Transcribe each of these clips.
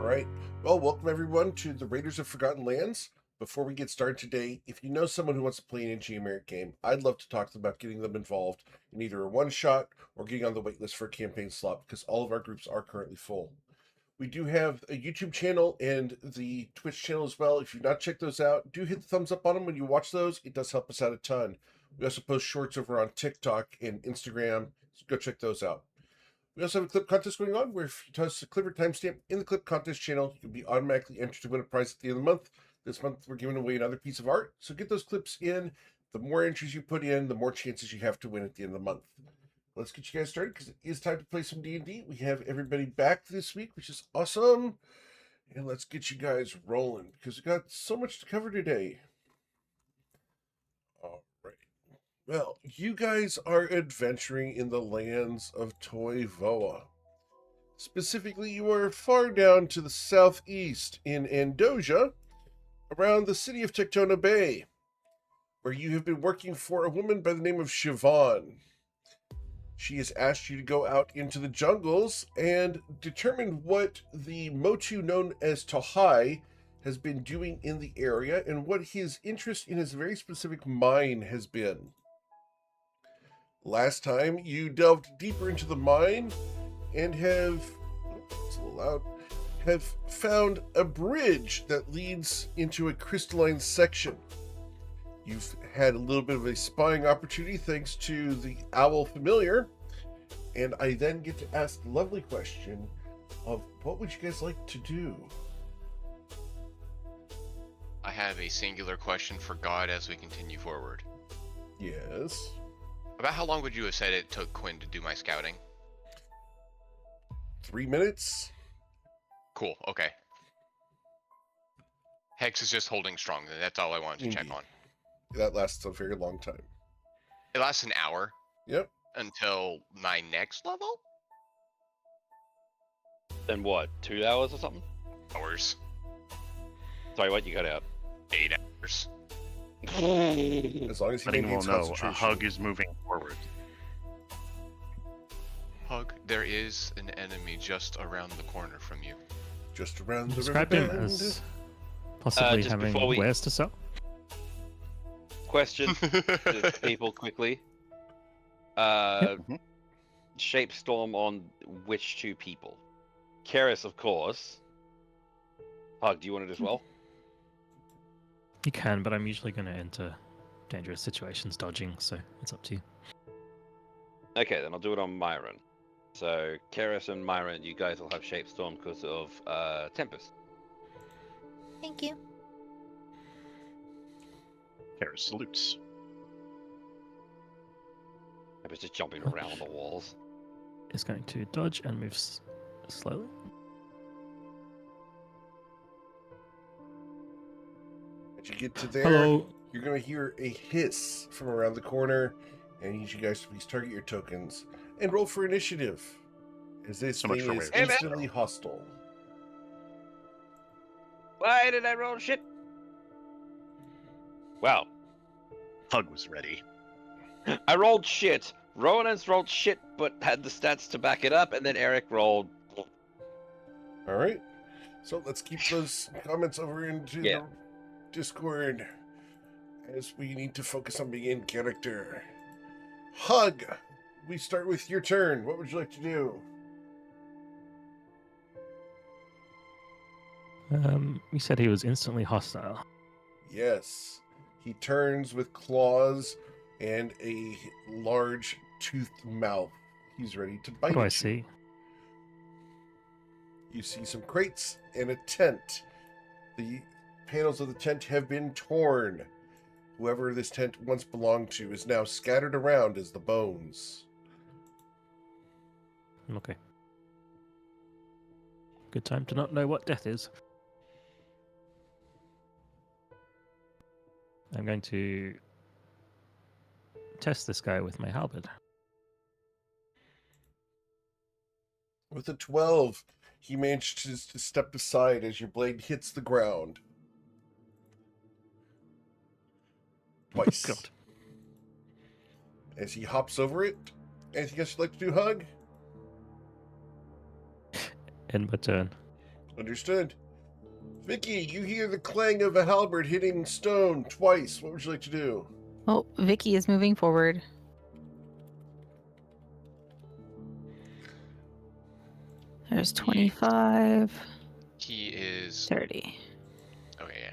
right. Well, welcome everyone to the Raiders of Forgotten Lands. Before we get started today, if you know someone who wants to play an NG American game, I'd love to talk to them about getting them involved in either a one-shot or getting on the waitlist for a campaign slot because all of our groups are currently full. We do have a YouTube channel and the Twitch channel as well. If you've not checked those out, do hit the thumbs up on them when you watch those. It does help us out a ton. We also post shorts over on TikTok and Instagram, so go check those out. We also have a clip contest going on where if you toss a Clipper timestamp in the clip contest channel, you'll be automatically entered to win a prize at the end of the month. This month, we're giving away another piece of art. So get those clips in. The more entries you put in, the more chances you have to win at the end of the month. Let's get you guys started because it is time to play some D&D. We have everybody back this week, which is awesome. And let's get you guys rolling because we got so much to cover today. All right. Well, you guys are adventuring in the lands of Toivoa. Specifically, you are far down to the southeast in Andoja, around the city of Tectona Bay, where you have been working for a woman by the name of Siobhan. She has asked you to go out into the jungles and determine what the Motu known as Tohai has been doing in the area and what his interest in his very specific mine has been. Last time, you delved deeper into the mine and have found a bridge that leads into a crystalline section. You've had a little bit of a spying opportunity thanks to the owl familiar, and I then get to ask the lovely question of what would you guys like to do? I have a singular question for God as we continue forward. Yes. About how long would you have said it took Quinn to do my scouting? 3 minutes? Cool, okay. Hex is just holding strong, that's all I wanted to check on. That lasts a very long time. It lasts an hour. Yep. Until my next level? Then what, 2 hours or something? Hours. Sorry, what you got out? 8 hours. As long as he Letting them all maintains know a concentration. hug is moving forward. Hug, there is an enemy just around the corner from you. Just around the Describe river him bend. as possibly just having before we- wares to sell. Question to people quickly. Shape storm on which 2 people? Karis, of course. Hug, do you want it as well? You can, but I'm usually going to enter dangerous situations dodging, so it's up to you. Okay, then I'll do it on Myron. So, Karis and Myron, you guys will have shape storm because of Tempest. Thank you. Karis salutes. Tempest just jumping around on the walls. Is going to dodge and move slowly. As you get to there, Hello. you're going to hear a hiss from around the corner, and I need you guys to please target your tokens and roll for initiative, as this So much thing for is waves. instantly hostile. Why did I roll shit? Wow. Hug was ready. I rolled shit. Ronan's rolled shit, but had the stats to back it up, and then Eric rolled. All right, so let's keep those comments over into the Discord, as we need to focus on being in character. Hug, we start with your turn. What would you like to do? You said he was instantly hostile. Yes, he turns with claws and a large toothed mouth. He's ready to bite What do I you. see? You see some crates and a tent. The panels of the tent have been torn. Whoever this tent once belonged to is now scattered around as the bones. Okay. Good time to not know what death is. I'm going to test this guy with my halberd. With a 12, he manages to step aside as your blade hits the ground. Twice. God. As he hops over it. Anything else you'd like to do, Hug? End my turn. Understood. Vicky, you hear the clang of a halberd hitting stone twice. What would you like to do? Well, Vicky is moving forward. There's 25, He is. 30. Okay, yeah.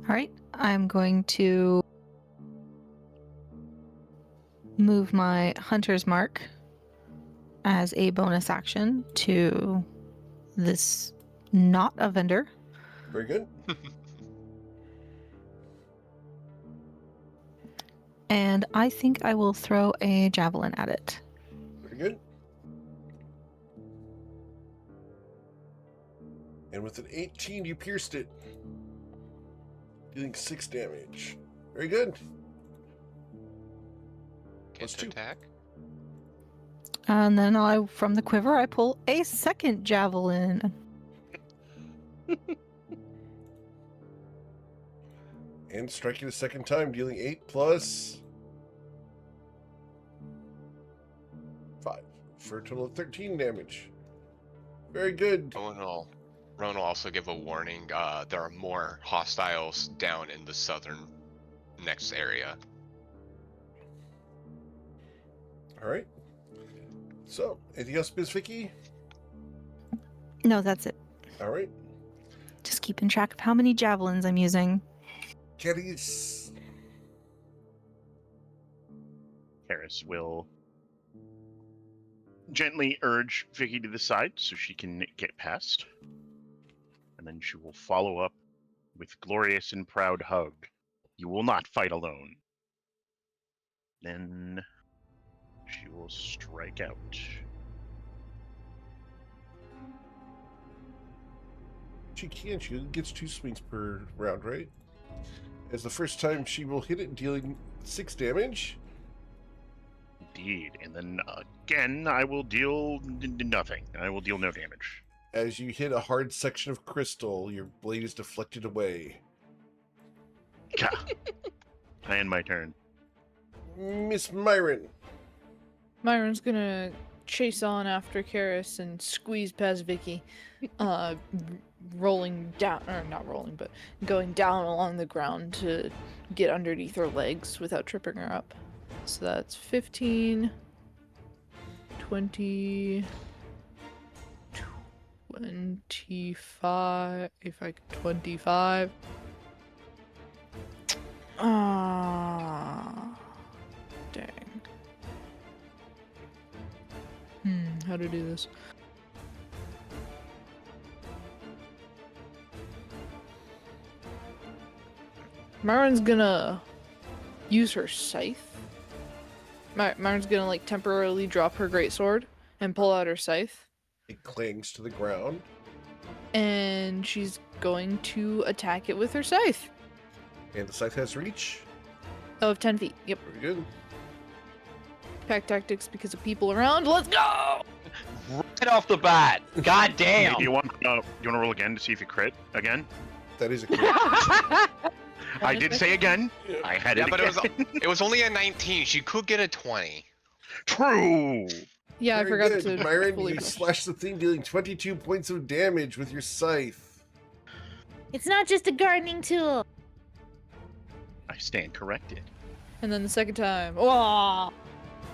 All right, I'm going to move my hunter's mark as a bonus action to this not a vendor. Very good. And I think I will throw a javelin at it. Very good. And with an 18, you pierced it, dealing 6 damage. Very good. Plus Get 2. attack. And then from the quiver, I pull a second javelin. And striking a second time, dealing 8 plus 5 for a total of 13 damage. Very good. Rowan will also give a warning. There are more hostiles down in the southern next area. All right. So, anything else, Ms. Vicky? No, that's it. All right. Just keeping track of how many javelins I'm using. Caris. Karis will gently urge Vicky to the side so she can get past. And then she will follow up with glorious and proud hug. You will not fight alone. Then she will strike out. She can. She gets 2 swings per round, right? As the first time she will hit it, dealing 6 damage. Indeed. And then again, I will deal nothing. I will deal no damage. As you hit a hard section of crystal, your blade is deflected away. I end my turn. Miss Myron. Myron's gonna chase on after Karis and squeeze past Vicky, rolling down, or not rolling, but going down along the ground to get underneath her legs without tripping her up. So that's 15, 20, 25, 25. Dang. How to do this? Myron's gonna use her scythe. Myron's gonna like temporarily drop her greatsword and pull out her scythe. It clings to the ground. And she's going to attack it with her scythe. And the scythe has reach. Of 10 feet. Yep. Very good. Pack tactics because of people around. Let's go! Right off the bat. God damn. Do you want to roll again to see if you crit again? That is a crit. I did say again. Yeah. I had Yeah, it but again. it was only a 19. She could get a 20. True. Yeah, I Very forgot good. to Myron, fully you push. slash the thing, dealing 22 points of damage with your scythe. It's not just a gardening tool. I stand corrected. And then the second time. Oh!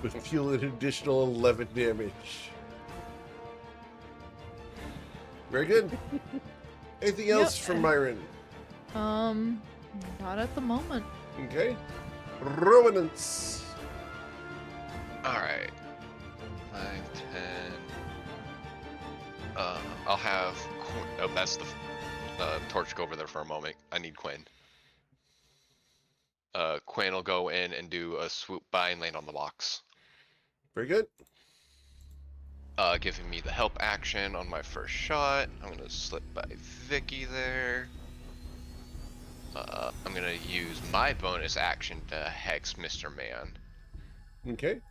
With fuel an additional 11 damage. Very good. Anything else from Myron? Not at the moment. Okay. Romanance. Alright. 5, 10. I'll have. Oh, that's the torch go over there for a moment. I need Quinn. Quinn will go in and do a swoop by and land on the box. Very good. Giving me the help action on my first shot. I'm gonna slip by Vicky there. I'm gonna use my bonus action to hex Mr. Man. Okay.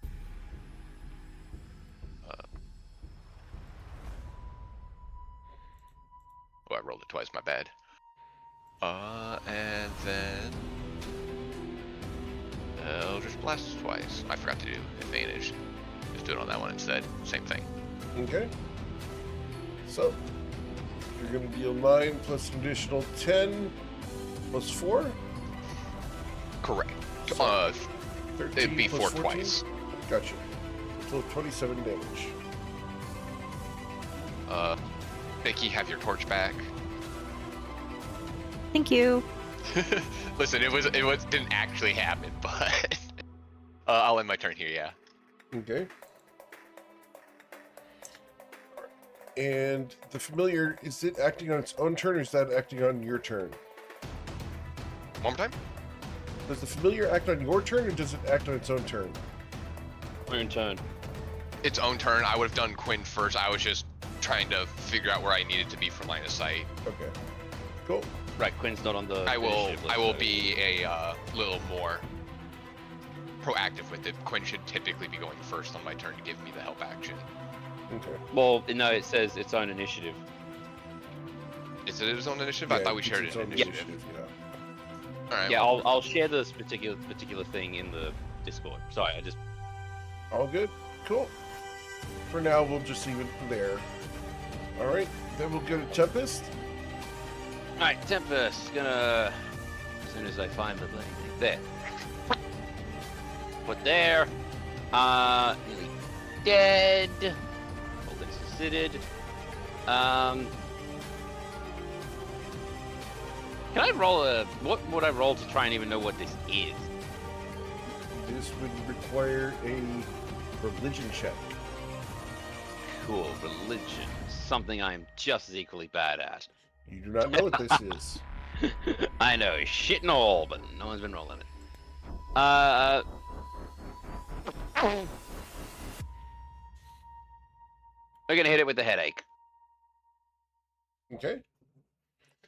Oh, I rolled it twice, my bad. And then Eldritch Blast twice. I forgot to do advantage. Just do it on that one instead. Same thing. Okay. So, you're going to deal 9 plus an additional 10 plus 4. Correct. So, It'd be 4 plus 14? twice. Gotcha. So 27 damage. Vicky, have your torch back. Thank you. Listen, it didn't actually happen, but I'll end my turn here. Yeah. Okay. And the familiar, is it acting on its own turn or is that acting on your turn? One more time. Does the familiar act on your turn or does it act on its own turn? Own turn. Its own turn. I would have done Quinn first. I was just trying to figure out where I needed to be for line of sight. Okay. Cool. Right, Quinn's not on the. I will initiative list, so- be a little more proactive with it. Quinn should typically be going first on my turn to give me the help action. Okay. Well, no, it says its own initiative. Is it his own initiative? I Yeah, thought we it's shared its an own initiative. Yeah. All right. Yeah, well, I'll share this particular thing in the Discord. Sorry, I just. All good? Cool. For now, we'll just leave it there. Alright, then we'll go to Tempest. Alright, Tempest gonna. As soon as I find the bloody thing. There. Put there. Nearly dead. All things considered. Can I roll a. What would I roll to try and even know what this is? This would require a religion check. Cool, religion. Something I'm just as equally bad at. You do not know what this is. I know, shit and all, but no one's been rolling it. We're gonna hit it with the headache. Okay,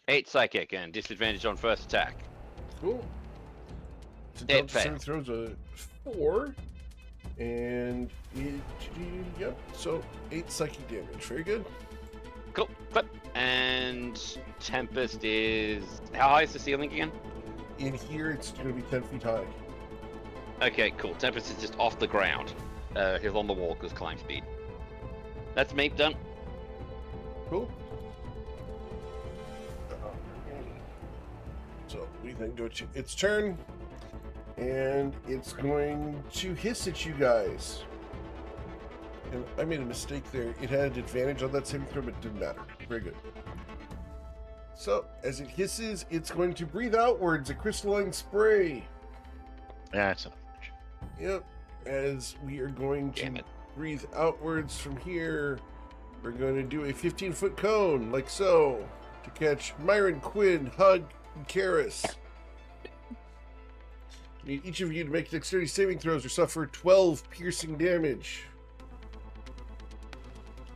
8 psychic and disadvantage on first attack. cool. So It Delta failed. throws a 4. And it, yep, so 8 psychic damage. Very good. Cool. Flip. And Tempest is. How high is the ceiling again? In here, it's going to be 10 feet high. Okay, cool. Tempest is just off the ground. He's on the wall because climb speed. That's me, done. Cool. So we then go to its turn. And it's going to hiss at you guys. And I made a mistake there. It had advantage on that saving throw, but it didn't matter. Very good. So, as it hisses, it's going to breathe outwards a crystalline spray. Yeah, it's enough. Yep. As we are going to Damn it. breathe outwards from here, we're going to do a 15-foot cone, like so, to catch Myron, Quinn, Hug, and Karis. I need each of you to make dexterity saving throws or suffer 12 piercing damage.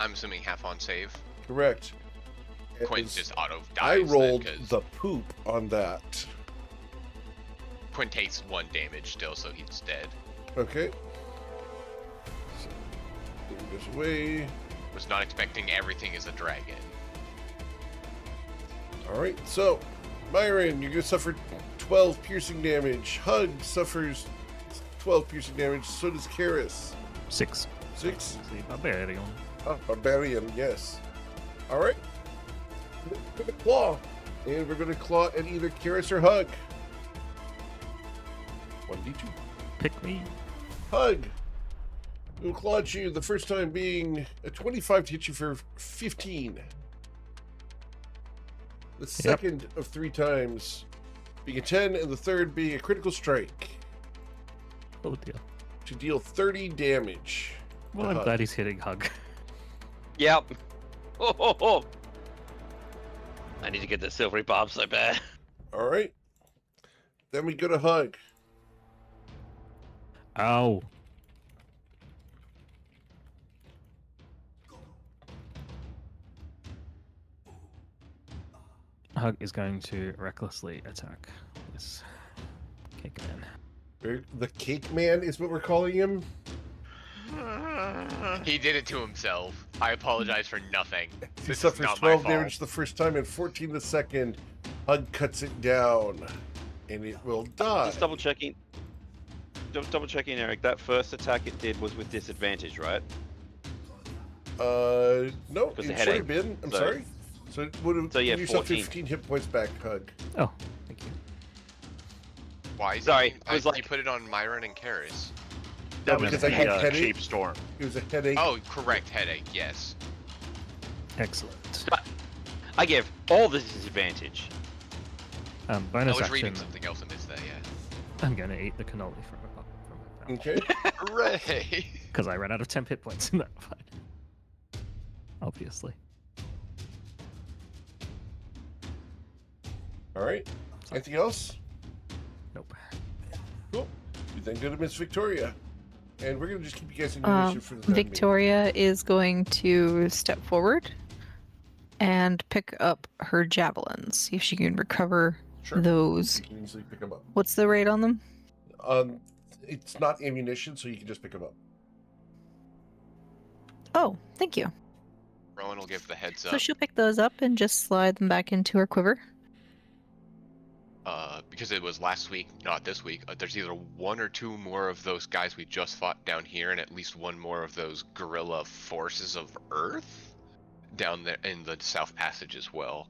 I'm assuming half on save. Correct. Quinn As just auto I dies. rolled Then, 'cause the poop on that. Quinn takes 1 damage still, so he's dead. Okay. So, there goes away. Was not expecting everything is a dragon. Alright, so, Myron, you're going to suffer 12 piercing damage. Hug suffers 12 piercing damage. So does Karis. 6. 6. The barbarian. Oh, Barbarian, yes. Alright. We're going to claw. And we're going to claw at either Karis or Hug. 1d2. Pick me. Hug. We'll claw at you, the first time being a 25 to hit you for 15. The second of 3 times being a 10, and the third being a critical strike Oh dear. to deal 30 damage. Well, to I'm Hug. glad he's hitting Hug. Yep. Oh, oh, oh. I need to get the silvery bob so bad. Alright. Then we go to Hug. Ow. Hug is going to recklessly attack this cake man. The Cake Man is what we're calling him. He did it to himself. I apologize for nothing. He This is suffers not 12 my fault. damage the first time and 14 the second. Hug cuts it down. And it will die. Just double checking. Double checking, Eric. That first attack it did was with disadvantage, right? No, Because it the should have headache. been. I'm So- sorry. So So, yeah, give yourself 14. 15 hit points back, Hug. Oh, thank you. Why is Sorry, it? I was You like- put it on Myron and Karis. That No, was because the I gave headache. shape storm. It was a headache. Oh, correct, headache. Yes. Excellent. I give all this disadvantage. I Bonus was action. reading something else in this day. Yeah. I'm gonna eat the cannoli from my mouth. Okay. Hooray! Because I ran out of temp hit points in that fight. Obviously. All right. Anything else? Nope. Cool. We then go to Miss Victoria. And we're going to just keep you guys in initiative for the time being. Victoria is going to step forward and pick up her javelins. See if she can recover Sure. those. You can easily pick them up. What's the rate on them? It's not ammunition, so you can just pick them up. Oh, thank you. Rowan will give the heads So up. she'll pick those up and just slide them back into her quiver. Because it was last week, not this week. There's either one or two more of those guys we just fought down here, and at least one more of those guerrilla forces of Earth down there in the South Passage as well.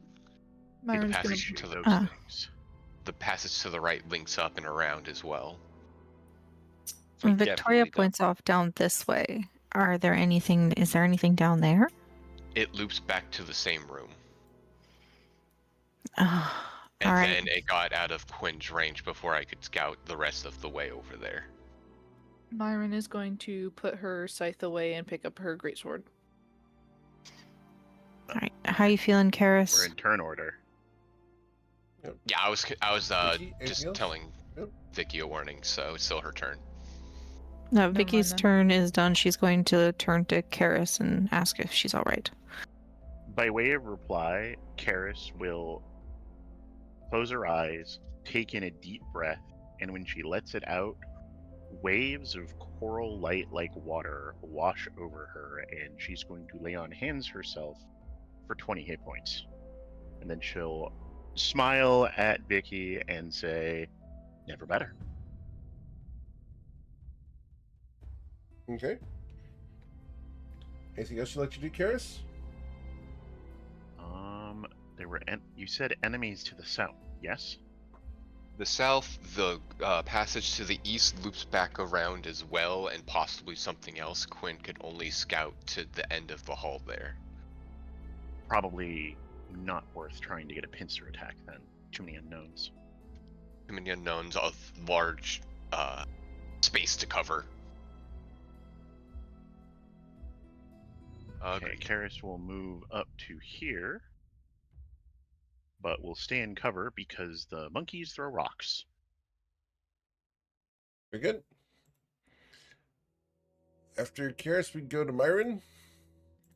Myron's gonna passage to Those the things. the passage to the right links up and around as well. We Victoria definitely don't- points off down this way. Is there anything down there? It loops back to the same room, Ah, and all right. then it got out of Quinn's range before I could scout the rest of the way over there. Myron is going to put her scythe away and pick up her greatsword. All right. How you feeling, We're Karis? in turn order. Yeah, I was Vicky, just anything else? telling Yep. Vicky a warning, so it's still her turn. No, mind Vicky's then. turn is done. She's going to turn to Karis and ask if she's all right. By way of reply, Karis will close her eyes, take in a deep breath, and when she lets it out, waves of coral light like water wash over her, and she's going to lay on hands herself for 20 hit points. And then she'll smile at Vicky and say, never better. Okay. Anything else you'd like to do, Karis? There were you said enemies to the south, yes? The south, the passage to the east loops back around as well, and possibly something else. Quinn could only scout to the end of the hall there. Probably not worth trying to get a pincer attack then. Too many unknowns. Too many unknowns of large space to cover. Okay, Karis will move up to here, but will stay in cover because the monkeys throw rocks. Very good. After Karis, we go to Myron.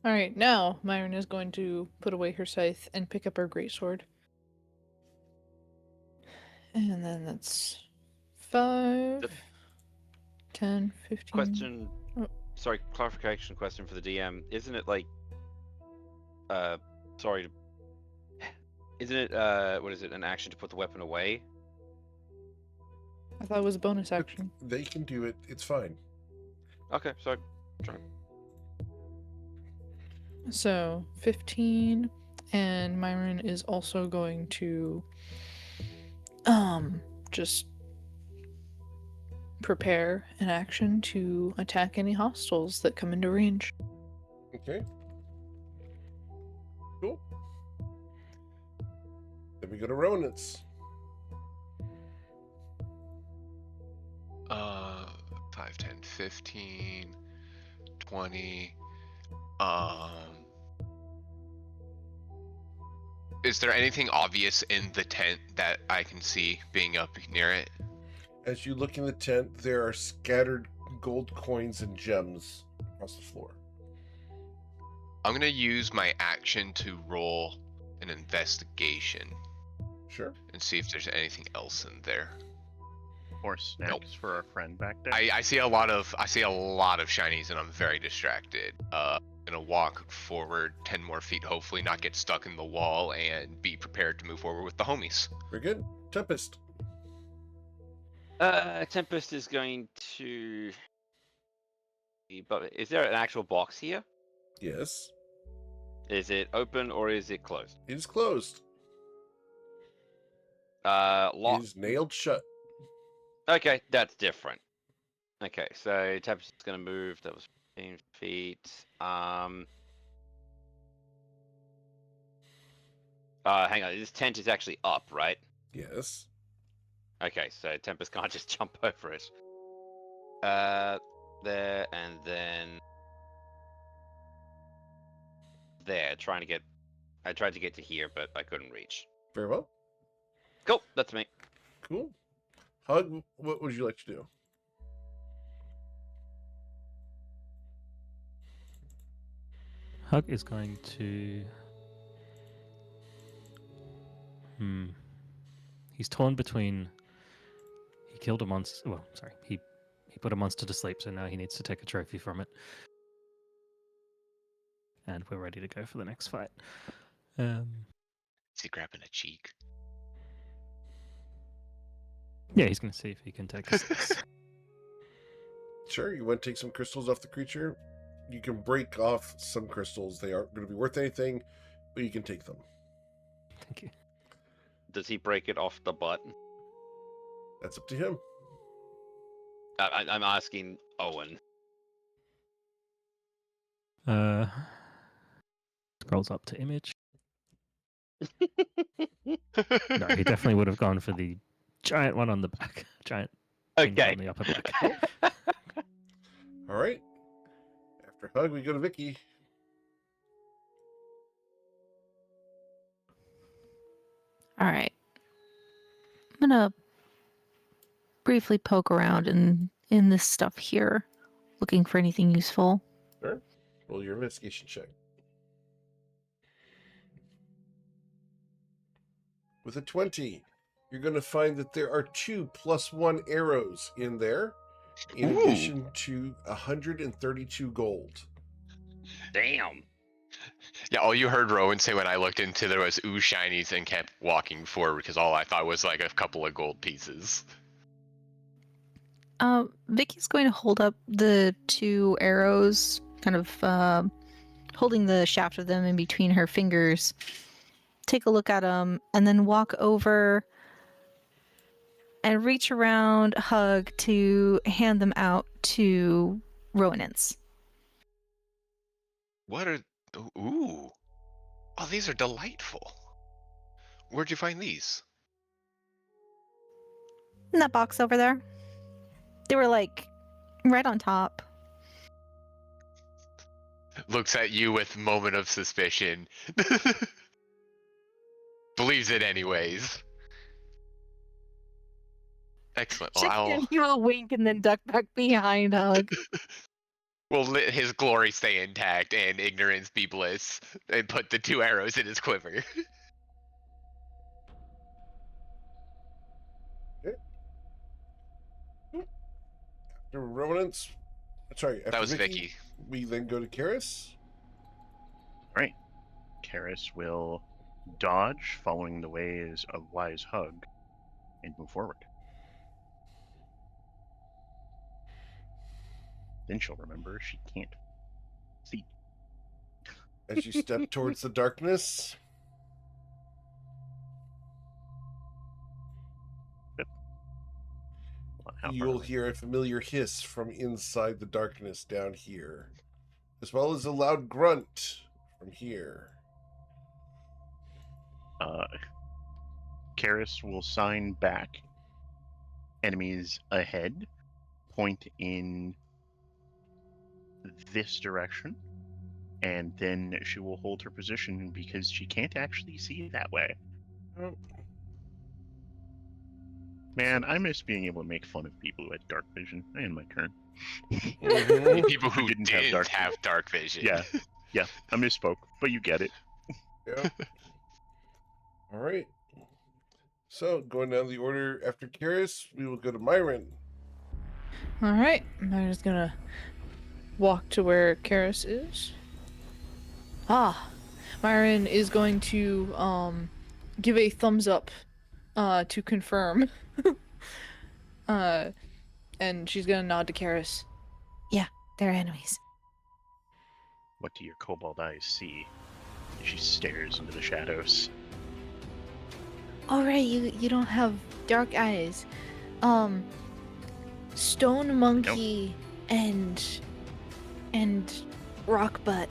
All right, now Myron is going to put away her scythe and pick up her greatsword. And then that's 5, The- 10, 15. Question. Oh. Sorry, clarification question for the DM. Isn't it like, sorry, isn't it what is it? An action to put the weapon away? I thought it was a bonus action. They can do it. It's fine. Okay, sorry. So 15, and Myron is also going to just prepare an action to attack any hostiles that come into range. Okay. Cool. Then we go to Ronans. 5, 10, 15, 20. Is there anything obvious in the tent that I can see being up near it? As you look in the tent, there are scattered gold coins and gems across the floor. I'm gonna use my action to roll an investigation Sure. and see if there's anything else in there. Or snacks Nope. for our friend back there. I see a lot of shinies and I'm very distracted. Gonna walk forward 10 more feet, hopefully not get stuck in the wall, and be prepared to move forward with the homies. Very good. Tempest. Tempest is going to. But is there an actual box here? Yes. Is it open or is it closed? It is closed. It Lock. is nailed shut. Okay, that's different. Okay, so Tempest is gonna move. That was 15 feet. Hang on. This tent is actually up, right? Yes. Okay, so Tempest can't just jump over it. There and then there. I tried to get to here, but I couldn't reach. Very well. Cool, that's me. Cool. Hug, what would you like to do? Hug is going to. He's torn between. He killed a monster. Well, sorry, he put a monster to sleep, so now he needs to take a trophy from it. And we're ready to go for the next fight. Is he grabbing a cheek? Yeah, he's going to see if he can take a 6. Sure, you want to take some crystals off the creature? You can break off some crystals. They aren't going to be worth anything, but you can take them. Thank you. Does he break it off the butt? That's up to him. I'm asking Owen. Scrolls up to image. No, he definitely would have gone for the giant one on the back. Giant thing Okay. on the upper back. All right. After Hug, we go to Vicky. All right. I'm gonna briefly poke around in this stuff here, looking for anything useful. Sure. Roll your investigation check. With a 20, you're going to find that there are 2 +1 arrows in there, in Ooh. addition to 132 gold. Damn. Yeah, all you heard Rowan say when I looked into there was ooh shinies and kept walking forward because all I thought was like a couple of gold pieces. Vicky's going to hold up the 2 arrows, kind of holding the shaft of them in between her fingers. Take a look at them, and then walk over and reach around Hug to hand them out to Rowanins. What are... Ooh. Oh, these are delightful. Where'd you find these? In that box over there. They were like right on top. Looks at you with moment of suspicion. Believes it anyways. Excellent. Well, I'll... Give you a wink and then duck back behind Hug. Will let his glory stay intact and ignorance be bliss, and put the 2 arrows in his quiver. After Rowanins, sorry, after That was Vicky, Vicky. we then go to Karis. Right. Karis will dodge, following the ways of Wise Hug, and move forward. Then she'll remember she can't see. As you step towards the darkness, How you far will away? hear a familiar hiss from inside the darkness down here, as well as a loud grunt from here. Karis will sign back. Enemies ahead. Point in this direction. And then she will hold her position because she can't actually see that way. Oh. Man, I miss being able to make fun of people who had dark vision. And my turn. Mhm. People who didn't didn't have have dark dark vision. Yeah, I misspoke, but you get it. Yeah. All right. So, going down the order after Karis, we will go to Myron. All right, I'm just gonna walk to where Karis is. Myron is going to give a thumbs up to confirm. And she's gonna nod to Karis. Yeah, they're enemies. What do your cobalt eyes see? She stares into the shadows. All right, you don't have dark eyes. Stone monkey and rock butt.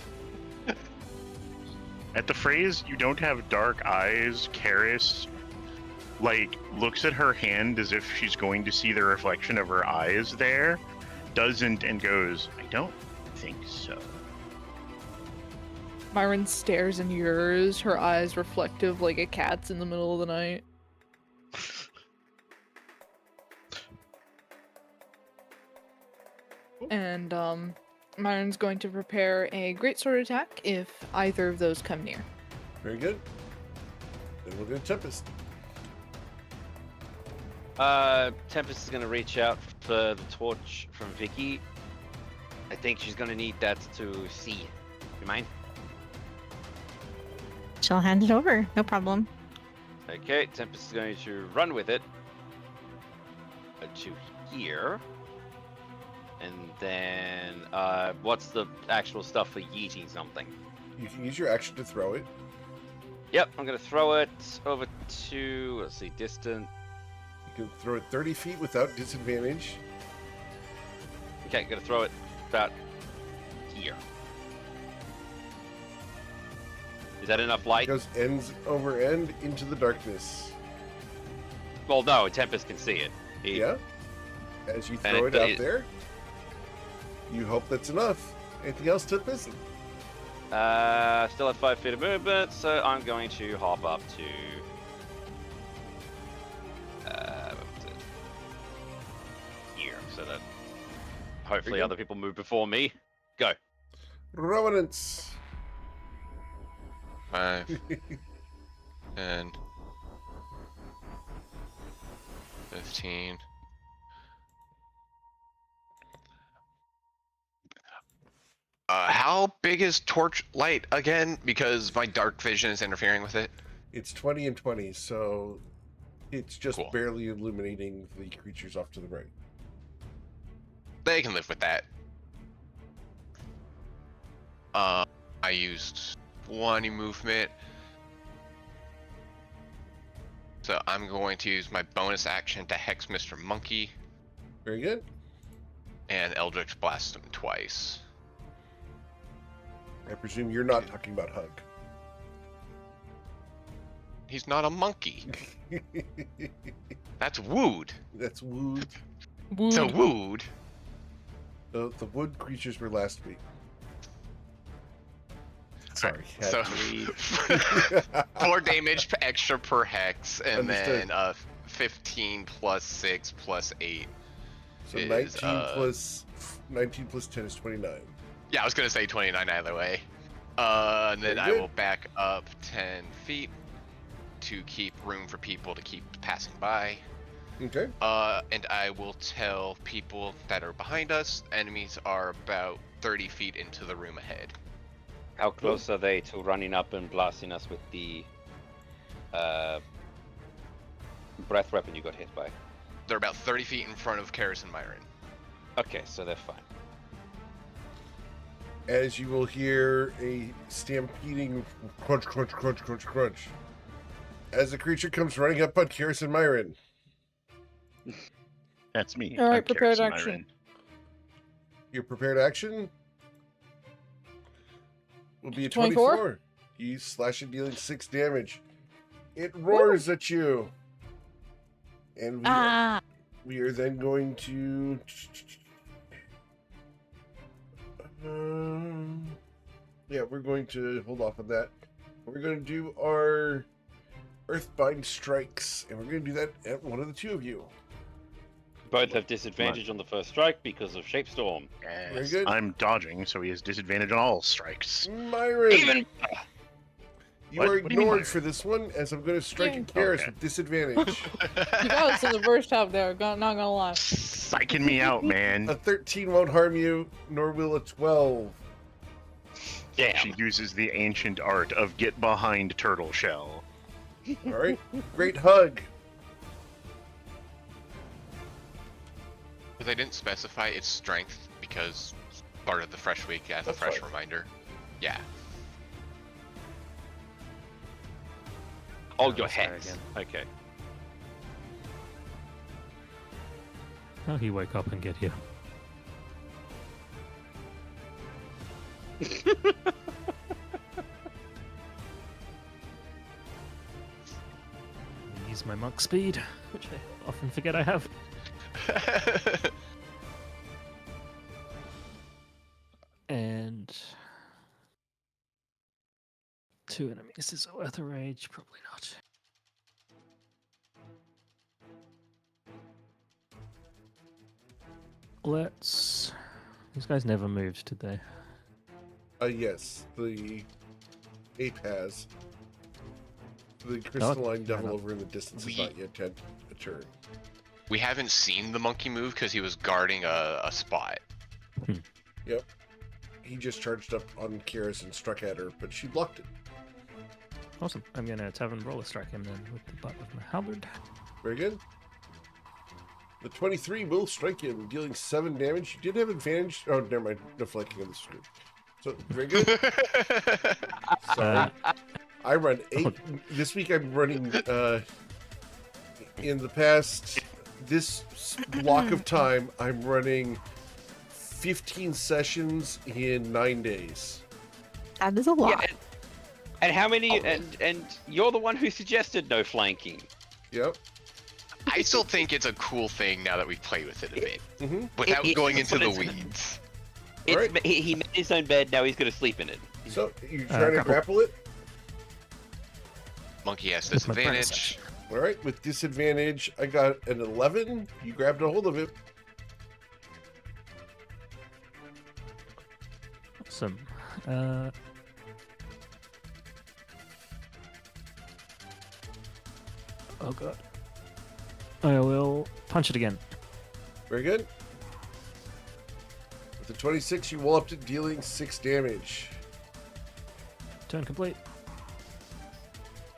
At the phrase, you don't have dark eyes, Karis, looks at her hand as if she's going to see the reflection of her eyes there, doesn't, and goes, I don't think so. Myron stares into yours, her eyes reflective like a cat's in the middle of the night. And Myron's going to prepare a greatsword attack if either of those come near. Very good. Then we'll go Tempest. Tempest is going to reach out for the torch from Vicky. I think she's going to need that to see. You mind? She'll hand it over. No problem. Okay, Tempest is going to run with it to here. And then, what's the actual stuff for yeeting something? You can use your action to throw it. Yep, I'm going to throw it over to, let's see, distant. You can throw it 30 feet without disadvantage. Okay, I'm going to throw it about here. Is that enough light? It goes ends over end into the darkness. Well, no, Tempest can see it. Yeah. As you throw it out there, you hope that's enough. Anything else, Tempest? Still have 5 feet of movement, so I'm going to hop up to. What was it? Here, so that hopefully other people move before me. Go. Revenants. 5, 10, 15. How big is torchlight again? Because my dark vision is interfering with it. It's 20 and 20, so it's just Cool. barely illuminating the creatures off to the right. They can live with that. I used 20 movement. So I'm going to use my bonus action to hex Mr. Monkey Very good. and Eldritch Blast him twice. I presume you're not talking about Hug. He's not a monkey. That's wooed. That's wood. So wooed. The wood creatures were last week. Sorry. had So to. 4 damage extra per hex, and Understood. then 15 plus 6 plus 8. So is, 19 plus 10 is 29. Yeah, I was gonna say 29 either way. And then Very I good. will back up 10 feet to keep room for people to keep passing by. Okay. And I will tell people that are behind us, enemies are about 30 feet into the room ahead. How close are they to running up and blasting us with the breath weapon you got hit by? They're about 30 feet in front of Karis and Myron. Okay, so they're fine. As you will hear a stampeding crunch, crunch, crunch, crunch, crunch. As the creature comes running up on Karis and Myron. That's me. All right, I'm prepared Karis action. Myron. Your prepared action will be a 24? 24. You slash it, dealing 6 damage. It roars at you. And we are then going to... yeah, we're going to hold off on that. We're going to do our Earthbind strikes, and we're going to do that at one of the two of you. Both have disadvantage on the first strike because of Shapestorm. Yes. good. I'm dodging, so he has disadvantage on all strikes. Myron! Even You What? are What do you mean, ignored Myron? for this one, as I'm going to strike Yeah. at Karis Okay. with disadvantage. You got us in the first half there, not gonna lie. Psyching me out, man. A 13 won't harm you, nor will a 12. damn. She uses the ancient art of get behind turtle shell. All right, great hug. But they didn't specify its strength because it's part of the fresh week as That's a fresh fine. reminder. Yeah. Oh, Yeah, your let's try hex. again. Okay. How he wake up and get here? Use my monk speed, which I often forget I have. And 2 enemies. Is it worth a rage? Probably not. Let's. These guys never moved, did they? Yes, the ape has. The crystalline fair devil enough. over in the distance has We- not yet had a turn. We haven't seen the monkey move because he was guarding a spot. Yep. He just charged up on Kira's and struck at her, but she blocked it. Awesome. I'm gonna tavern roller strike him then with the butt of my halberd. Very good. The 23 will strike him, dealing 7 damage. You did have advantage. Oh, never mind. No flanking on the screen. So, very good. Sorry. I run 8. This week I'm running, in the past, this block of time, I'm running 15 sessions in 9 days. That is a lot. Yeah, and how many? And you're the one who suggested no flanking. Yep. I still think it's a cool thing now that we've played with it a bit, Mm-hmm. without going that's into what the it's- weeds. It's, Alright. he made his own bed. Now he's going to sleep in it. So, you're trying to grapple. grapple it? Monkey has With my bonus disadvantage. action. All right, with disadvantage, I got an 11. You grabbed a hold of it. Awesome. Oh god. I will punch it again. Very good. With the 26, you walloped it, dealing 6 damage. Turn complete.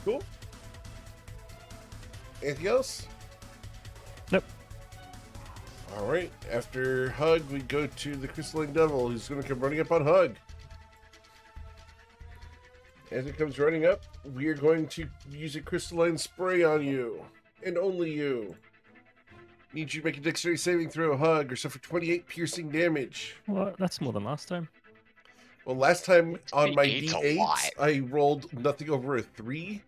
Cool. Anything else? Nope. All right. After Hug, we go to the Crystalline Devil, who's going to come running up on Hug. As it comes running up, we are going to use a crystalline spray on you, and only you. Need you to make a dexterity saving throw, Hug, or suffer 28 piercing damage. Well, that's more than last time. Well, last time on my 28's a lot. D8s, I rolled nothing over a 3,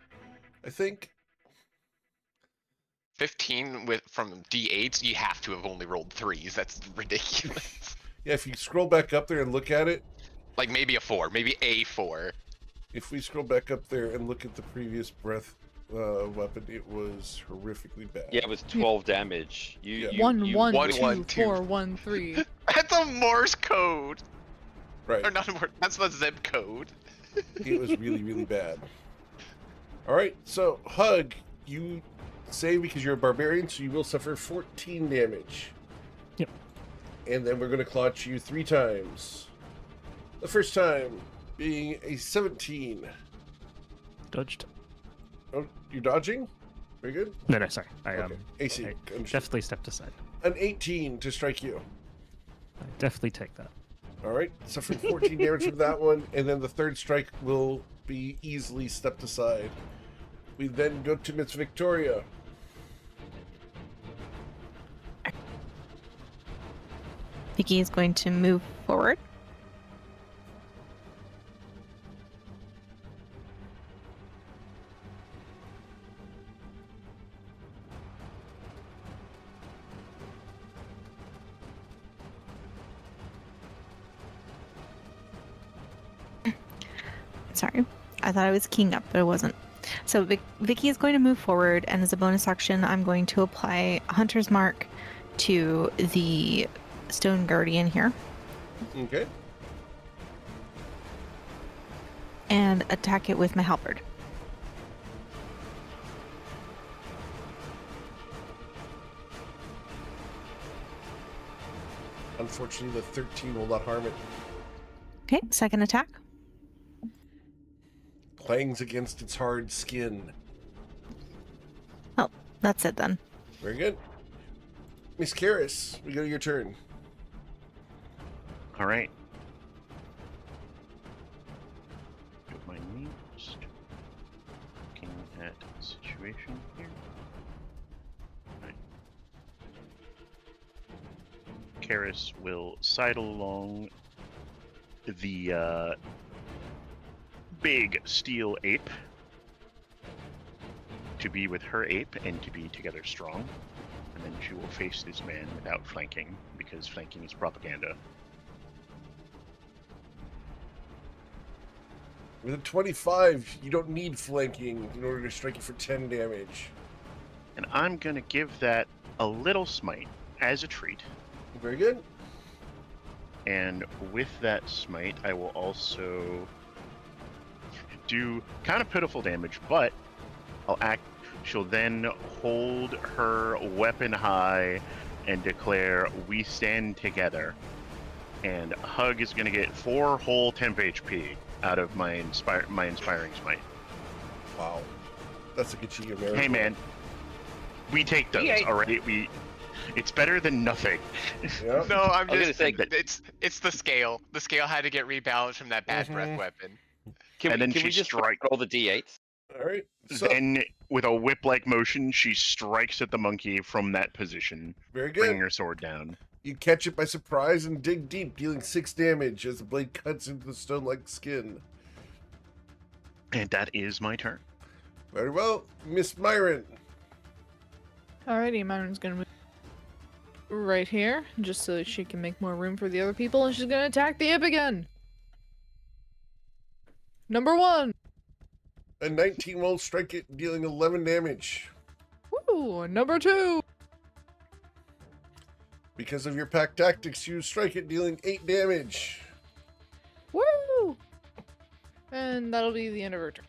I think. 15 from D8s, you have to have only rolled 3s. That's ridiculous. Yeah, if you scroll back up there and look at it, Like maybe a 4, maybe a 4. if we scroll back up there and look at the previous breath weapon, it was horrifically bad. Yeah, it was 12 damage. You, Yeah. you, One, you, one, one, two, one, two. 4, 1, 3. That's a Morse code. Right. Or not a Morse, that's the zip code. It was really, really bad. All right, so Hug, you save because you're a barbarian, so you will suffer 14 damage. Yep. And then we're going to clutch you 3 times. The first time being a 17. Dodged. Oh, you're dodging? Very good. No, sorry. I Okay. AC. I understood. definitely stepped aside. An 18 to strike you. I definitely take that. All right, suffering 14 damage from that one, and then the third strike will be easily stepped aside. We then go to Miss Victoria. Vicky is going to move forward. Sorry, I thought I was keying up, but it wasn't. So Vicky is going to move forward, and as a bonus action, I'm going to apply Hunter's Mark to the Stone Guardian here Okay. and attack it with my halberd. Unfortunately, the 13 will not harm it. Okay, second attack. Clangs against its hard skin. Oh, that's it then. Very good. Miss Karis, we go to your turn. All right. that situation here. Right. Karis will sidle along the big steel ape to be with her ape and to be together strong. And then she will face this man without flanking, because flanking is propaganda. With a 25, you don't need flanking in order to strike you for 10 damage. And I'm going to give that a little smite as a treat. Very good. And with that smite, I will also do kind of pitiful damage, but she'll then hold her weapon high and declare, "We stand together." And Hug is going to get 4 whole temp HP out of my inspiring smite. Wow. That's a good cheat. Hey man, we take those, Yeah. alright? It's better than nothing. Yeah. No, I'm I was just gonna it's the scale. The scale had to get rebalanced from that bad breath Mhm. weapon. Can And we, then can she we just strike- roll the d8s? All right. So, Then, with a whip-like motion, she strikes at the monkey from that position, very bringing good. her sword down. You catch it by surprise and dig deep, dealing 6 damage as the blade cuts into the stone-like skin. And that is my turn. Very well, Miss Myron. Alrighty, Myron's gonna move right here, just so that she can make more room for the other people, and she's gonna attack the imp again. Number 1. A 19 will strike it, dealing 11 damage. Woo! Number 2. Because of your pack tactics, you strike it, dealing 8 damage. Woo! And that'll be the end of her turn.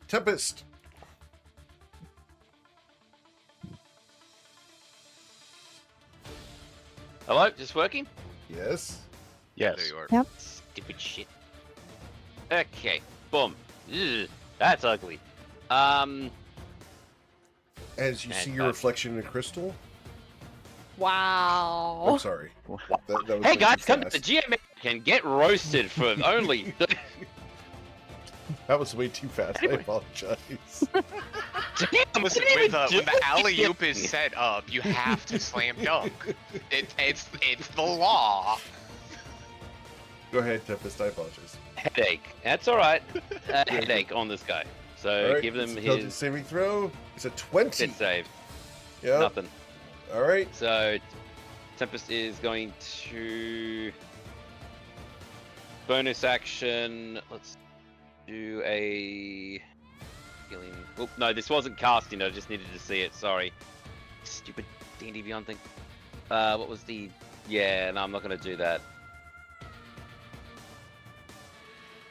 Tempest. Hello, just working? Yes. Yes. There you are. Yep. Stupid shit. Okay, boom. Ugh, that's ugly. As you And see your bug. reflection in a crystal. Wow. I'm sorry. That was Hey way guys, too come to fast. the GM and get roasted for only. That was way too fast. I Anyway. apologize. Damn, Listen, we didn't even when do the alley oop anything. is set up, you have to slam dunk. It's the law. Go ahead, Tempest. I apologize. Headache. That's all right. Headache on this guy. So All right. give them intelligence his saving throw. It's a 20. hit save. Yeah. Nothing. All right. So Tempest is going to bonus action. Let's do a healing. Oh, no, this wasn't casting. I just needed to see it. Sorry. Stupid D&D Beyond thing. What was the? Yeah, no, I'm not going to do that.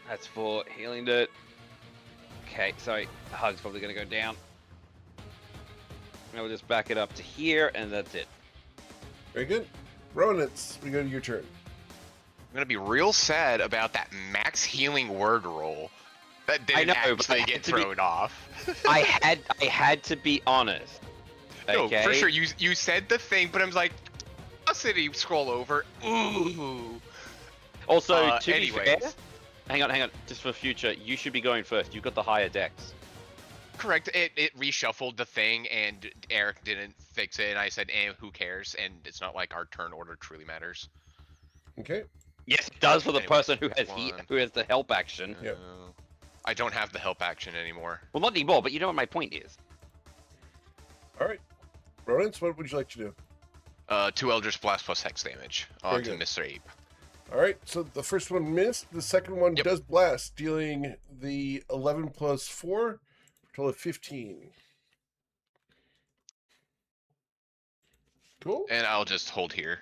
That's for healing dirt. Okay, sorry. Hug's probably going to go down. And we'll just back it up to here, and that's it. Very good. Ronitz, we go to your turn. I'm gonna be real sad about that max healing word roll. That I didn't know, but actually I get had to be- thrown off. I had to be honest. Okay. No, for sure. You said the thing, but I was like, a city scroll over. Ooh. Also, to be anyways. fair, hang on. Just for future, you should be going first. You've got the higher dex. Correct. It reshuffled the thing, and Eric didn't fix it. And I said, who cares? And it's not like our turn order truly matters. Okay. Yes, it does for the Anyway, person who has one. who has the help action. Yep. I don't have the help action anymore. Well, not anymore, but you know what my point is. All right. Ronitz, what would you like to do? 2 Eldritch Blast plus Hex damage Very onto good. Mr. Ape. All right. So the first one missed. The second one Yep. does blast, dealing the 11 plus 4, total of 15. Cool. And I'll just hold here.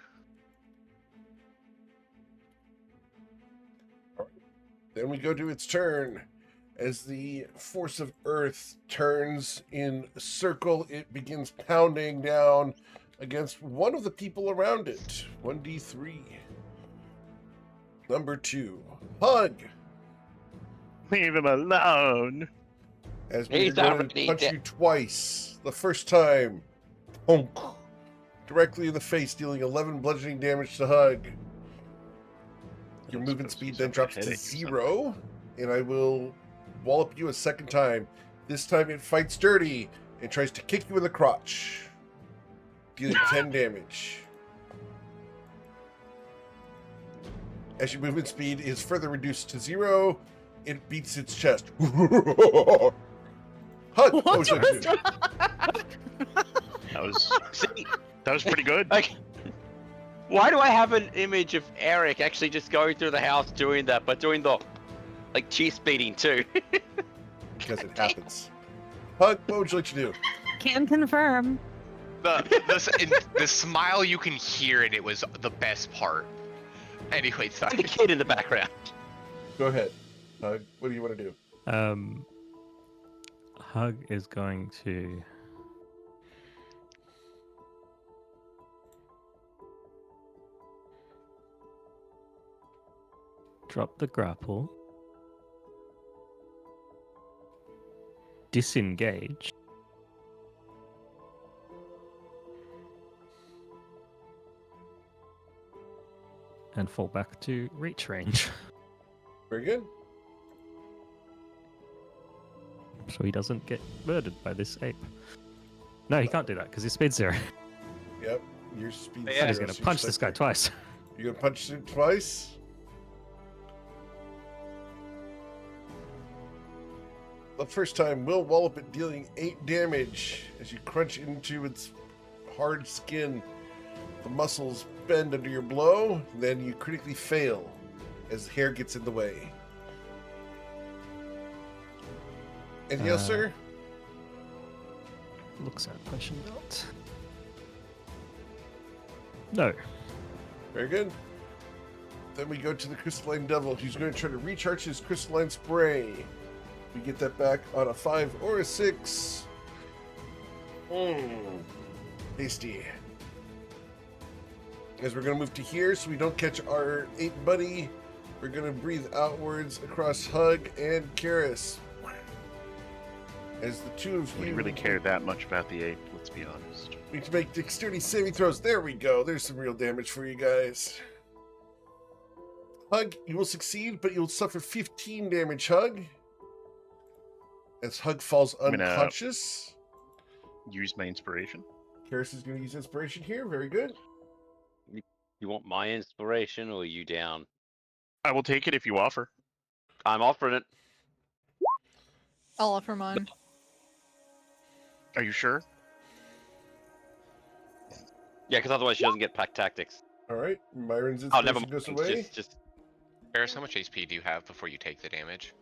Then we go to its turn. As the force of Earth turns in a circle, it begins pounding down against one of the people around it. 1d3. Number 2. Hug. Leave him alone. As we're He's going to already punch dead. you twice. The first time, honk, directly in the face, dealing 11 bludgeoning damage to Hug. Your That's movement supposed to be speed then some drops to headache or something. 0, and I will wallop you a second time, This time it fights dirty and tries to kick you in the crotch, dealing 10 damage. As your movement speed is further reduced to 0, it beats its chest. Hug! What you was do? That was pretty good. Like, why do I have an image of Eric actually just going through the house doing that, but doing the like cheese beating too? Because it happens. Hug, what would you like to do? Can confirm. The smile you can hear, and it was the best part. Anyway, And sorry. the kid in the background. Go ahead. Hug, what do you want to do? Hug is going to drop the grapple, disengage, and fall back to reach range. Very good. So he doesn't get murdered by this ape. No, he can't do that because his speed's 0. Yep, your speed. Yeah. He's going to punch this guy twice. You're gonna punch him twice. The first time, will wallop it, dealing 8 damage as you crunch into its hard skin. The muscles bend under your blow, then you critically fail as the hair gets in the way. Anything else, sir? Looks at potion belt. No. Very good. Then we go to the crystalline devil, who's going to try to recharge his crystalline spray. We get that back on a 5 or a 6. Tasty. As we're going to move to here so we don't catch our ape buddy, we're going to breathe outwards across Hug and Karis. As the two of We you really care that much about the ape, let's be honest. need to make dexterity saving throws. There we go. There's some real damage for you guys. Hug, you will succeed, but you'll suffer 15 damage, Hug. As Hug falls I'm gonna- unconscious. Use my inspiration. Karis is going to use inspiration here. Very good. You want my inspiration or are you down? I will take it if you offer. I'm offering it. I'll offer mine. Are you sure? Yeah, because otherwise she doesn't get pack tactics. All right. Myron's Oh, never inspiration mind. goes away. Just Paris, how much HP do you have before you take the damage?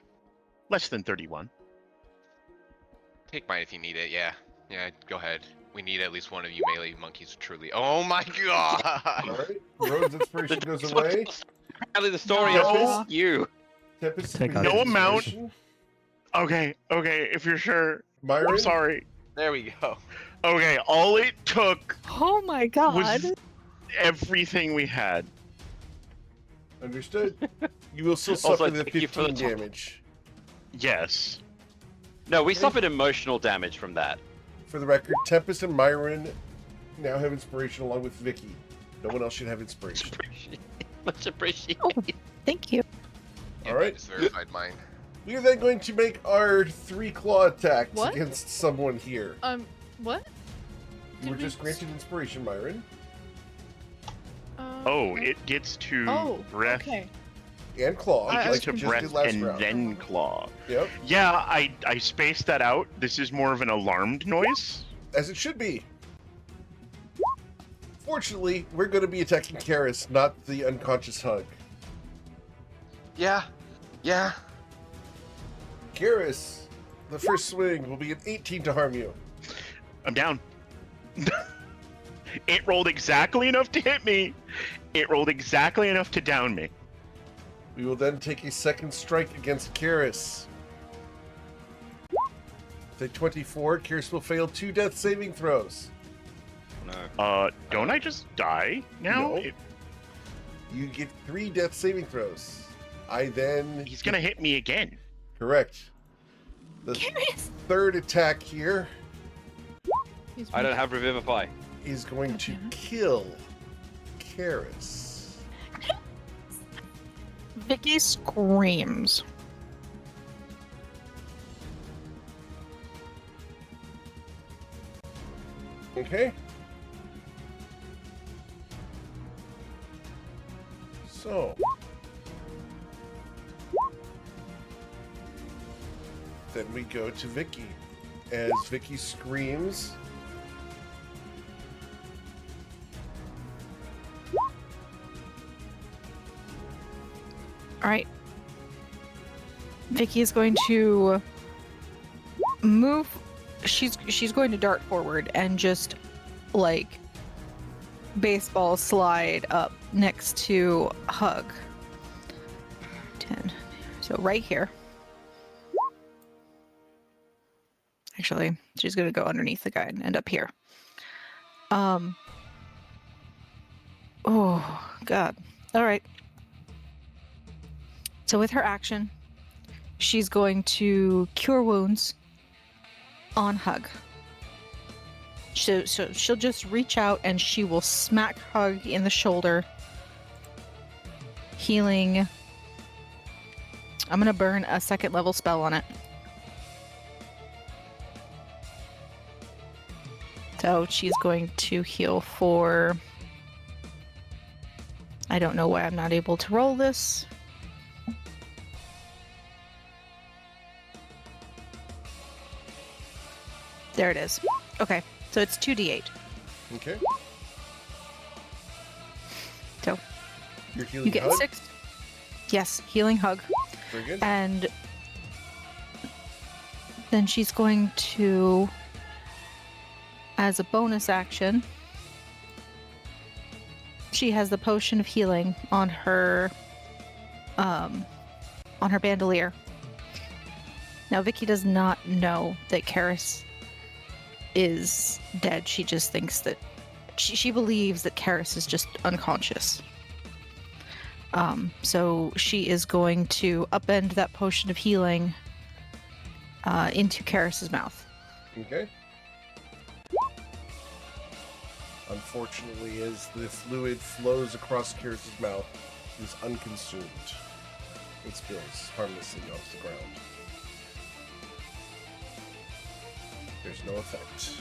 Less than 31. Take mine if you need it, yeah. Yeah, go ahead. We need at least one of you melee monkeys to truly. Oh my god! All right. Rogue's inspiration goes away. Apparently the story No. is you. Tempest Take uses out No amount. inspiration. Okay, if you're sure. Myron, I'm sorry. There we go. Okay, all it took Oh my god. was everything we had. understood. You will still Also, suffer the thank you for the 15 top. damage. Yes. No, we Okay. suffered emotional damage from that. For the record, Tempest and Myron now have inspiration along with Vicky. No one else should have inspiration. Much appreciated. Oh, thank you. All right. Just verified mine. We are then going to make our 3 claw attacks What? against someone here. What? You were Did we just granted inspiration, Myron, Oh, it gets to Oh, breath. okay. and claw, I It was like gets you to just breath did last and round. then claw. Yep, Yeah, I spaced that out. This is more of an alarmed noise. as it should be. Fortunately, we're going to be attacking Karis, not the unconscious Hug. Yeah. Yeah. Karis, the first swing will be an 18 to harm you. I'm down. It rolled exactly enough to hit me. It rolled exactly enough to down me. We will then take a second strike against Karis. With a 24, Karis will fail 2 death saving throws. No. Don't I just die now? No. You get 3 death saving throws. I then... He's gonna hit me again. Correct. The Karis! third attack here I don't have Revivify. is going God to damn it. kill Karis. Vicky screams. Okay. So. Then we go to Vicky. As Vicky screams. All right. Vicky is going to move. She's going to dart forward and just like baseball slide up next to Hug. 10. So right here. Actually, she's going to go underneath the guy and end up here. Oh, God. All right. So with her action, she's going to Cure Wounds on Hug. So she'll just reach out and she will smack Hug in the shoulder. Healing. I'm going to burn a 2nd level spell on it. So she's going to heal for... I don't know why I'm not able to roll this. There it is. Okay, so it's 2d8. Okay. So You're healing you get Hug? 6. Yes, healing Hug. Very good. And then she's going to, as a bonus action, she has the potion of healing on her bandolier. Now Vicky does not know that Karis is dead. She just thinks that she believes that Karis is just unconscious. So she is going to upend that potion of healing into Karis's mouth. Okay. Unfortunately, as the fluid flows across Karis's mouth, he is unconsumed. It spills harmlessly off the ground. There's no effect.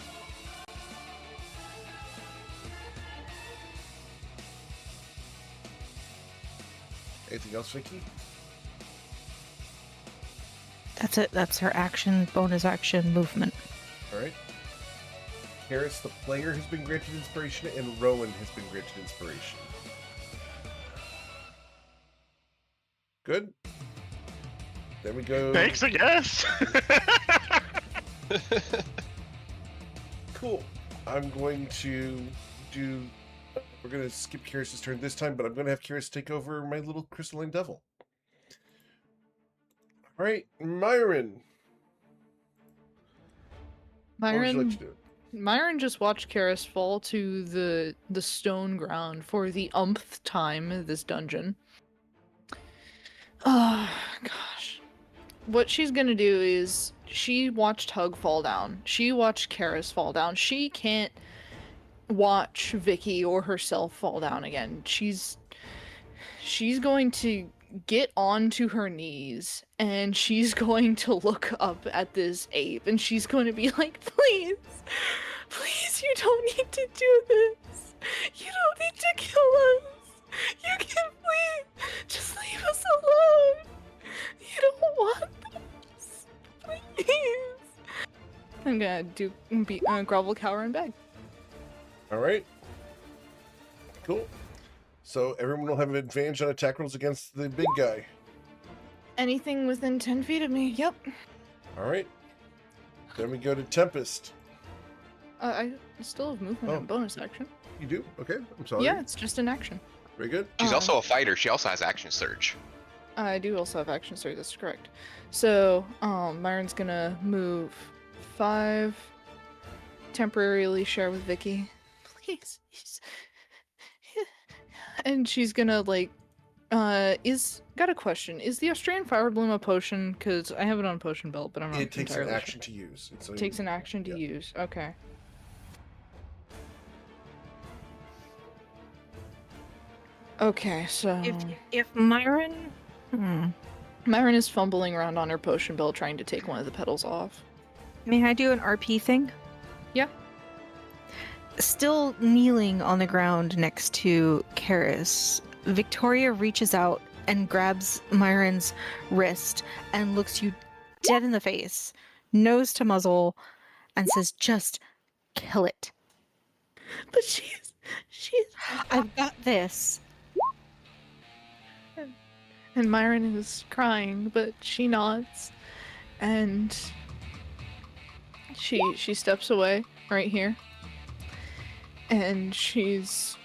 Anything else, Vicky? That's it. That's her action, bonus action, movement. Alright. Karis, the player, has been granted inspiration, and Rowan has been granted inspiration. Good. Then we go... Thanks, I guess. Cool. I'm going to do... We're going to skip Karis' turn this time, but I'm going to have Karis take over my little crystalline devil. Alright, Myron. What would you like to do? Myron just watched Karis fall to the stone ground for the umpth time in this dungeon. Oh, gosh. What she's gonna do is, she watched Hug fall down. She watched Karis fall down. She can't watch Vicky or herself fall down again. She's going to get onto her knees and she's going to look up at this ape and she's going to be like, please, you don't need to do this. You don't need to kill us. You can please just leave us alone. You don't want this. Please. I'm gonna do grovel, cower, and beg. Alright. Cool. So everyone will have an advantage on attack rolls against the big guy. Anything within 10 feet of me, yep. Alright. Then we go to Tempest. I still have movement and bonus action. You do? Okay, I'm sorry. Yeah, it's just an action. Very good. She's also a fighter. She also has action surge. I do also have action surge, that's correct. So, Myron's gonna move 5, temporarily share with Vicky. Please. And she's gonna, like, got a question. Is the Australian Fire Bloom a potion? Because I have it on potion belt, but I'm not It takes an entirely action to use. It takes an action to use. Okay. Okay, so If Myron... Myron is fumbling around on her potion belt trying to take one of the petals off. May I do an RP thing? Yeah. Still kneeling on the ground next to Karis, Victoria reaches out and grabs Myron's wrist and looks you dead in the face, nose to muzzle, and says, "Just kill it. But she's I've got this." and Myron is crying, but she nods, and she steps away right here, and she's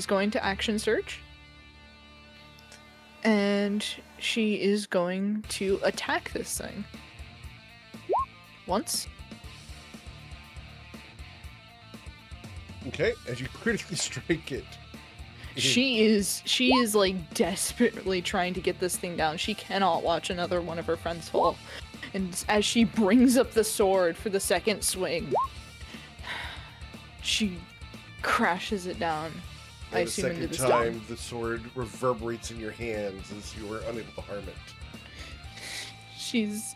going to action search, and she is going to attack this thing once. Okay, as you critically strike it. She is like desperately trying to get this thing down. She cannot watch another one of her friends fall. And as she brings up the sword for the second swing, she crashes it down. I And the assume into second the stone. time, the sword reverberates in your hands as you are unable to harm it. She's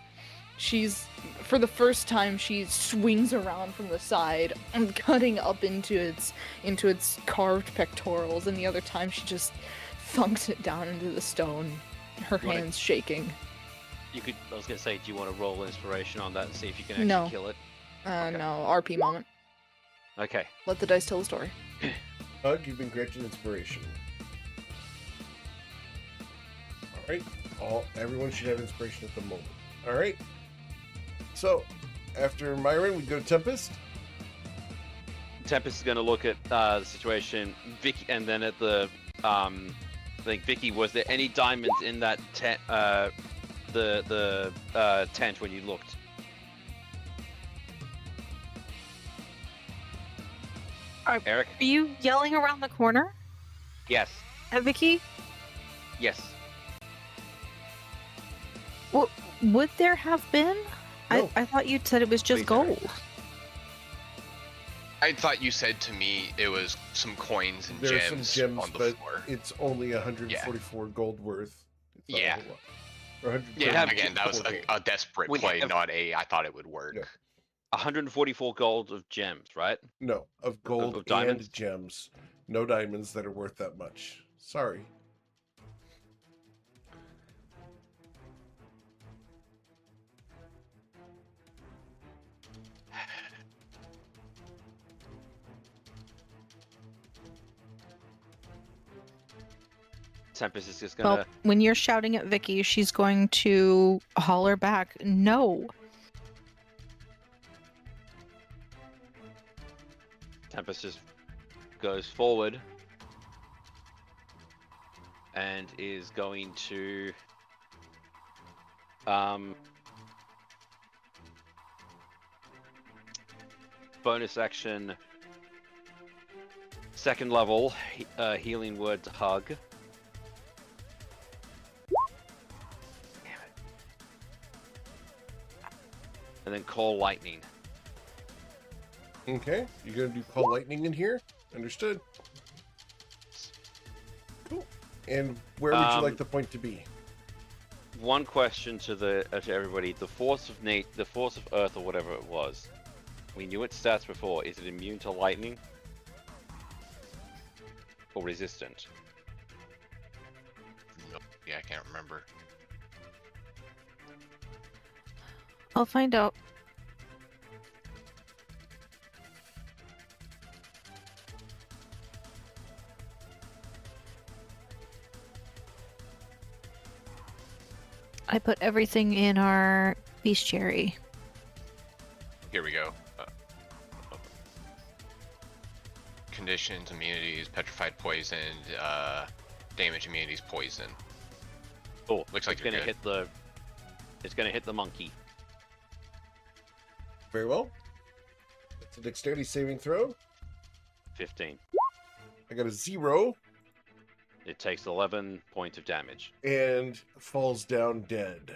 for the first time she swings around from the side and cutting up into its carved pectorals, and the other time she just thunks it down into the stone, her You wanna- hands shaking. I was gonna say, do you want to roll inspiration on that and see if you can actually No. kill it? No, RP moment. Okay. Let the dice tell the story. Hug, you've been granted inspiration. Alright, everyone should have inspiration at the moment. Alright. So, after Myron, we go to Tempest. Tempest is gonna look at the situation, Vicky, and then at the I think Vicky, was there any diamonds in that tent? The tent when you looked. Eric? Are you yelling around the corner Yes. at Vicky? Yes. Would there have been? No. I thought you said it was just Please, Eric. gold. I thought you said to me it was some coins and There are some gems, gems, on the but floor. it's only 144 gold worth. It's not a Yeah. whole lot. Or 100 Yeah, gold. again, that was a desperate We play, have- not I thought it would work. Yeah. 144 gold of gems, right? No, of gold diamonds? and gems. No diamonds that are worth that much. Sorry. Tempest is just gonna. Well, when you're shouting at Vicky, she's going to holler back, "No." Tempest just goes forward and is going to bonus action second level healing word to Hug. Damn it. And then call lightning. Okay, you're gonna do call lightning in here. Understood. Cool. And where would you like the point to be? One question to to everybody: the force of the force of Earth, or whatever it was. We knew its stats before. Is it immune to lightning or resistant? No, yeah, I can't remember. I'll find out. I put everything in our bestiary. Here we go. Conditions, immunities, petrified poison, damage immunities, poison. Oh, Looks like it's you're gonna good. hit the. It's gonna hit the monkey. Very well. It's a dexterity saving throw. 15. I got a 0 It takes 11 points of damage. and falls down dead.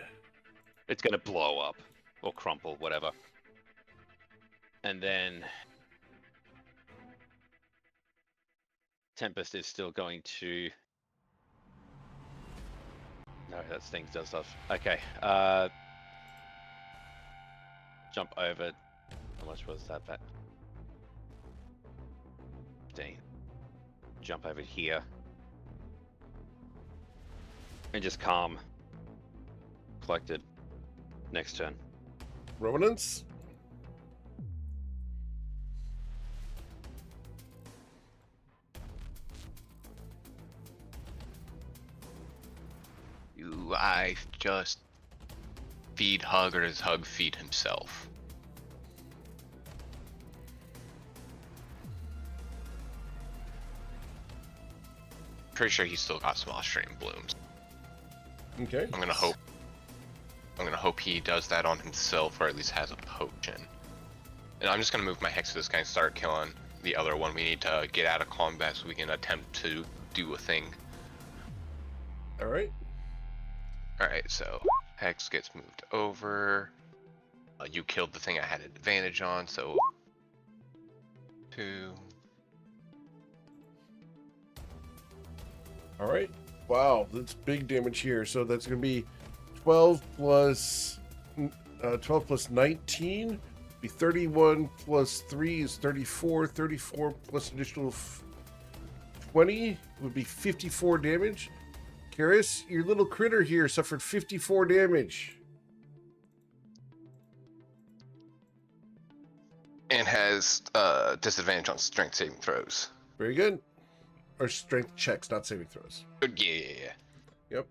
It's gonna blow up or crumple, whatever. And then Tempest is still going to. No, that thing does stuff. Okay. Jump over. How much was that? 15. Jump over here. And just calm. Collected. Next turn. Revenants? Do I just feed Hug, or does Hug feed himself? Pretty sure he's still got some Austrian blooms. Okay. I'm gonna hope he does that on himself, or at least has a potion. And I'm just gonna move my hex to this guy and start killing the other one. We need to get out of combat so we can attempt to do a thing. Alright. Alright, so hex gets moved over. You killed the thing I had advantage on, so 2. Alright. Wow, that's big damage here. So that's going to be 12 plus 19. Be 31 plus 3 is 34. 34 plus additional 20 would be 54 damage. Karis, your little critter here suffered 54 damage. And has disadvantage on strength saving throws. Very good. Or strength checks, not saving throws. Yeah. Yep.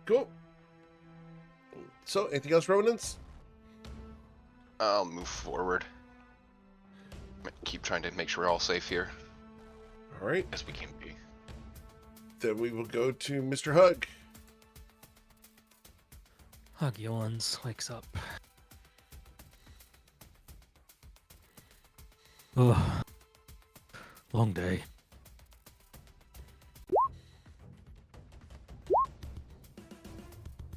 Cool. So, anything else, Revenants? I'll move forward. Keep trying to make sure we're all safe here, Alright. as we can be. Then we will go to Mr. Hug. Hug yawns, wakes up. Oh, long day.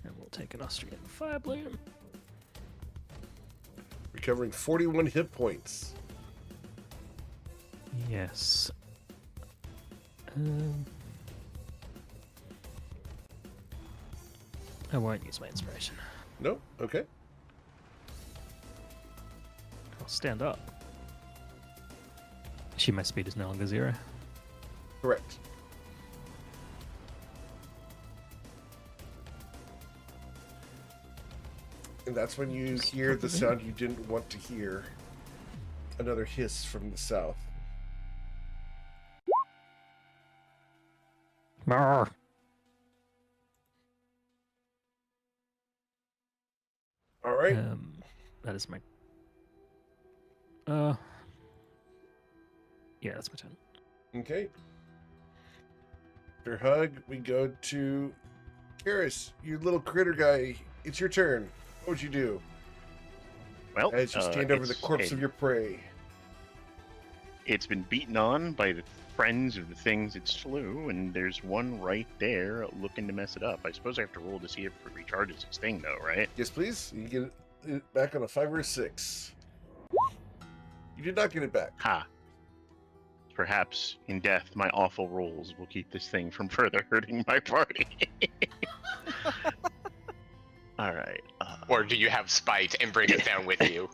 And we'll take an Austrian fire bloom. Recovering 41 hit points. Yes. I won't use my inspiration. No? Okay. I'll stand up. Assume my speed is no longer 0. Correct. And that's when you Just hear put the it in. sound you didn't want to hear. Another hiss from the south. Brr. Alright. That is my. Yeah, that's my turn. Okay. After Hug, we go to Karis, you little critter guy. It's your turn. What would you do Well, as you stand over the corpse of your prey? It's been beaten on by the friends of the things it slew, and there's one right there looking to mess it up. I suppose I have to roll to see if it recharges its thing, though, right? Yes, please. You get it back on a 5 or a 6. You did not get it back. Ha. Perhaps in death, my awful rolls will keep this thing from further hurting my party. All right. Or do you have spite and bring it down with you?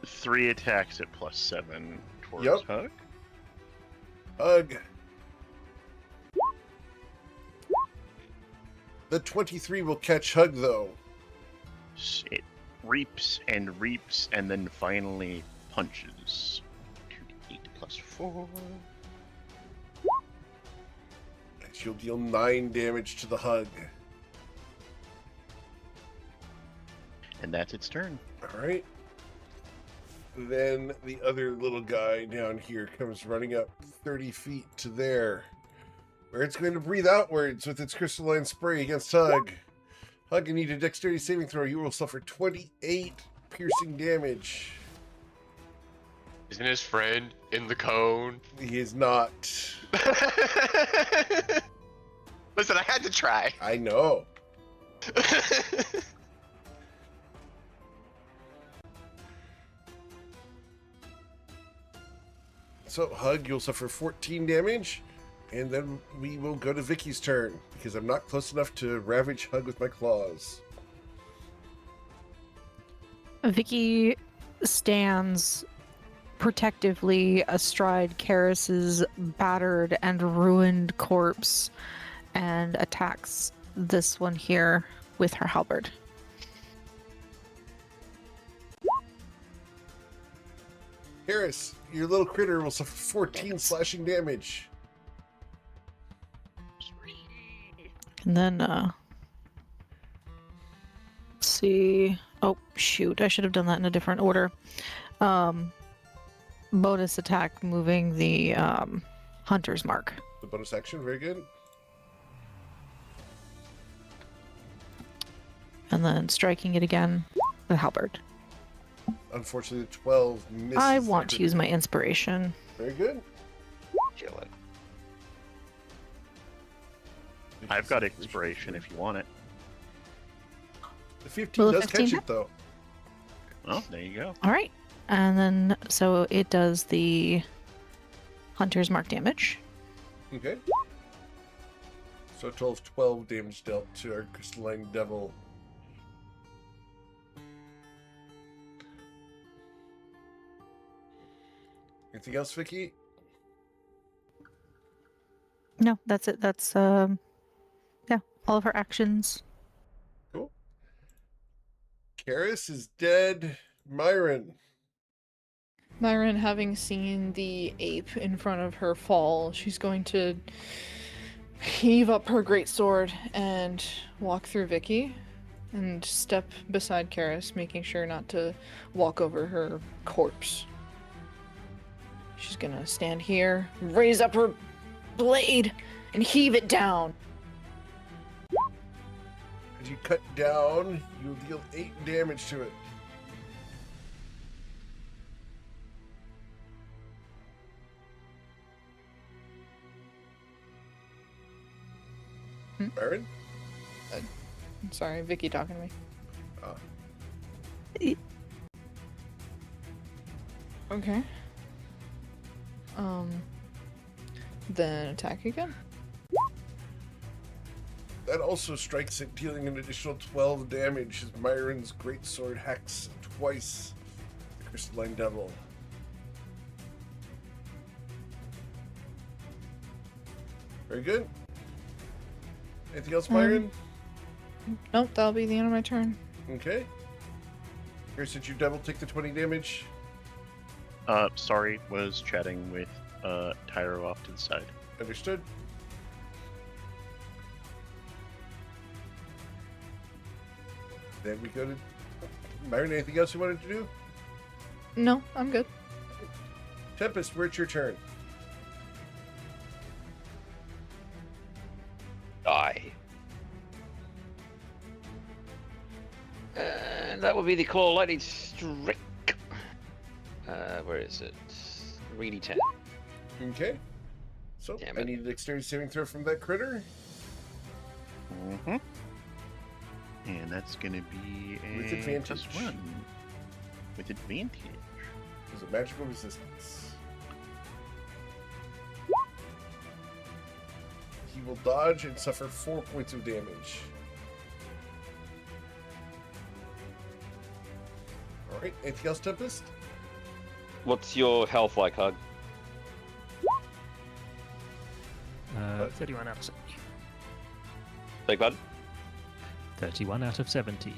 3 attacks at +7 towards Yep. Hug. Hug. The 23 will catch Hug, though. It reaps and then finally punches. 2d8 +4. She'll deal 9 damage to the Hug. And that's its turn. Alright. Then the other little guy down here comes running up 30 feet to there, where it's going to breathe outwards with its crystalline spray against Hug. Hug, you need a dexterity saving throw. You will suffer 28 piercing damage. Isn't his friend in the cone? He is not. Listen, I had to try. I know. So, Hug, you'll suffer 14 damage, and then we will go to Vicky's turn, because I'm not close enough to ravage Hug with my claws. Vicky stands protectively astride Karis's battered and ruined corpse and attacks this one here with her halberd. Harris, your little critter will suffer 14 slashing damage. And then, let's see. Oh, shoot. I should have done that in a different order. Bonus attack moving the hunter's mark. The bonus action, very good. And then striking it again with halberd. Unfortunately, the 12 misses. I want the to use critter. my inspiration. Very good. Kill it. I've got inspiration if you want it. The 15 Will the does 15 catch hit? it, though. Oh, there you go. All right. And then, so it does the hunter's mark damage. Okay. So a total of 12 damage dealt to our crystalline devil. Anything else, Vicky? No, that's it. That's, yeah, all of her actions. Cool. Karis is dead. Myron. Myron, having seen the ape in front of her fall, she's going to heave up her greatsword and walk through Vicky and step beside Karis, making sure not to walk over her corpse. She's gonna stand here, raise up her blade, and heave it down. As you cut down, you deal 8 damage to it. Baron? I'm sorry, Vicky talking to me. Okay. Then attack again. That also strikes it, dealing an additional 12 damage as Myron's greatsword hacks twice the crystalline devil. Very good. Anything else, Myron? Nope, that'll be the end of my turn. Okay. Here, since your devil take the 20 damage. Sorry, was chatting with Tyro off to the side. Understood. Then we go to Myron. Anything else you wanted to do? No, I'm good. Tempest, where it's your turn. Die. And that will be the Claw Lightning Strike. Where is it? 3d10. Okay. So Damn I it. need a dexterity saving throw from that critter. Mm-hmm. And that's gonna be a With advantage. +1. With advantage. There's a magical resistance. He will dodge and suffer 4 points of damage. Alright, anything else, Tempest? What's your health like, Hug? 31 out of 70. Big bud? 31 out of 70.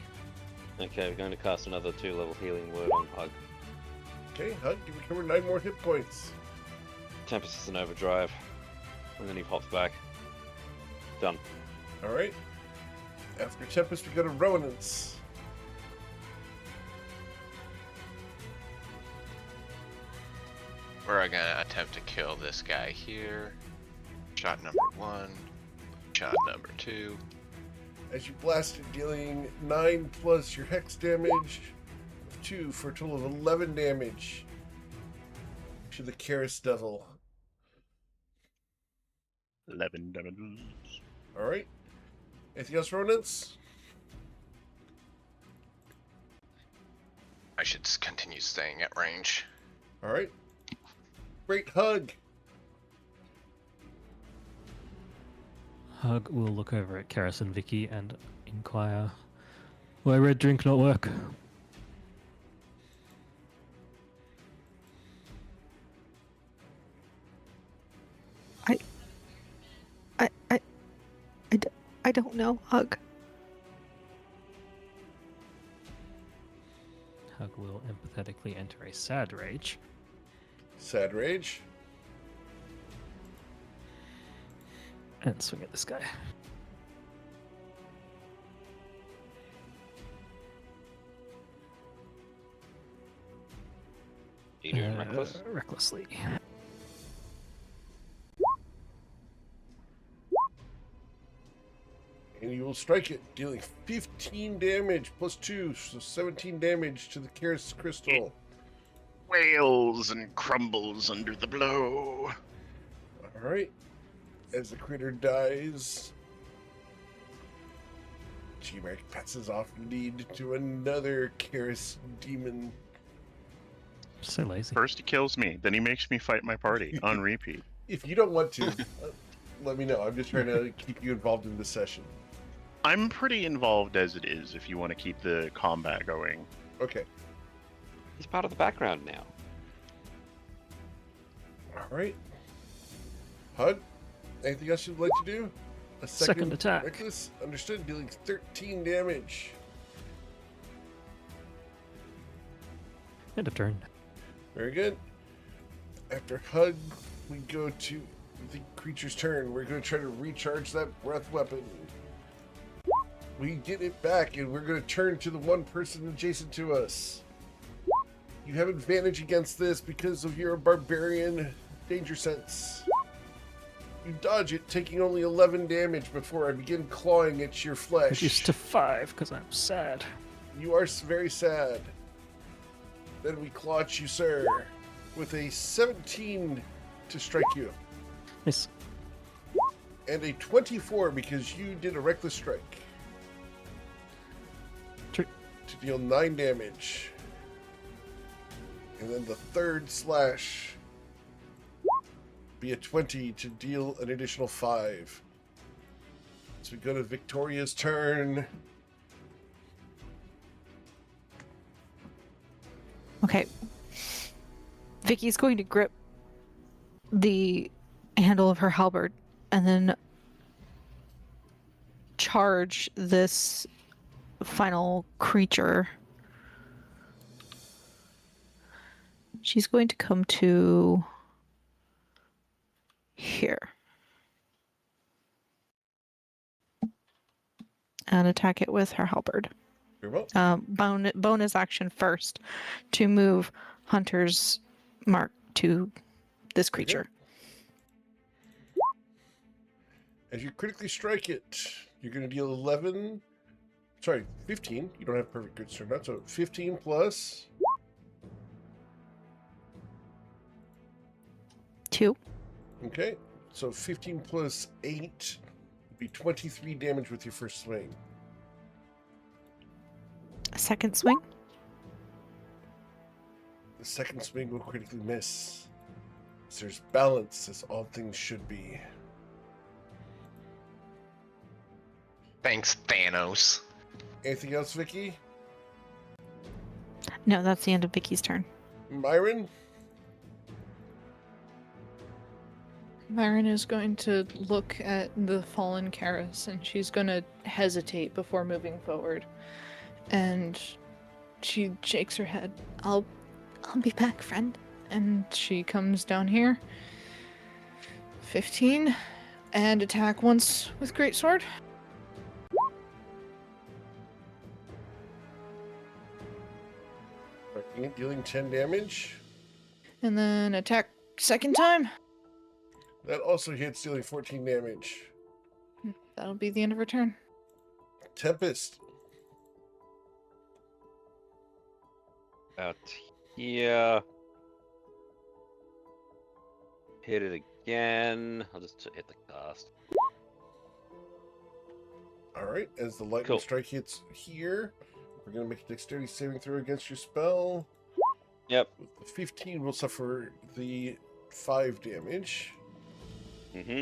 Okay, we're going to cast another 2-level healing word on Hug. Okay, Hug, you recover 9 more hit points. Tempest is an overdrive. And then he pops back. Done. Alright. After Tempest, we go to Rowanance. We're gonna attempt to kill this guy here. Shot number 1. Shot number 2. As you blast it, dealing 9 plus your hex damage of 2 for a total of 11 damage to the Karis Devil. 11 damage. Alright. Anything else, Rowanance? I should continue staying at range. Alright. Great Hug. Hug will look over at Karis and Vicky and inquire, "Why red drink not work?" I don't know. Hug. Hug will empathetically enter a sad rage. Sad rage. And swing at this guy. You doing reckless? Recklessly. And you will strike it, dealing 15 damage plus 2, so 17 damage to the Karis crystal. Wails and crumbles under the blow. Alright. As the critter dies, G-Mark passes off lead to another Karis demon. So lazy. First he kills me, then he makes me fight my party on repeat. If you don't want to, let me know. I'm just trying to keep you involved in the session. I'm pretty involved as it is if you want to keep the combat going. Okay. He's part of the background now. Alright. Hug? Anything else you'd like to do? A Second attack. Reckless? Understood. Dealing 13 damage. End of turn. Very good. After Hug, we go to the creature's turn. We're going to try to recharge that breath weapon. We get it back, and we're going to turn to the one person adjacent to us. You have advantage against this because of your barbarian danger sense. You dodge it, taking only 11 damage before I begin clawing at your flesh. Reduced to 5 because I'm sad. You are very sad. Then we claw at you, sir, with a 17 to strike you. Miss. And a 24 because you did a reckless strike. True. To deal 9 damage. And then the third slash be a 20 to deal an additional 5. So we go to Victoria's turn. Okay. Vicky's going to grip the handle of her halberd and then charge this final creature. She's going to come to here and attack it with her halberd. Very well. Bonus action first to move Hunter's mark to this creature. As you critically strike it, you're going to deal 15. You don't have perfect good turn, so 15 plus 2. Okay, so 15 plus 8 would be 23 damage with your first swing. A second swing. The second swing will critically miss. So there's balance, as all things should be. Thanks, Thanos. Anything else, Vicky? No, that's the end of Vicky's turn. Myron? Myron is going to look at the fallen Karis, and she's going to hesitate before moving forward. And she shakes her head. I'll be back, friend. And she comes down here. 15. And attack once with greatsword. Dealing 10 damage. And then attack second time. That also hits, dealing 14 damage. That'll be the end of her turn. Tempest. Out here. Hit it again. I'll just hit the cast. Alright, as the lightning Cool. strike hits here, we're going to make a dexterity saving throw against your spell. Yep. The 15 will suffer the 5 damage. Mm-hmm.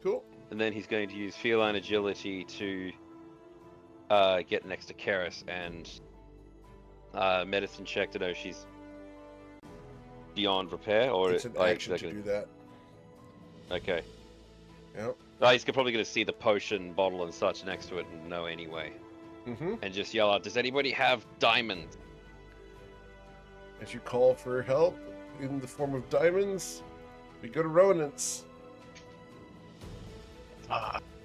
Cool. And then he's going to use feline agility to get next to Karis and medicine check to know she's beyond repair, or It's an action to do that. Okay. Yep. He's probably going to see the potion bottle and such next to it and know anyway. Mm-hmm. And just yell out, does anybody have diamonds? As you call for help in the form of diamonds, we go to Ronin's.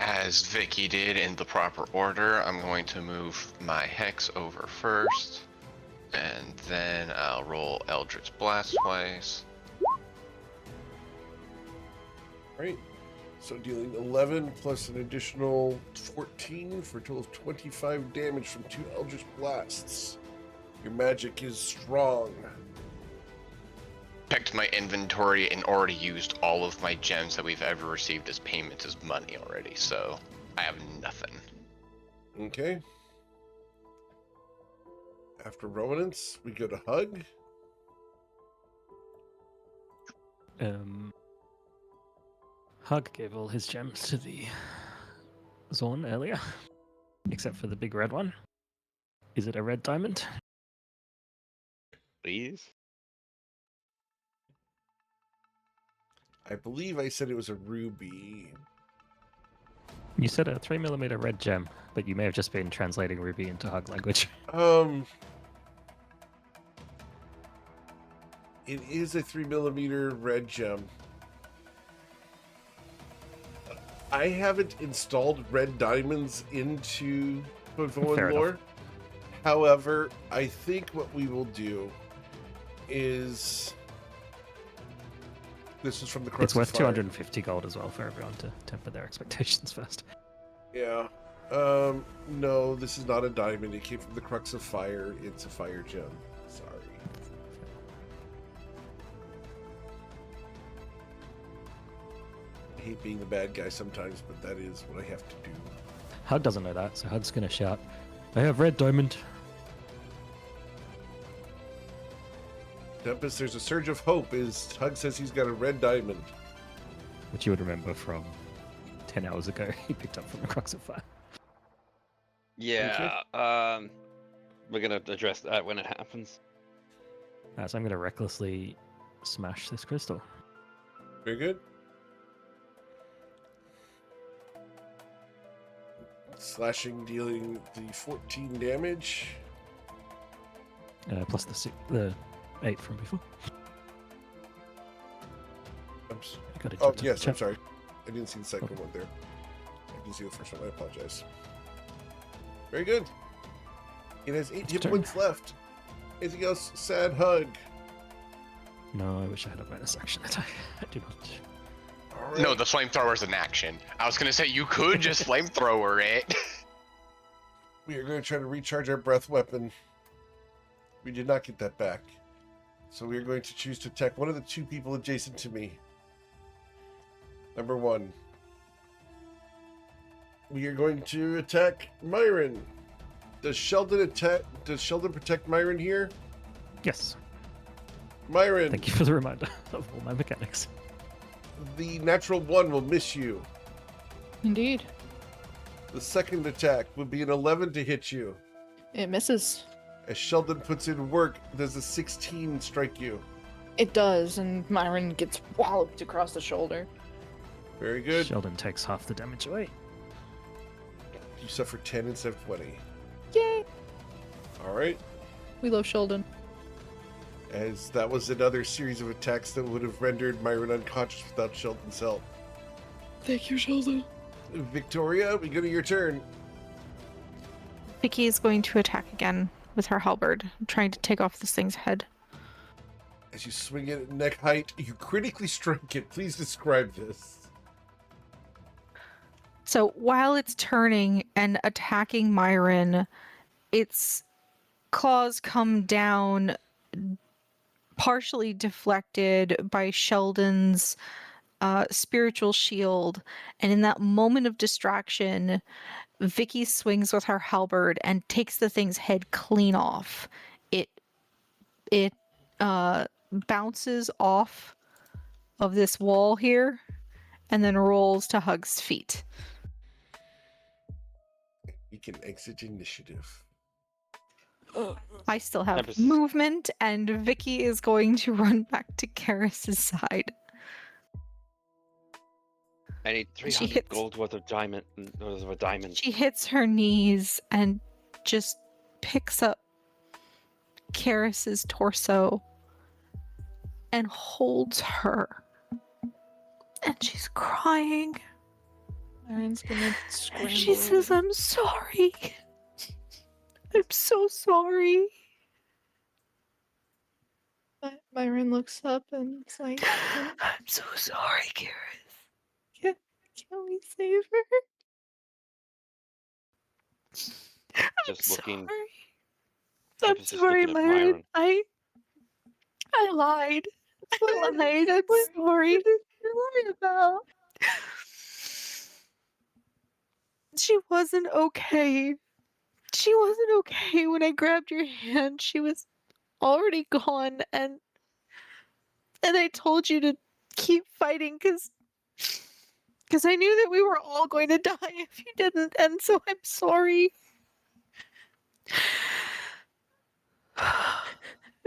As Vicky did in the proper order, I'm going to move my Hex over first. And then I'll roll Eldritch Blast twice. Right. So dealing 11 plus an additional 14 for a total of 25 damage from 2 Eldritch Blasts. Your magic is strong. Checked my inventory and already used all of my gems that we've ever received as payments as money already, so I have nothing. Okay. After Ronin's, we go to Hug. Hug gave all his gems to the Zorn earlier, except for the big red one. Is it a red diamond? Please? I believe I said it was a ruby. You said a 3mm red gem, but you may have just been translating ruby into Hug language. It is a 3mm red gem. I haven't installed red diamonds into Pavilion Fair enough. lore. However, I think what we will do is... This is from the Crux It's worth of Fire. 250 gold as well for everyone to temper their expectations first. Yeah. No, this is not a diamond. It came from the Crux of Fire. It's a fire gem. Sorry. I hate being the bad guy sometimes, but that is what I have to do. Hug doesn't know that, so Hug's gonna shout, "I have red diamond." Tempest, there's a surge of hope. Hug says he's got a red diamond. Which you would remember from 10 hours ago he picked up from the Crux of Fire. Yeah, we're going to address that when it happens. So I'm gonna recklessly smash this crystal. Very good. Slashing, dealing the 14 damage. Plus the 8 from before. I got it Oh, checked yes, up. I'm sorry. I didn't see the second one there. I didn't see the first one. I apologize. Very good. It has 8 hit turn. points left. Anything else? Sad Hug. No, I wish I had a bonus action attack. I do not. All right. No, the flamethrower is an action. I was gonna say you could just flamethrower it. We are going to try to recharge our breath weapon. We did not get that back. So we are going to choose to attack one of the 2 people adjacent to me. Number 1. We are going to attack Myron. Does Sheldon protect Myron here? Yes. Myron, Thank you for the reminder of all my mechanics. the natural 1 will miss you. Indeed. The second attack would be an 11 to hit you. It misses. As Sheldon puts in work, does a 16 strike you? It does, and Myron gets walloped across the shoulder. Very good. Sheldon takes half the damage away. You suffer 10 instead of 20. Yay! All right. We love Sheldon. As that was another series of attacks that would have rendered Myron unconscious without Sheldon's help. Thank you, Sheldon. Victoria, we go to your turn. Vicky is going to attack again with her halberd, trying to take off this thing's head. As you swing it at neck height, you critically strike it. Please describe this. So while it's turning and attacking Myron, its claws come down, partially deflected by Sheldon's spiritual shield. And in that moment of distraction, Vicky swings with her halberd and takes the thing's head clean off. It bounces off of this wall here and then rolls to Hug's feet. You can exit initiative. I still have Tempest. movement, and Vicky is going to run back to Karis's side. I need She 300 hits- gold worth of a diamond. She hits her knees and just picks up Karis's torso and holds her. And she's crying. Aaron's gonna scramble. And she says, over. I'm sorry. I'm so sorry. Myron looks up and it's like, I'm so sorry, Karis. can we save her? Just I'm looking. sorry. I'm Tempest just sorry, looking at Myron. Myron. I lied. I lied. I'm What sorry. did you lie about? She wasn't okay. She wasn't okay when I grabbed your hand. She was already gone, and I told you to keep fighting because I knew that we were all going to die if you didn't, and so I'm sorry.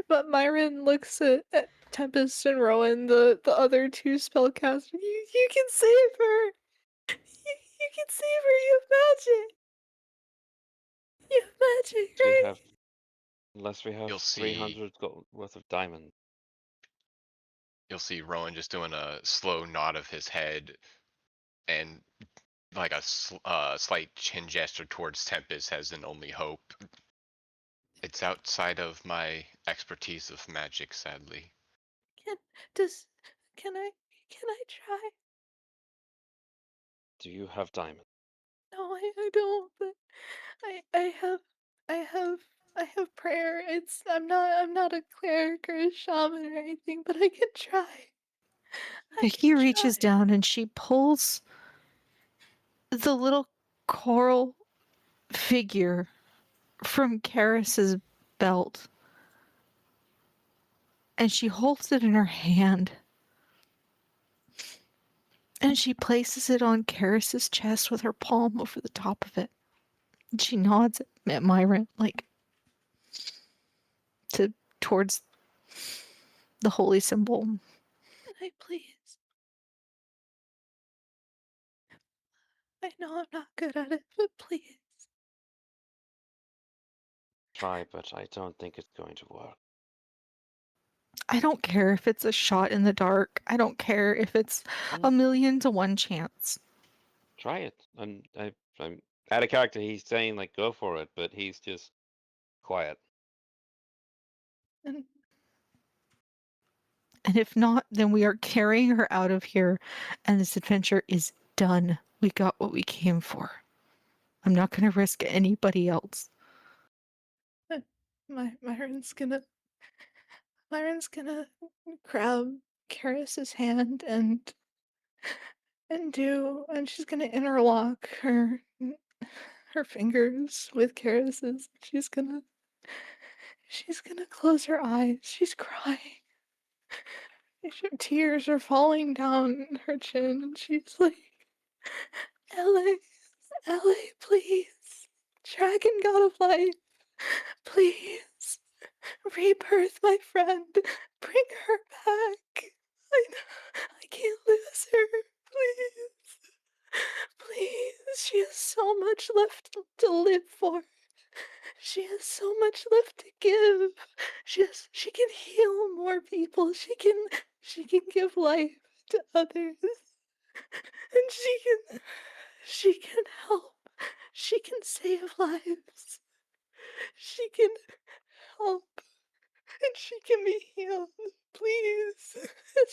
But Myron looks at Tempest and Rowan, the other two spellcasters. You can save her. You can save her. You have magic. You have magic, We right? have, unless we have You'll see- 300 gold worth of diamond. You'll see Rowan just doing a slow nod of his head and like a slight chin gesture towards Tempest as an only hope. It's outside of my expertise of magic, sadly. Can I try? Do you have diamond? No, I don't. But I have prayer. I'm not a cleric or a shaman or anything, but I can try. Vicky reaches down and she pulls the little coral figure from Karis's belt. And she holds it in her hand. And she places it on Karis's chest with her palm over the top of it. And she nods at Myron, like, towards the holy symbol. Can I please? I know I'm not good at it, but please. Try, but I don't think it's going to work. I don't care if it's a shot in the dark. I don't care if it's a 1,000,000 to 1 chance. Try it. I'm out of character. He's saying like go for it, but he's just quiet. And And if not, then we are carrying her out of here and this adventure is done. We got what we came for. I'm not going to risk anybody else. Myron's gonna grab Karis's hand and she's gonna interlock her fingers with Karis's. She's gonna close her eyes. She's crying. Her tears are falling down her chin, and she's like, Ellie, please. Dragon God of Life, please. Rebirth, my friend. Bring her back. I can't lose her. Please. Please. She has so much left to live for. She has so much left to give. She can heal more people. She can give life to others. And she can help. She can save lives. She can help. And she can be healed. Please.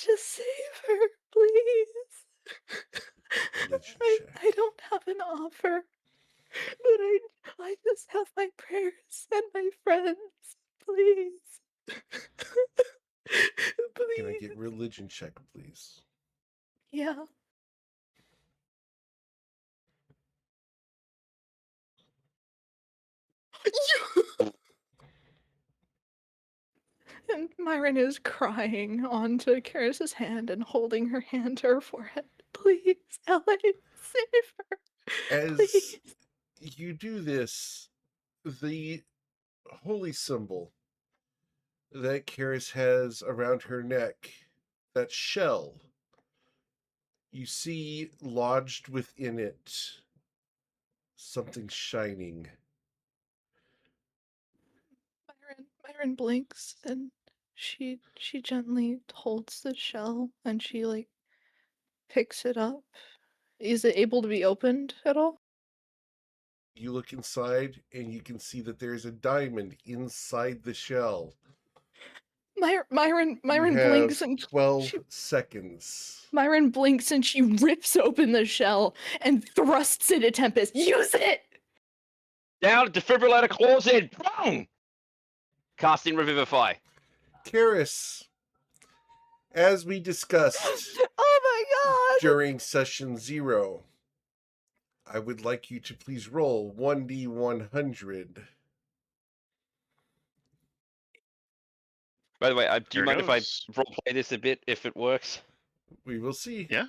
Just save her, please. Religion check. I don't have an offer. But I just have my prayers and my friends. Please. Please. Can I get religion check, please? Yeah. And Myron is crying onto Karis's hand and holding her hand to her forehead. Please, Ellie, save her. As Please. you do this, the holy symbol that Karis has around her neck, that shell, You see lodged within it something shining. Myron blinks and she gently holds the shell and she like picks it up. Is it able to be opened at all? You look inside and you can see that there's a diamond inside the shell. Myron You blinks have and 12 she, seconds. Myron blinks and she rips open the shell and thrusts it at Tempest. Use it! Down, defibrillator claws in. Boom! Casting Revivify. Karis, as we discussed Oh my god! during session 0, I would like you to please roll 1d100. By the way, do Here you mind if I goes. roleplay this a bit if it works? We will see. Yeah.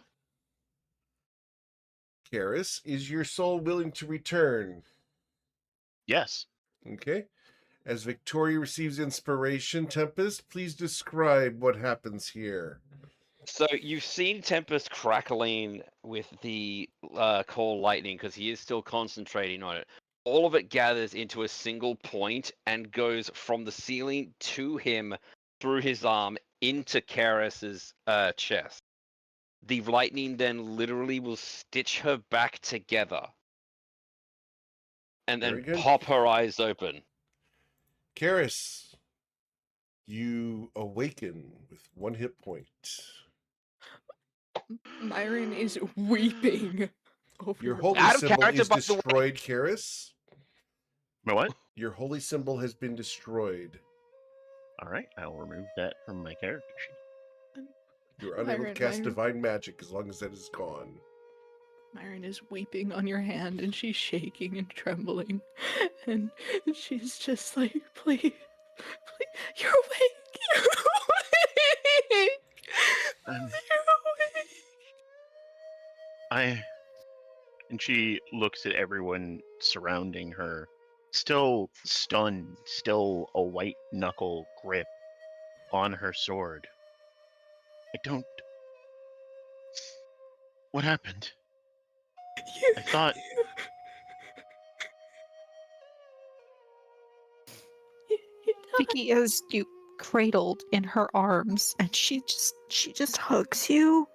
Karis, is your soul willing to return? Yes. Okay. As Victoria receives inspiration, Tempest, please describe what happens here. So you've seen Tempest crackling with the call lightning because he is still concentrating on it. All of it gathers into a single point and goes from the ceiling to him through his arm into Karis's chest. The lightning then literally will stitch her back together and Very then good. pop her eyes open. Karis, you awaken with 1 hit point. Myron is weeping over Your holy Out of symbol character, is by the way. destroyed, Karis. My what? Your holy symbol has been destroyed. All right, I'll remove that from my character sheet. You're unable to Myron- cast Myron- divine magic as long as that is gone. Myron is weeping on your hand and she's shaking and trembling. And she's just like, please, you're awake. You're awake. I'm- You're awake. And she looks at everyone surrounding her, still stunned, still a white knuckle grip on her sword. I don't. What happened? I thought. Vicky has you cradled in her arms, and she just hugs you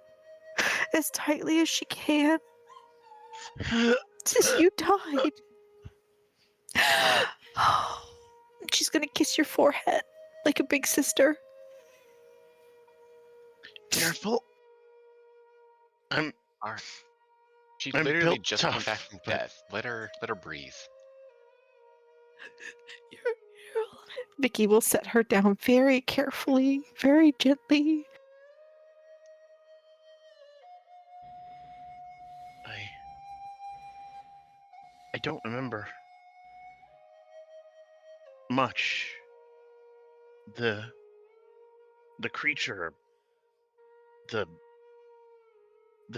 as tightly as she can. Since you died. She's gonna kiss your forehead like a big sister. Careful. She I'm literally built just came tough, back from but- death. Let her breathe. You're all right. Vicky will set her down very carefully, very gently. I don't remember much. The creature, the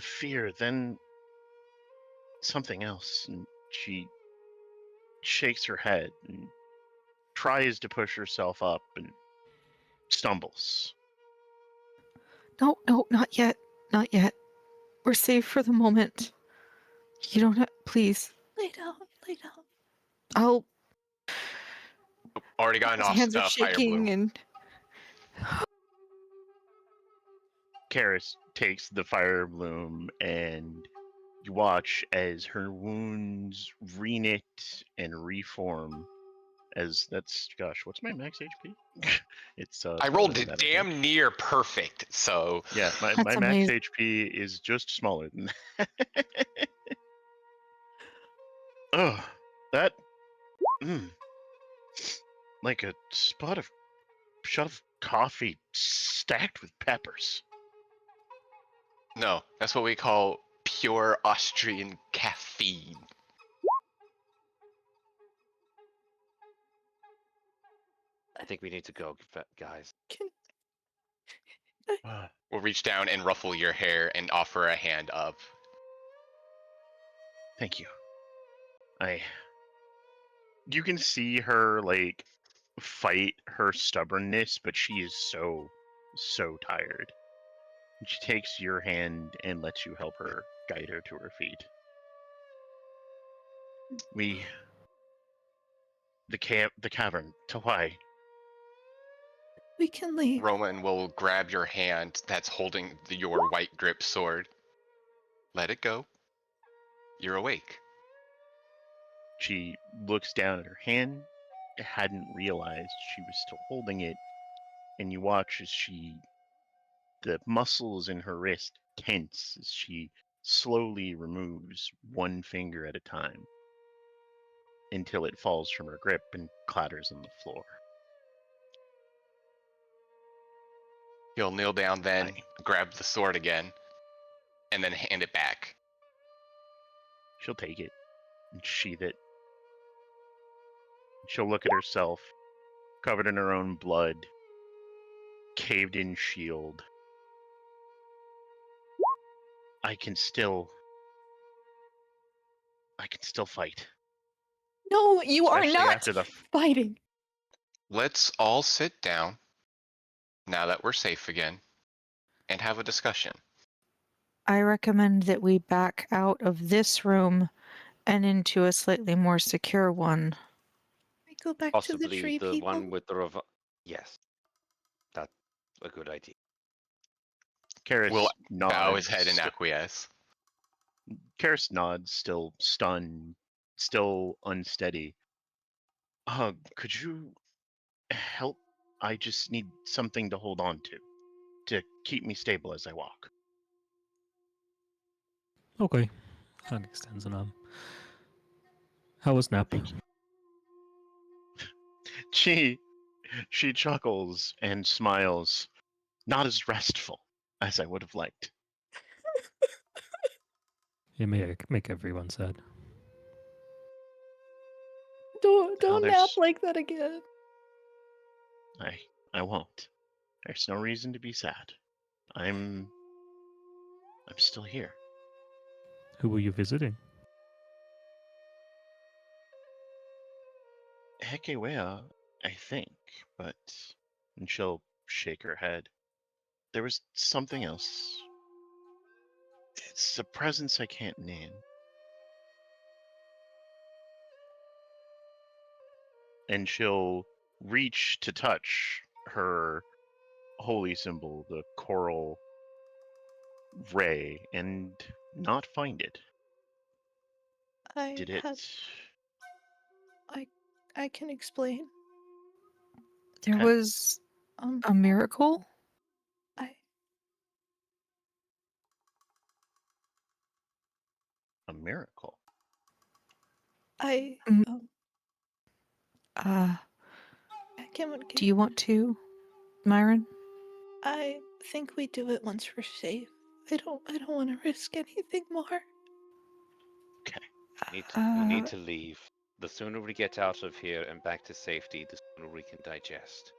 fear, then something else, and she shakes her head and tries to push herself up and stumbles. No, not yet. Not yet. We're safe for the moment. You don't have. Please. Lay down, lay down. I'll. Already gotten His off hands are the fire shaking bloom. and. Karis takes the fire bloom, and you watch as her wounds reknit and reform. As that's, gosh, what's my max HP? It's I smaller rolled than it that, I think. damn near perfect, so Yeah, my That's max amazing. HP is just smaller than that. Oh, that, mm, like a shot of coffee stacked with peppers. no, that's what we call pure Austrian caffeine. I think we need to go, guys. Can Ah, We'll reach down and ruffle your hair and offer a hand up. thank you. You can see her like fight her stubbornness, but she is so tired. She takes your hand and lets you help her, guide her to her feet. The cavern, to why? We can leave. Roman will grab your hand that's holding your white grip sword. Let it go. You're awake. She looks down at her hand, hadn't realized she was still holding it, and you watch as the muscles in her wrist tense as she slowly removes one finger at a time until it falls from her grip and clatters on the floor. He'll kneel down then, Aye. grab the sword again, and then hand it back. She'll take it and sheath it. She'll look at herself, covered in her own blood, caved in shield. I can still fight. No, you are Especially not after the fighting. Let's all sit down, now that we're safe again, and have a discussion. I recommend that we back out of this room and into a slightly more secure one. We go back to the Possibly tree the people. one with the Yes, that's a good idea. Karis We'll nods. bow his head and acquiesce. Karis nods, still stunned, still unsteady. Could you help? I just need something to hold on to keep me stable as I walk. Okay. Hug extends an arm. How was nap? Thank you. She chuckles and smiles, not as restful as I would have liked. You may make everyone sad. Don't Well, nap there's- like that again. I won't. There's no reason to be sad. I'm still here. Who were you visiting? Hekewea, I think, but and she'll shake her head. There was something else. It's a presence I can't name. And she'll reach to touch her holy symbol, the coral ray, and not find it. Did it? I can explain. There Okay. was Um, a miracle? A miracle. I Mm. can. Do you want to, Myron? I think we do it once we're safe. I don't want to risk anything more. We need to leave. The sooner we get out of here and back to safety, the sooner we can digest.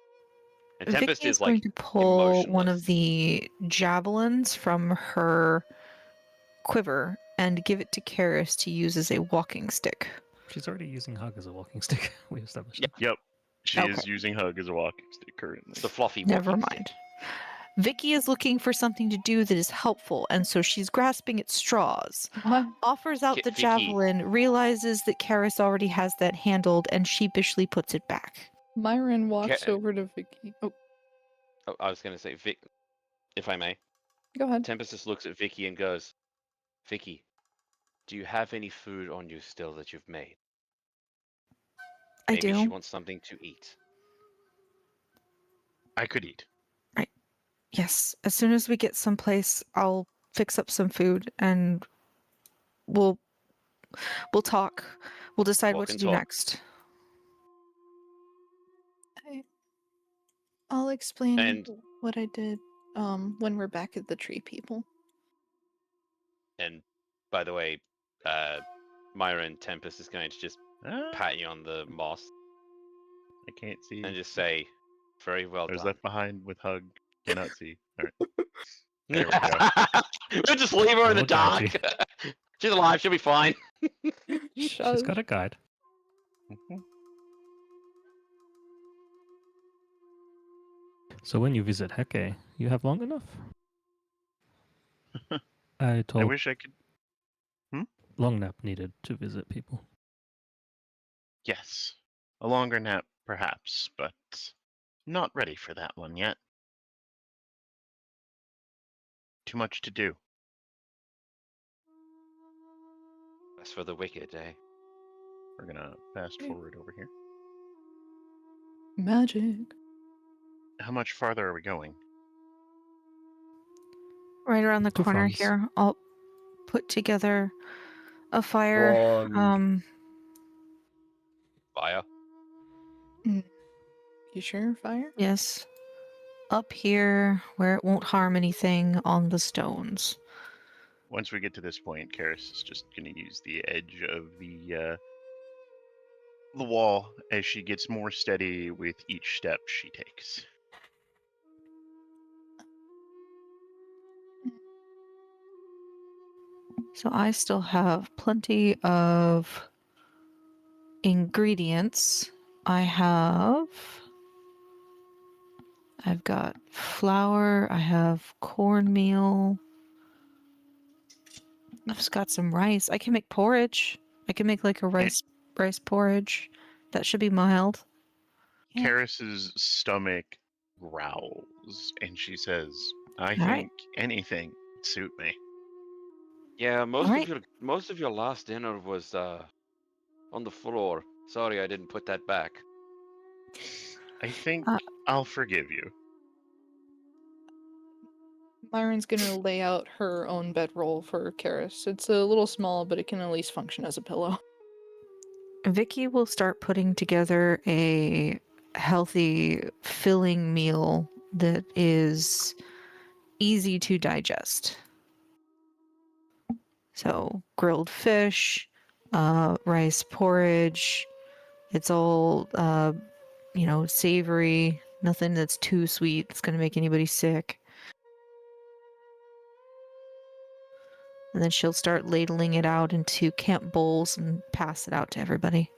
And Tempest Vicky is is going like to pull one emotionless. of the javelins from her quiver and give it to Karis to use as a walking stick. She's already using Hug as a walking stick. We established that. Yep. She Okay. is using Hug as a walking stick currently. The fluffy Never walking mind. stick. Vicky is looking for something to do that is helpful, and so she's grasping at straws. What? Offers out the Vicky. javelin, realizes that Karis already has that handled, and sheepishly puts it back. Myron walks over to Vicky. Oh, I was gonna say, Vic, if I may. go ahead. Tempest just looks at Vicky and goes, "Vicky, do you have any food on you still that you've made? Maybe I she do. wants something to eat." I could eat. Yes. As soon as we get someplace, I'll fix up some food, and we'll talk. We'll decide Walk what to and do talk. next. I'll explain And what I did when we're back at the tree people. and by the way, Myron, Tempest is going to just pat you on the moss I can't see. and just say, "Very well There's done." left behind with Hug. Cannot see. All right. There we go. We'll just leave her in the Oh, got dark. She's alive. She'll be fine. She's got a guide. Mhm. So when you visit Heke, you have long enough? I I told wish I could. Longnap needed to visit people. Yes, a longer nap, perhaps, but not ready for that one yet. Too much to do. That's for the wicked, eh? We're gonna fast forward over here. Magic. How much farther are we going? Right around the For corner funds. here, I'll put together a fire. On Fire. You sure, fire? Yes. Up here where it won't harm anything on the stones. Once we get to this point, Karis is just gonna use the edge of the wall as she gets more steady with each step she takes. So I still have plenty of ingredients. I've got flour, I have cornmeal. I've just got some rice. I can make porridge. I can make like a rice porridge. That should be mild. Yeah. Karis's stomach growls and she says, I All right. think anything would suit me. Yeah, most Alright. of your last dinner was on the floor. Sorry, I didn't put that back. I think Uh, I'll forgive you. Myron's gonna lay out her own bedroll for Karis. It's a little small, but it can at least function as a pillow. Vicky will start putting together a healthy, filling meal that is easy to digest. So, grilled fish, rice porridge. It's all, savory. Nothing that's too sweet. It's going to make anybody sick. And then she'll start ladling it out into camp bowls and pass it out to everybody.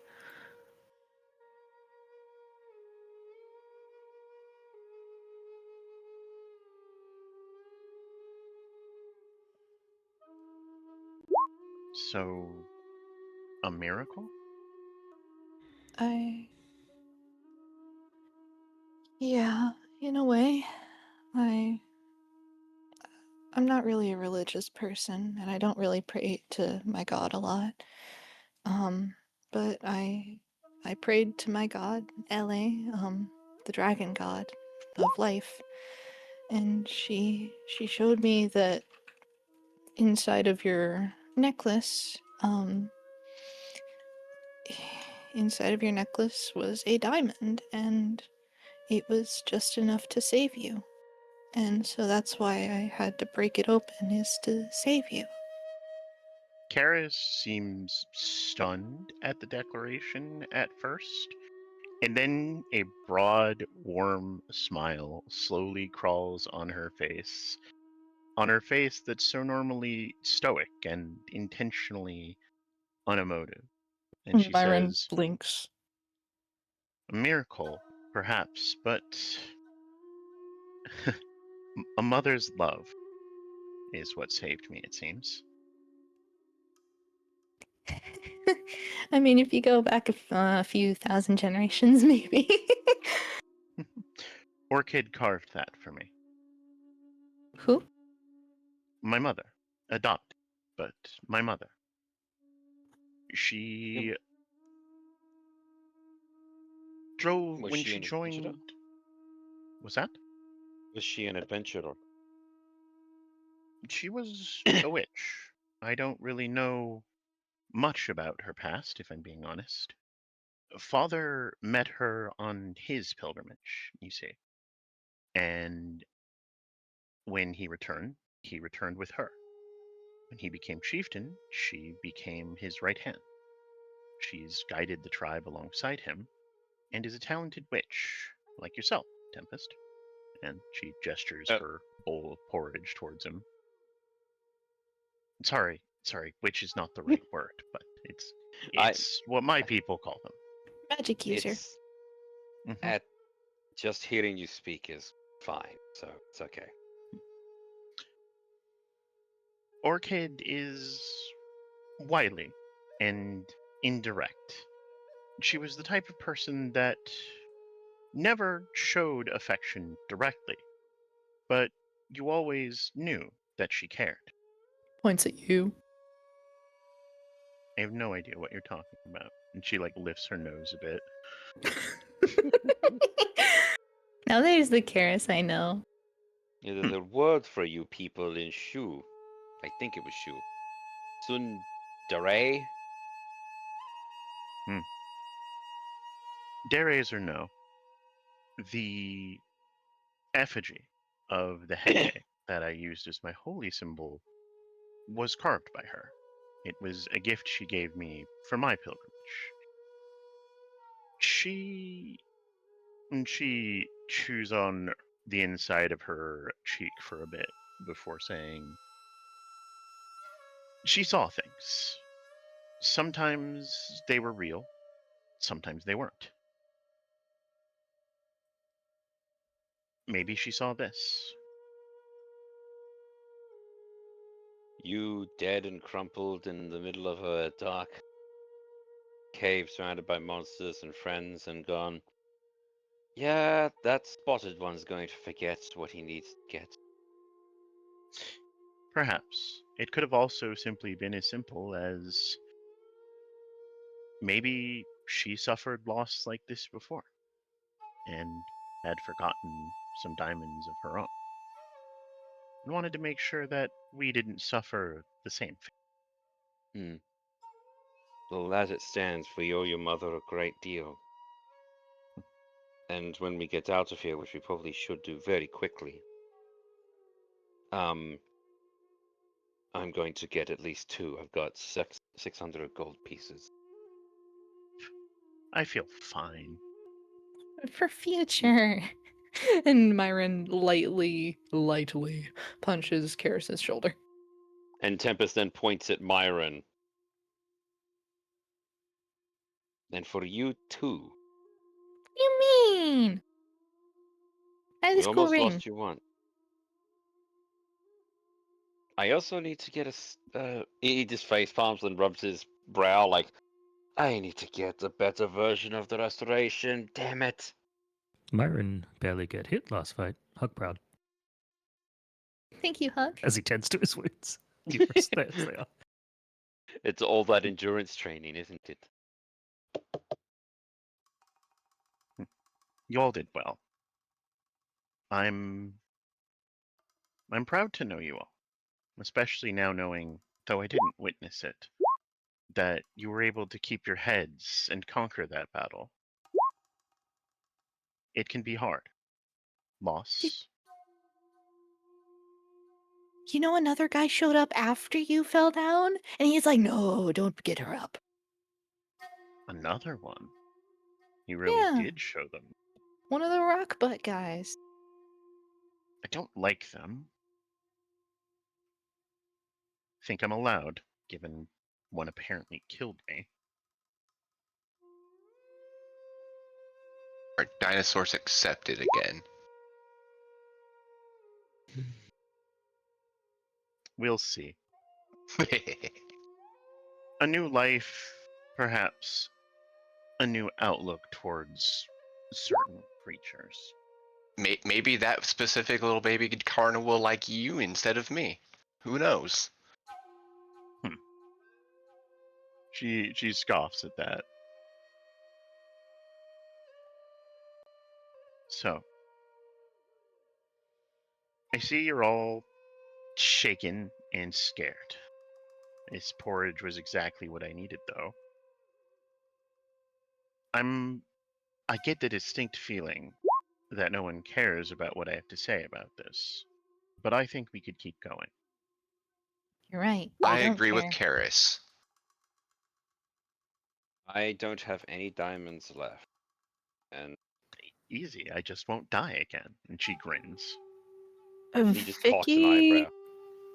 So, a miracle? Yeah, in a way. I'm not really a religious person, and I don't really pray to my god a lot. But I prayed to my god, LA, the dragon god of life, and she showed me that inside of your necklace, inside of your necklace was a diamond, and it was just enough to save you. And so that's why I had to break it open, is to save you. Karis seems stunned at the declaration at first, and then a broad, warm smile slowly crawls on her face. On her face that's so normally stoic and intentionally unemotive. And she Myron says, blinks. a miracle, perhaps, but a mother's love is what saved me, it seems. I mean, if you go back a few thousand generations, maybe. Orchid carved that for me. Who? My mother. Adopted, but my mother. She drove Was when she she an adventurer? joined. Was that? Was she an adventurer? She was a witch. I don't really know much about her past, if I'm being honest. Father met her on his pilgrimage, you see. And when he returned with her. When he became chieftain, she became his right hand. She's guided the tribe alongside him and is a talented witch, like yourself, Tempest. And she gestures her bowl of porridge towards him. Sorry, witch is not the right word, but it's what my people call them. Magic user. It's Mhm. at just hearing you speak is fine, so it's okay. Orchid is wily and indirect. She was the type of person that never showed affection directly, but you always knew that she cared. Points at you. I have no idea what you're talking about. And she like lifts her nose a bit. Now there's the Karis I know. Yeah, there's a word for you people in Shu. I think it was Shu. Sundare? Deres or no, the effigy of the Heke that I used as my holy symbol was carved by her. It was a gift she gave me for my pilgrimage. She chews on the inside of her cheek for a bit before saying, she saw things. Sometimes they were real, sometimes they weren't. Maybe she saw this. You dead and crumpled in the middle of a dark cave surrounded by monsters and friends and gone, yeah, that spotted one's going to forget what he needs to get. Perhaps. It could have also simply been as simple as maybe she suffered loss like this before and had forgotten some diamonds of her own and wanted to make sure that we didn't suffer the same fate. Well, as it stands, we owe your mother a great deal. And when we get out of here, which we probably should do very quickly, I'm going to get at least 2. I've got 600 gold pieces. I feel fine. For future. And Myron lightly punches Karis's shoulder. And Tempest then points at Myron. And for you too. What do you mean? I have We this cool almost ring. lost you one. I also need to get he just face palms and rubs his brow like, I need to get a better version of the restoration, damn it. Myron barely got hit last fight. Hug proud. Thank you, Hug. As he tends to his wounds. Humorous as they are. It's all that endurance training, isn't it? You all did well. I'm proud to know you all, especially now knowing, though I didn't witness it, that you were able to keep your heads and conquer that battle. It can be hard. Loss. You know, another guy showed up after you fell down, and he's like, no, don't get her up. Another one. You really Yeah. did show them. One of the rock butt guys. I don't like them. Think I'm allowed, given one apparently killed me. Are dinosaurs accepted again? We'll see. A new life, perhaps. A new outlook towards certain creatures. Maybe that specific little baby Karna will like you instead of me. Who knows? She scoffs at that. So, I see you're all shaken and scared. This porridge was exactly what I needed, though. I get the distinct feeling that no one cares about what I have to say about this, but I think we could keep going. You're right. I don't agree with care. Karis. I don't have any diamonds left. And Easy, I just won't die again. And she grins. he just cocks an Vicky eyebrow.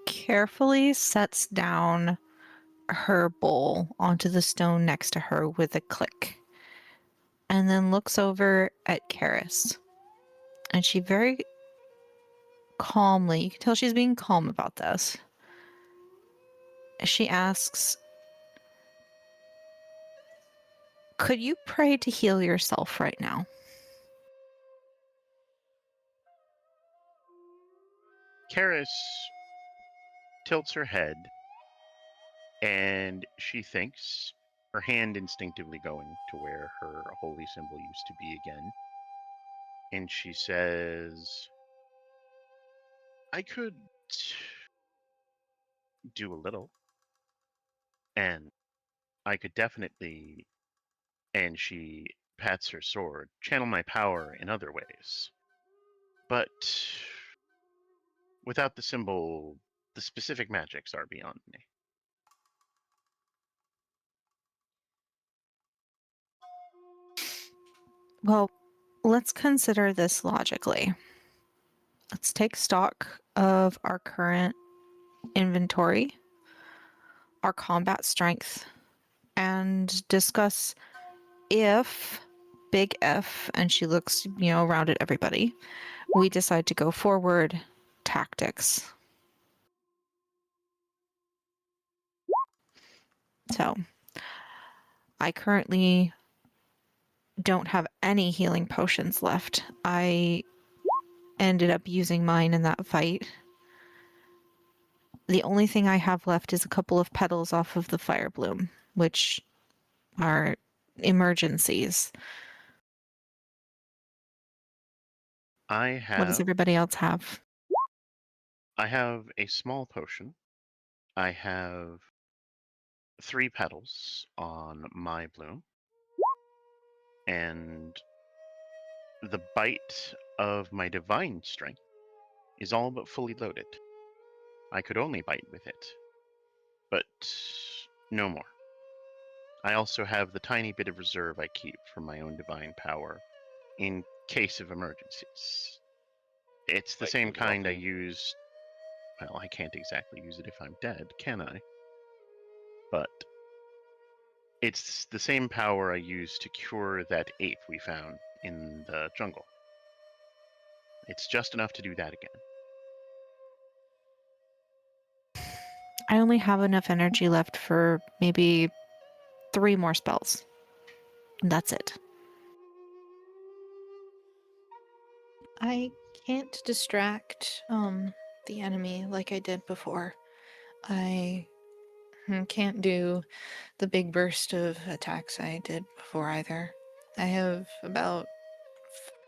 carefully sets down her bowl onto the stone next to her with a click, and then looks over at Karis. And she very calmly, you can tell she's being calm about this, she asks, could you pray to heal yourself right now? Karis tilts her head, and she thinks, her hand instinctively going to where her holy symbol used to be again. And she says, I could do a little. And I could definitely, and she pats her sword, channel my power in other ways. But without the symbol, the specific magics are beyond me. Well, let's consider this logically. Let's take stock of our current inventory, our combat strength, and discuss if, big F, and she looks, around at everybody, we decide to go forward, tactics. So, I currently don't have any healing potions left. I ended up using mine in that fight. The only thing I have left is a couple of petals off of the fire bloom, which are emergencies. What does everybody else have? I have a small potion. I have 3 petals on my bloom. And the bite of my divine strength is all but fully loaded. I could only bite with it, but no more. I also have the tiny bit of reserve I keep for my own divine power in case of emergencies. It's the Like same kind I walking- use. Well, I can't exactly use it if I'm dead, can I? But it's the same power I used to cure that ape we found in the jungle. It's just enough to do that again. I only have enough energy left for maybe 3 more spells. And that's it. I can't distract the enemy like I did before. I can't do the big burst of attacks I did before either. I have about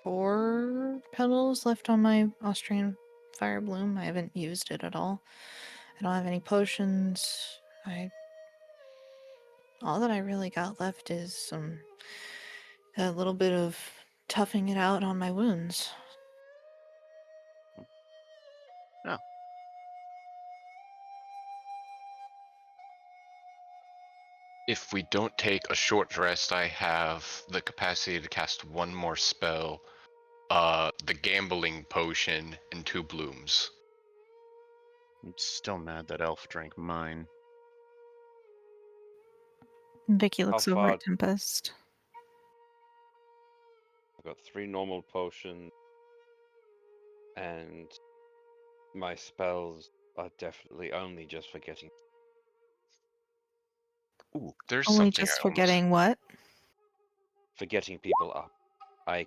4 petals left on my Austrian fire bloom. I haven't used it at all. I don't have any potions. All that I really got left is a little bit of toughing it out on my wounds. Oh. If we don't take a short rest, I have the capacity to cast one more spell. The gambling potion and 2 blooms. I'm still mad that elf drank mine. Vicky looks How over far- at Tempest. I've got 3 normal potions, and my spells are definitely only just for getting Ooh, there's Only something just I for almost... getting what? people up. I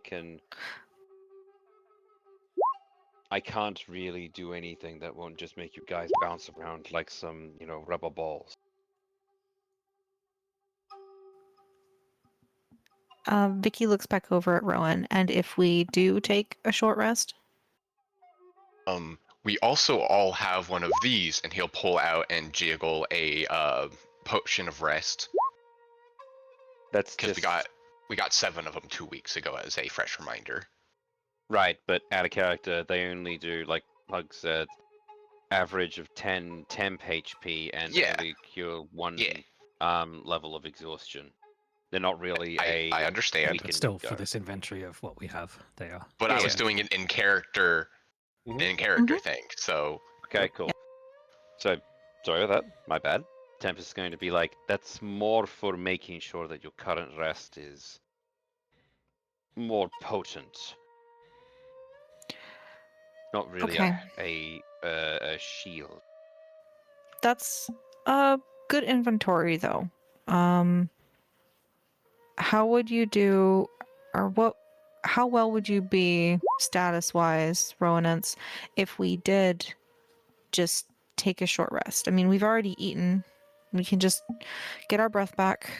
can't really do anything that won't just make you guys bounce around like some, rubber balls. Vicky looks back over at Rowan, and if we do take a short rest, We also all have one of these, and he'll pull out and jiggle a potion of rest. That's Because just we got 7 of them 2 weeks ago as a fresh reminder. right, but out of character, they only do, like Pug said, average of 10 temp HP, and they Yeah. only cure 1 Yeah. level of exhaustion. They're not really I understand. we But can still, for go. this inventory of what we have, they are. But I was Yeah. doing it in character, thing. So Okay, cool. So, sorry about that. My bad. Tempest is going to be like, that's more for making sure that your current rest is more potent. Not really Okay. a shield. that's good inventory though. How would you do, or what? How well would you be status-wise, Rowanance, if we did just take a short rest? I mean, we've already eaten. We can just get our breath back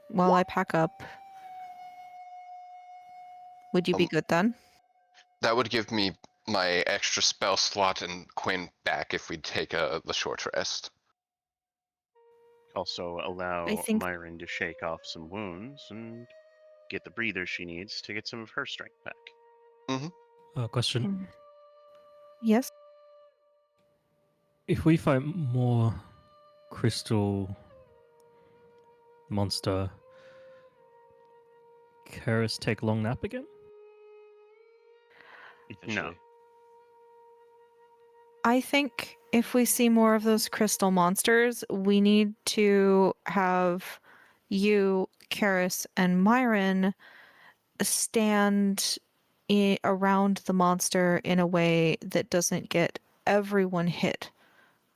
while I pack up. Would you be good then? That would give me my extra spell slot and Quinn back if we take the short rest. Also allow I think- Myron to shake off some wounds and get the breather she needs to get some of her strength back. Question. Yes. If we fight more crystal monster, Karis take long nap again? No. Potentially. I think if we see more of those crystal monsters, we need to have you, Karis, and Myron stand around the monster in a way that doesn't get everyone hit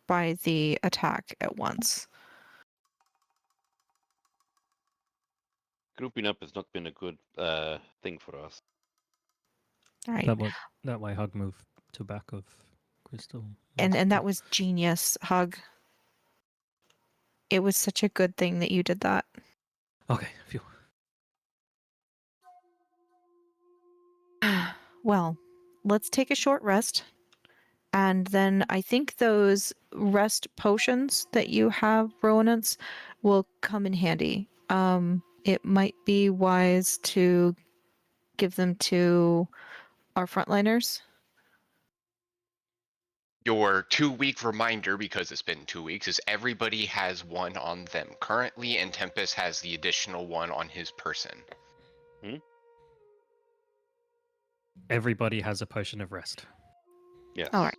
by the attack at once. Grouping up has not been a good thing for us. All right. That way Hug move to back of crystal. And monster. that was genius, Hug. It was such a good thing that you did that. Okay, phew. Well, let's take a short rest. And then I think those rest potions that you have, Rowanance, will come in handy. It might be wise to give them to our frontliners. Your 2-week reminder, because it's been 2 weeks, is everybody has one on them currently, and Tempest has the additional one on his person. Everybody has a potion of rest. Yes. All right.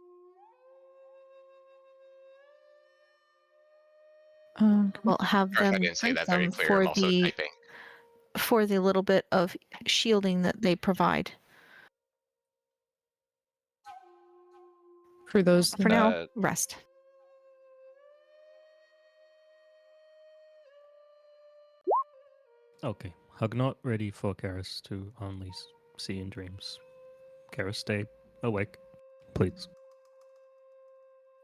We'll have Sorry if them I didn't say drink that very them clear. for I'm also typing. for the little bit of shielding that they provide. For those For now, Uh, rest. Okay, Hug not ready for Karis to only see in dreams. Karis, stay awake, please.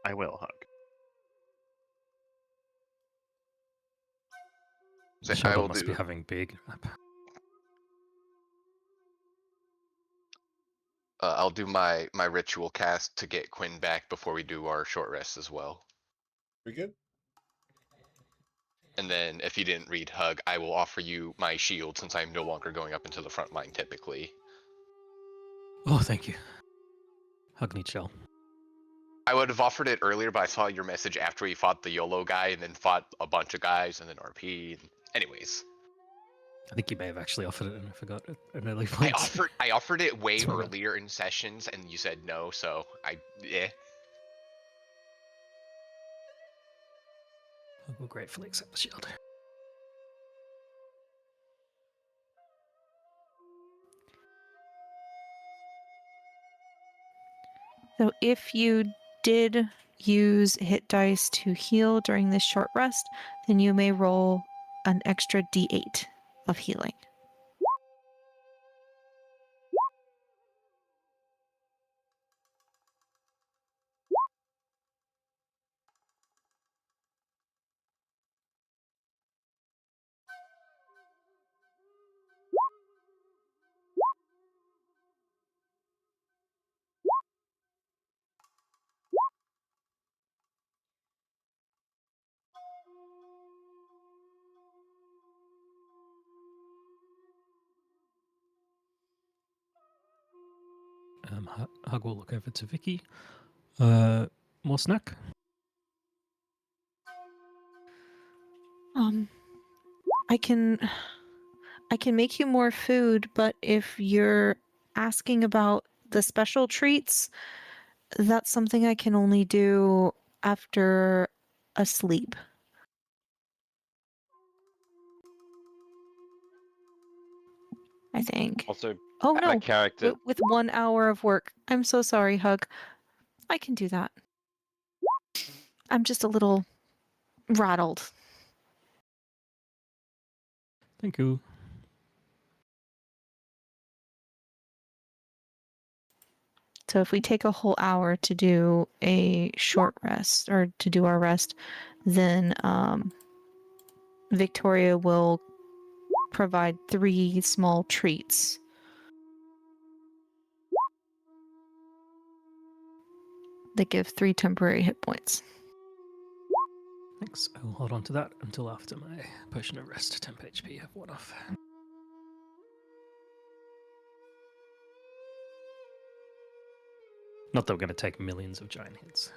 I will hug. So I Sheldon will must do. be having big nap. I'll do my ritual cast to get Quinn back before we do our short rest as well. We good? And then, if you didn't read Hug, I will offer you my shield since I'm no longer going up into the front line typically. Oh, thank you. Hug needs shell. I would have offered it earlier, but I saw your message after we fought the YOLO guy and then fought a bunch of guys and then RP. Anyways, I think you may have actually offered it and I forgot at an early point. I offered it way It's all right. earlier in sessions and you said no, so Hug will gratefully accept the shield. So if you did use hit dice to heal during this short rest, then you may roll an extra d8 of healing. Hug will look over to Vicky. More snack? I can make you more food, but if you're asking about the special treats, that's something I can only do after a sleep. I think. also, Oh add a no, character. with 1 hour of work. I'm so sorry, Hug. I can do that. I'm just a little rattled. Thank you. So if we take a whole hour to do a short rest or to do our rest, then Victoria will provide 3 small treats. That give 3 temporary hit points. Thanks. I will hold on to that until after my potion of rest. 10 HP have worn off. Not that we're going to take millions of giant hits.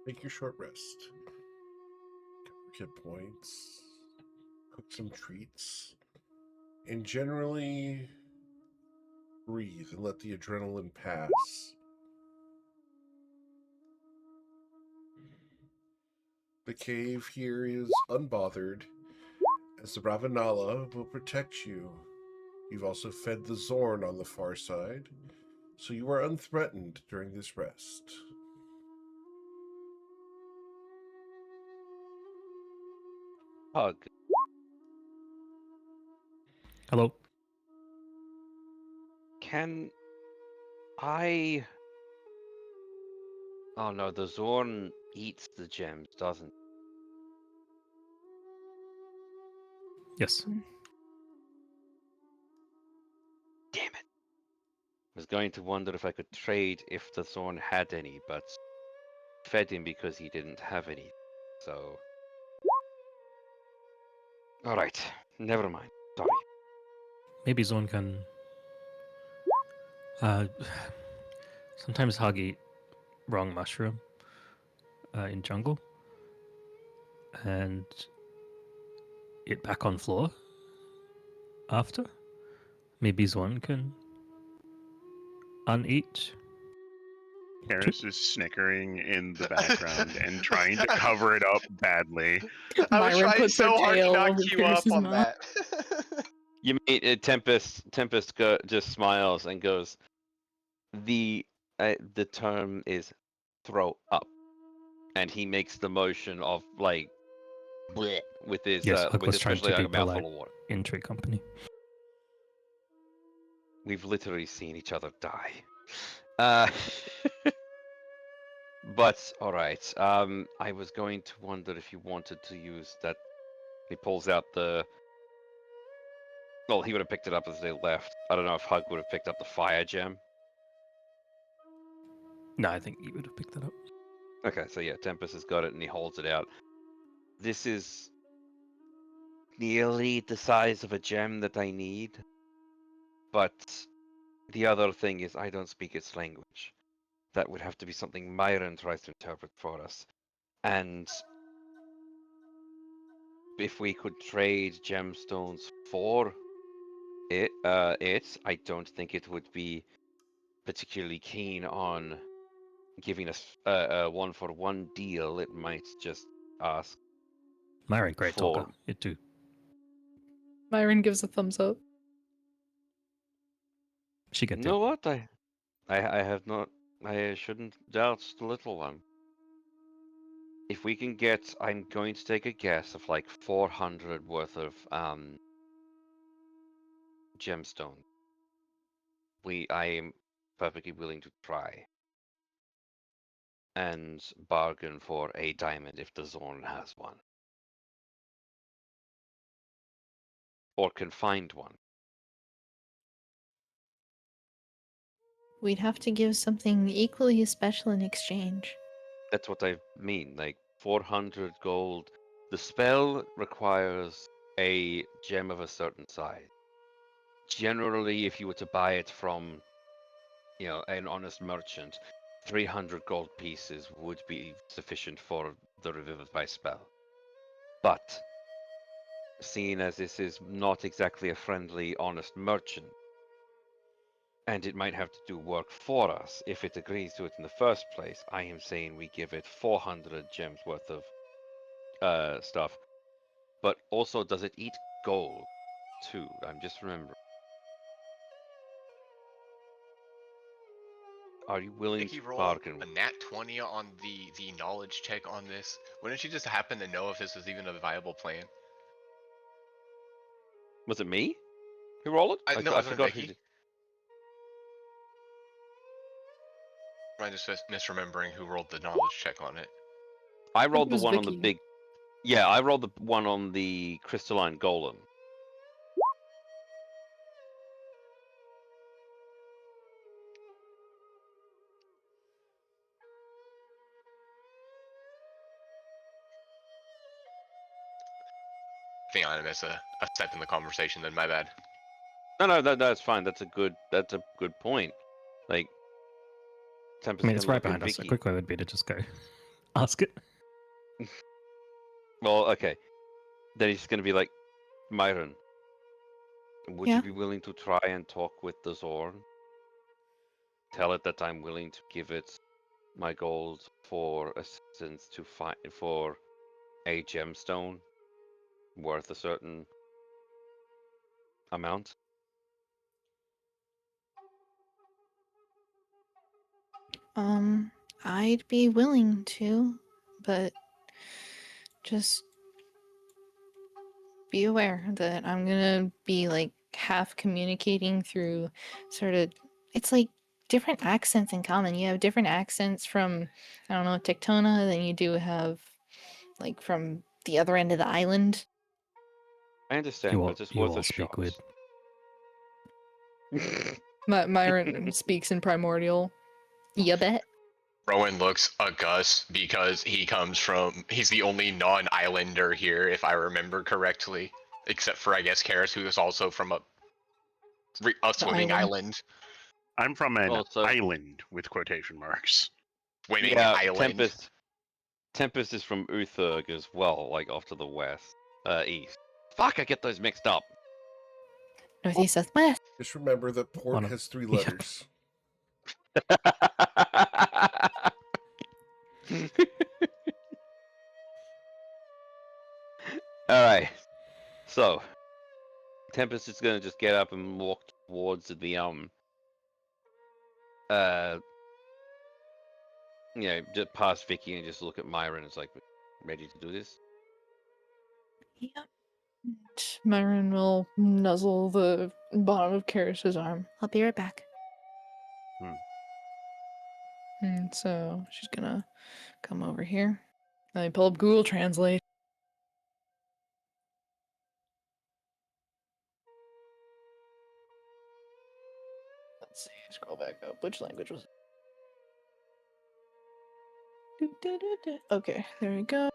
Take your short rest. Hit points. Cook some treats. And generally breathe and let the adrenaline pass. The cave here is unbothered, as the Ravanala will protect you. You've also fed the Zorn on the far side, so you are unthreatened during this rest. Hug. Hello. Can I... Oh no, the Zorn eats the gems, doesn't it? Yes. Damn it. I was going to wonder if I could trade if the Zorn had any, but fed him because he didn't have any. So... Alright, never mind. Sorry. Maybe Zorn can. Sometimes Hug eat wrong mushroom in jungle, and it back on floor after. Maybe Zorn can uneat. Karis is snickering in the background and trying to cover it up badly. I was Myron trying puts her so hard to tail not over queue up Pierce's on mouth. that. You mean Tempest just smiles and goes, the term is throw up. And he makes the motion of like bleh, with his Yes, Hug with was trying especially to like be a mouthful polite of water. in Tree Company. We've literally seen each other die. But all right. I was going to wonder if you wanted to use that. He pulls out the. Well, he would have picked it up as they left. I don't know if Hug would have picked up the fire gem. No, I think you would have picked that up. Okay, so yeah, Tempest has got it and he holds it out. This is nearly the size of a gem that I need, but the other thing is I don't speak its language. That would have to be something Myron tries to interpret for us. And if we could trade gemstones for it, I don't think it would be particularly keen on giving us a one-for-one deal. It might just ask Myron, great for... talker. You too. Myron gives a thumbs up. She get You there. know what? I have not... I shouldn't doubt the little one. If we can get, I'm going to take a guess of like 400 worth of gemstone. I am perfectly willing to try and bargain for a diamond if the Zorn has one. Or can find one. We'd have to give something equally special in exchange. That's what I mean, like 400 gold. The spell requires a gem of a certain size. Generally, if you were to buy it from, an honest merchant, 300 gold pieces would be sufficient for the Revivify spell. But, seeing as this is not exactly a friendly, honest merchant, And it might have to do work for us if it agrees to it in the first place. I am saying we give it 400 gems worth of stuff. But also, does it eat gold too? I'm just remembering. Are you willing Vicky to roll bargain? a nat 20 on the knowledge check on this. Wouldn't she just happen to know if this was even a viable plan? Was it me who rolled it? No, I it wasn't forgot who Vicky. did. I'm just misremembering who rolled the knowledge check on it. I It rolled the was one on the Vicky. big. Yeah, I rolled the one on the crystalline golem. I think I missed a step in the conversation. Then my bad. No, that's fine. That's a good point. Like, I Tempest mean, it's gonna right look at behind us. A Vicky. quick way would be to just go ask it. Well, okay. Then he's gonna be like, Myron, would Yeah? you be willing to try and talk with the Zorn? Tell it that I'm willing to give it my gold for assistance to find for a gemstone worth a certain amount. I'd be willing to, but just be aware that I'm gonna be like half communicating through sort of, it's like different accents in common. You have different accents from, I don't know, Tectona than you do have like from the other end of the island. I understand, You but all, it's you worth all a speak shot. weird. Myron speaks in primordial. You bet. Rowan looks aghast because he's the only non-islander here, if I remember correctly, except for I guess Karis, who is also from a swimming island. I'm from an Also, island with quotation marks. Swimming yeah, island. Tempest is from Utherg as well, like off to the east. Fuck, I get those mixed up. Northeast, southwest. Just remember that port On a- has 3 yeah. letters. All right. So, Tempest is gonna just get up and walk towards the just past Vicky and just look at Myron. It's like, ready to do this? Yep. Myron will nuzzle the bottom of Karis's arm. I'll be right back. And so she's gonna come over here. Let me pull up Google Translate. Let's see. Scroll back up. Which language was it? Okay, there we go.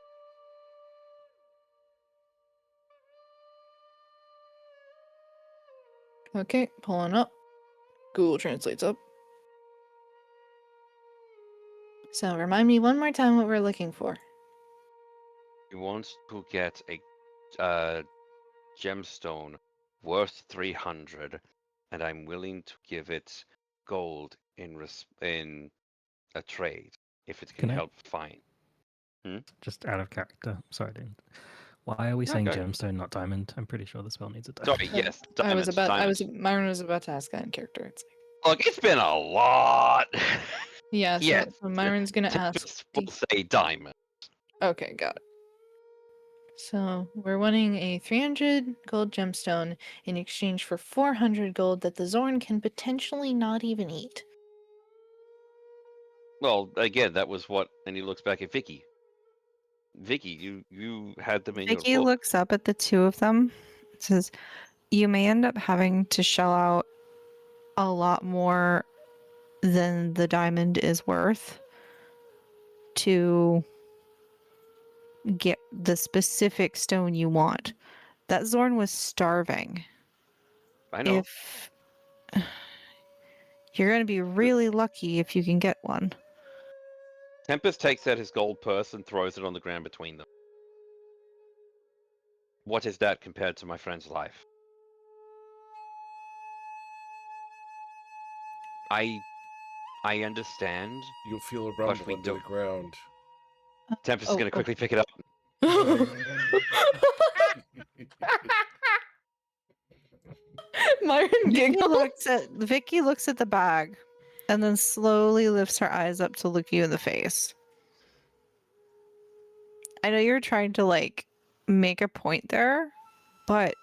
Okay, pulling up. Google Translate's up. So remind me one more time what we're looking for. He wants to get a gemstone worth 300, and I'm willing to give it gold in a trade if it can Can I- help find. Just out of character. Sorry, dude. Why are we saying Okay. gemstone, not diamond? I'm pretty sure the spell needs a diamond. Sorry, yes, Myron was about to ask that in character. It's Look, it's been a lot. yeah, so, Yes, so Myron's gonna ask. Tempest will say diamond. Okay, got it. So we're wanting a 300 gold gemstone in exchange for 400 gold that the Zorn can potentially not even eat. Well, again, that was what, and he looks back at Vicky. Vicky, you had them in Vicky your book. looks up at the two of them. Says, "You may end up having to shell out a lot more than the diamond is worth to get the specific stone you want. That Zorn was starving. I know. If you're going to be really lucky if you can get one." Tempest takes out his gold purse and throws it on the ground between them. What is that compared to my friend's life? I understand. You'll feel a But rumble we into the don't- ground. Tempest is Oh, going to oh. quickly pick it up. Myron Vicky giggles. looks at the bag and then slowly lifts her eyes up to look you in the face. I know you're trying to like make a point there, but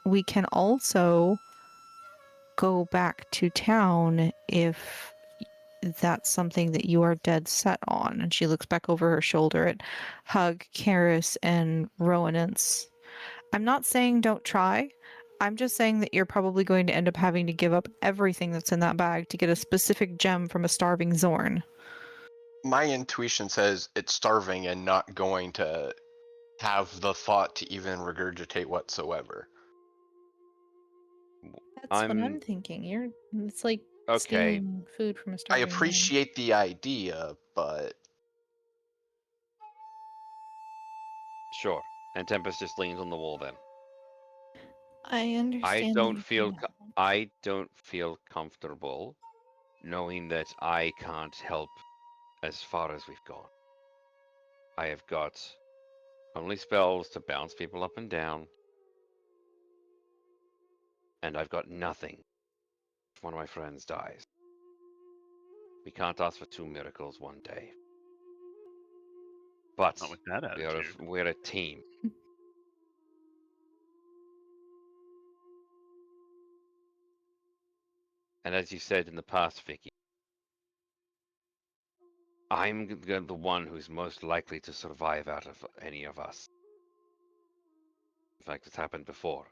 we can also go back to town if that's something that you are dead set on. And she looks back over her shoulder at Hug, Karis, and Rowanance. I'm not saying don't try. I'm just saying that you're probably going to end up having to give up everything that's in that bag to get a specific gem from a starving Zorn. My intuition says it's starving and not going to have the thought to even regurgitate whatsoever. That's what I'm- I'm thinking. It's like Okay. stealing food from a I starving man. appreciate the idea, but Sure. And Tempest just leans on the wall then. I understand. don't that feel you co- I don't feel comfortable knowing that I can't help as far as we've gone. I have got only spells to bounce people up and down, and I've got nothing if one of my friends dies. We can't ask for 2 miracles one day. But Not with that attitude. we're a team. And as you said in the past, Vicky, I'm the one who's most likely to survive out of any of us. In fact, it's happened before.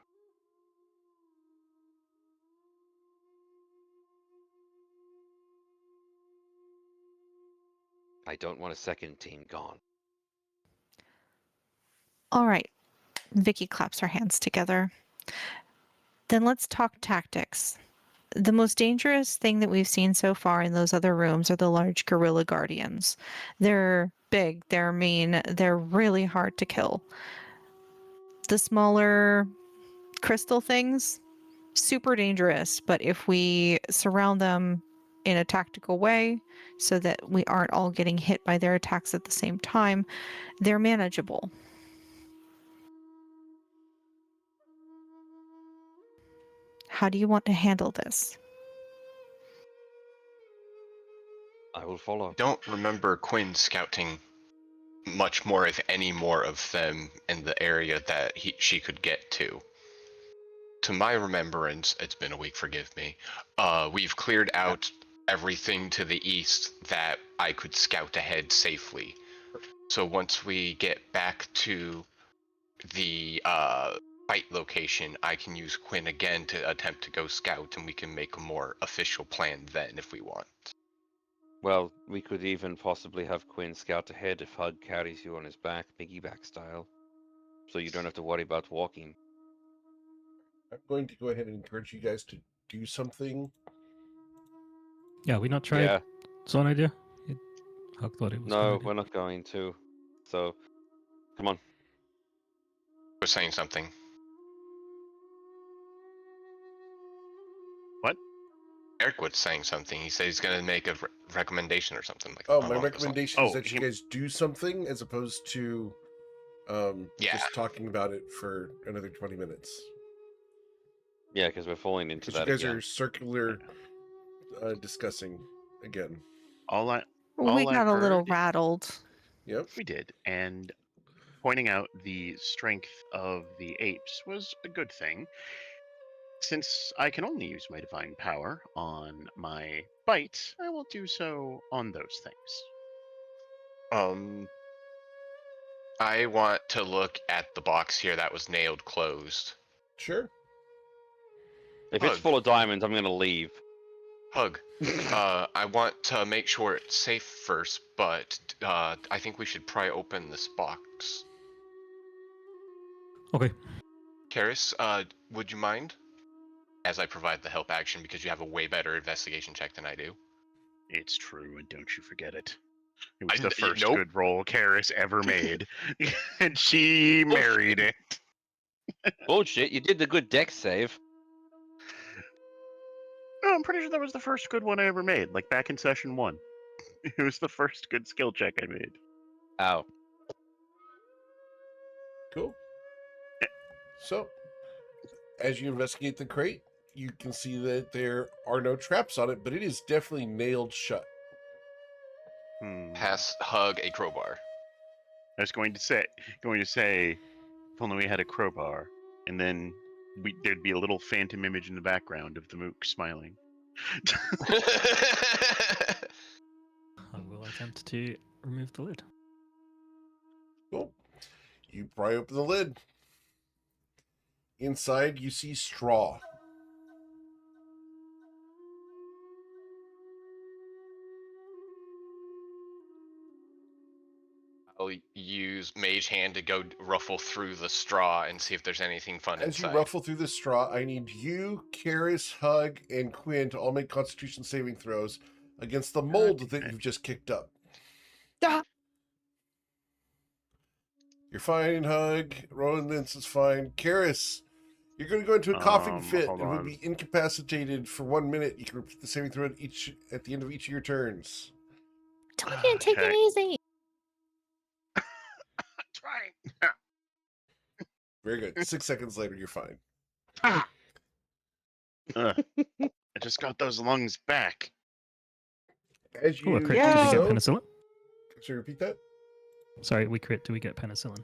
I don't want a second team gone. All right. Vicky claps her hands together. Then let's talk tactics. The most dangerous thing that we've seen so far in those other rooms are the large gorilla guardians. They're big, they're mean, they're really hard to kill. The smaller crystal things, super dangerous, but if we surround them in a tactical way so that we aren't all getting hit by their attacks at the same time, they're manageable. How do you want to handle this? I will follow. I don't remember Quinn scouting much more, if any more, of them in the area that she could get to. To my remembrance, it's been a week, forgive me, we've cleared out everything to the east that I could scout ahead safely. So once we get back to the fight location, I can use Quinn again to attempt to go scout, and we can make a more official plan then if we want. Well, we could even possibly have Quinn scout ahead if Hug carries you on his back, piggyback style. So you don't have to worry about walking. I'm going to go ahead and encourage you guys to do something. Yeah, we not tried Yeah. Zone idea? Hug thought it was No, good we're not going to. So, come on. Was saying something. What? Eric was saying something. He said he's going to make a recommendation or something like that. Oh, my along those lines. recommendation is Oh, that you guys do something as opposed to Yeah. just talking about it for another 20 minutes. Yeah, because we're falling into Because you that guys again. are circular discussing again. We All got I've a little heard- rattled. Yep. We did, and pointing out the strength of the apes was a good thing. Since I can only use my divine power on my bite, I will do so on those things. I want to look at the box here that was nailed closed. Sure. If it's Hug. full of diamonds, I'm going to leave. Hug. I want to make sure it's safe first, but I think we should pry open this box. Okay. Karis, would you mind? As I provide the help action, because you have a way better investigation check than I do. It's true, and don't you forget it. It was I- the first nope. good roll Karis ever made, and she married it. Bullshit, you did the good deck save. Oh, I'm pretty sure that was the first good one I ever made. Like back in session 1, it was the first good skill check I made. Oh. Cool. So, as you investigate the crate, you can see that there are no traps on it, but it is definitely nailed shut. Pass Hug a crowbar. I was going to say, if only we had a crowbar, and then there'd be a little phantom image in the background of the mook smiling. I will attempt to remove the lid. Cool. You pry open the lid. Inside, you see straw. I'll use Mage Hand to go ruffle through the straw and see if there's anything fun As you inside. ruffle through the straw, I need you, Karis, Hug, and Quinn to all make Constitution saving throws against the mold that you've just kicked up. Ah! You're fine, Hug. Rolandance is fine. Karis, you're going to go into a coughing fit hold and will on. be incapacitated for 1 minute. You can repeat the saving throw at the end of each of your turns. Told you to take it Okay. easy. Trying. Very good. 6 seconds later, you're fine. I just got those lungs back. As Oh, a you crit. do Do we get so, penicillin? should I repeat that? Sorry, we crit. Do we get penicillin?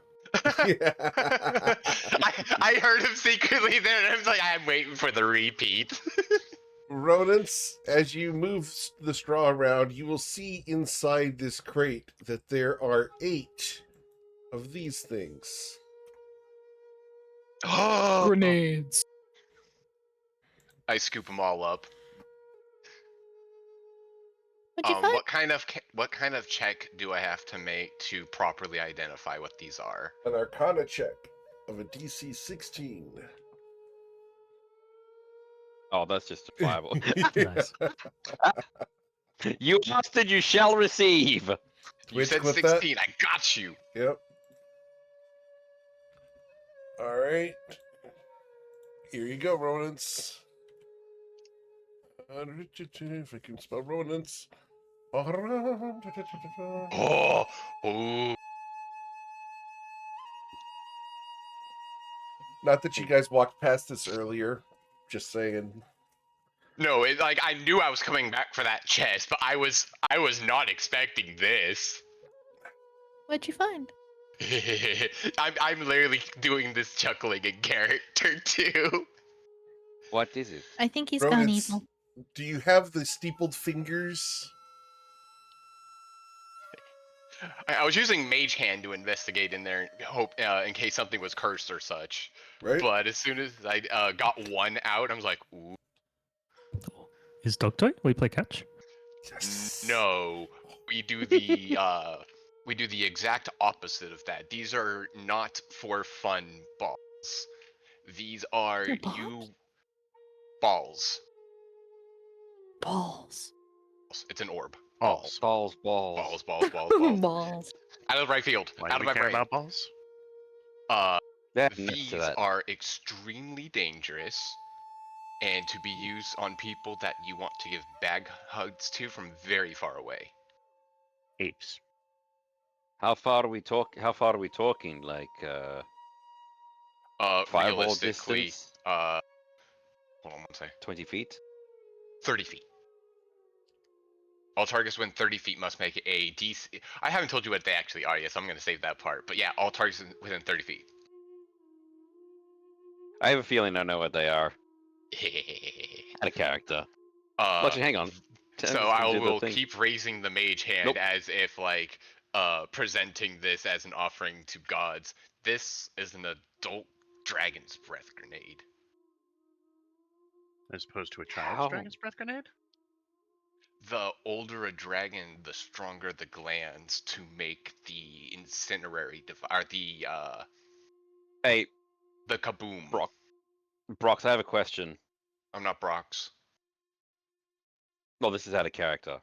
Yeah. I heard him secretly there, and I was like, I'm waiting for the repeat. Rodents, as you move the straw around, you will see inside this crate that there are 8 of these things. Grenades. I scoop them all up. What'd you find? What kind of check do I have to make to properly identify what these are? An Arcana check of a DC 16. Oh, that's just survival. Nice. You asked and you shall receive. You Which said clip 16. I got you. Yep. All right. Here you go, rodents. If I can spell rodents. Oh, ooh. Not that you guys walked past this earlier. Just saying. No, I knew I was coming back for that chest, but I was not expecting this. What'd you find? I'm literally doing this chuckling in character too. What is it? I think he's gone Rodents, evil. do you have the steepled fingers? I was using Mage Hand to investigate in there, in case something was cursed or such. Right? But as soon as I got one out, I was like, ooh, Is dog toy? We play catch. Yes. no. We do the exact opposite of that. These are not for fun balls. These are They're you balls? balls. Balls. It's an orb. Balls. Balls. Balls, balls, balls, balls. Balls. Out of the right field. Why Out do of we my care brain. about balls? Yeah, next These to that. are extremely dangerous and to be used on people that you want to give bag hugs to from very far away. Apes. How far are we talking? Like fireball Realistically, distance? hold on one second. 20 feet? 30 feet. All targets within 30 feet must make a DC. I haven't told you what they actually are yet, so I'm going to save that part. But yeah, all targets within 30 feet. I have a feeling I know what they are. Out of character. Actually, hang on. So I will keep raising the mage hand Nope. as if presenting this as an offering to gods. This is an adult dragon's breath grenade. As opposed to a child's How? dragon's breath grenade? The older a dragon, the stronger the glands to make the incinerary Hey, the kaboom. Brox, I have a question. I'm not Brox. Well, this is out of character.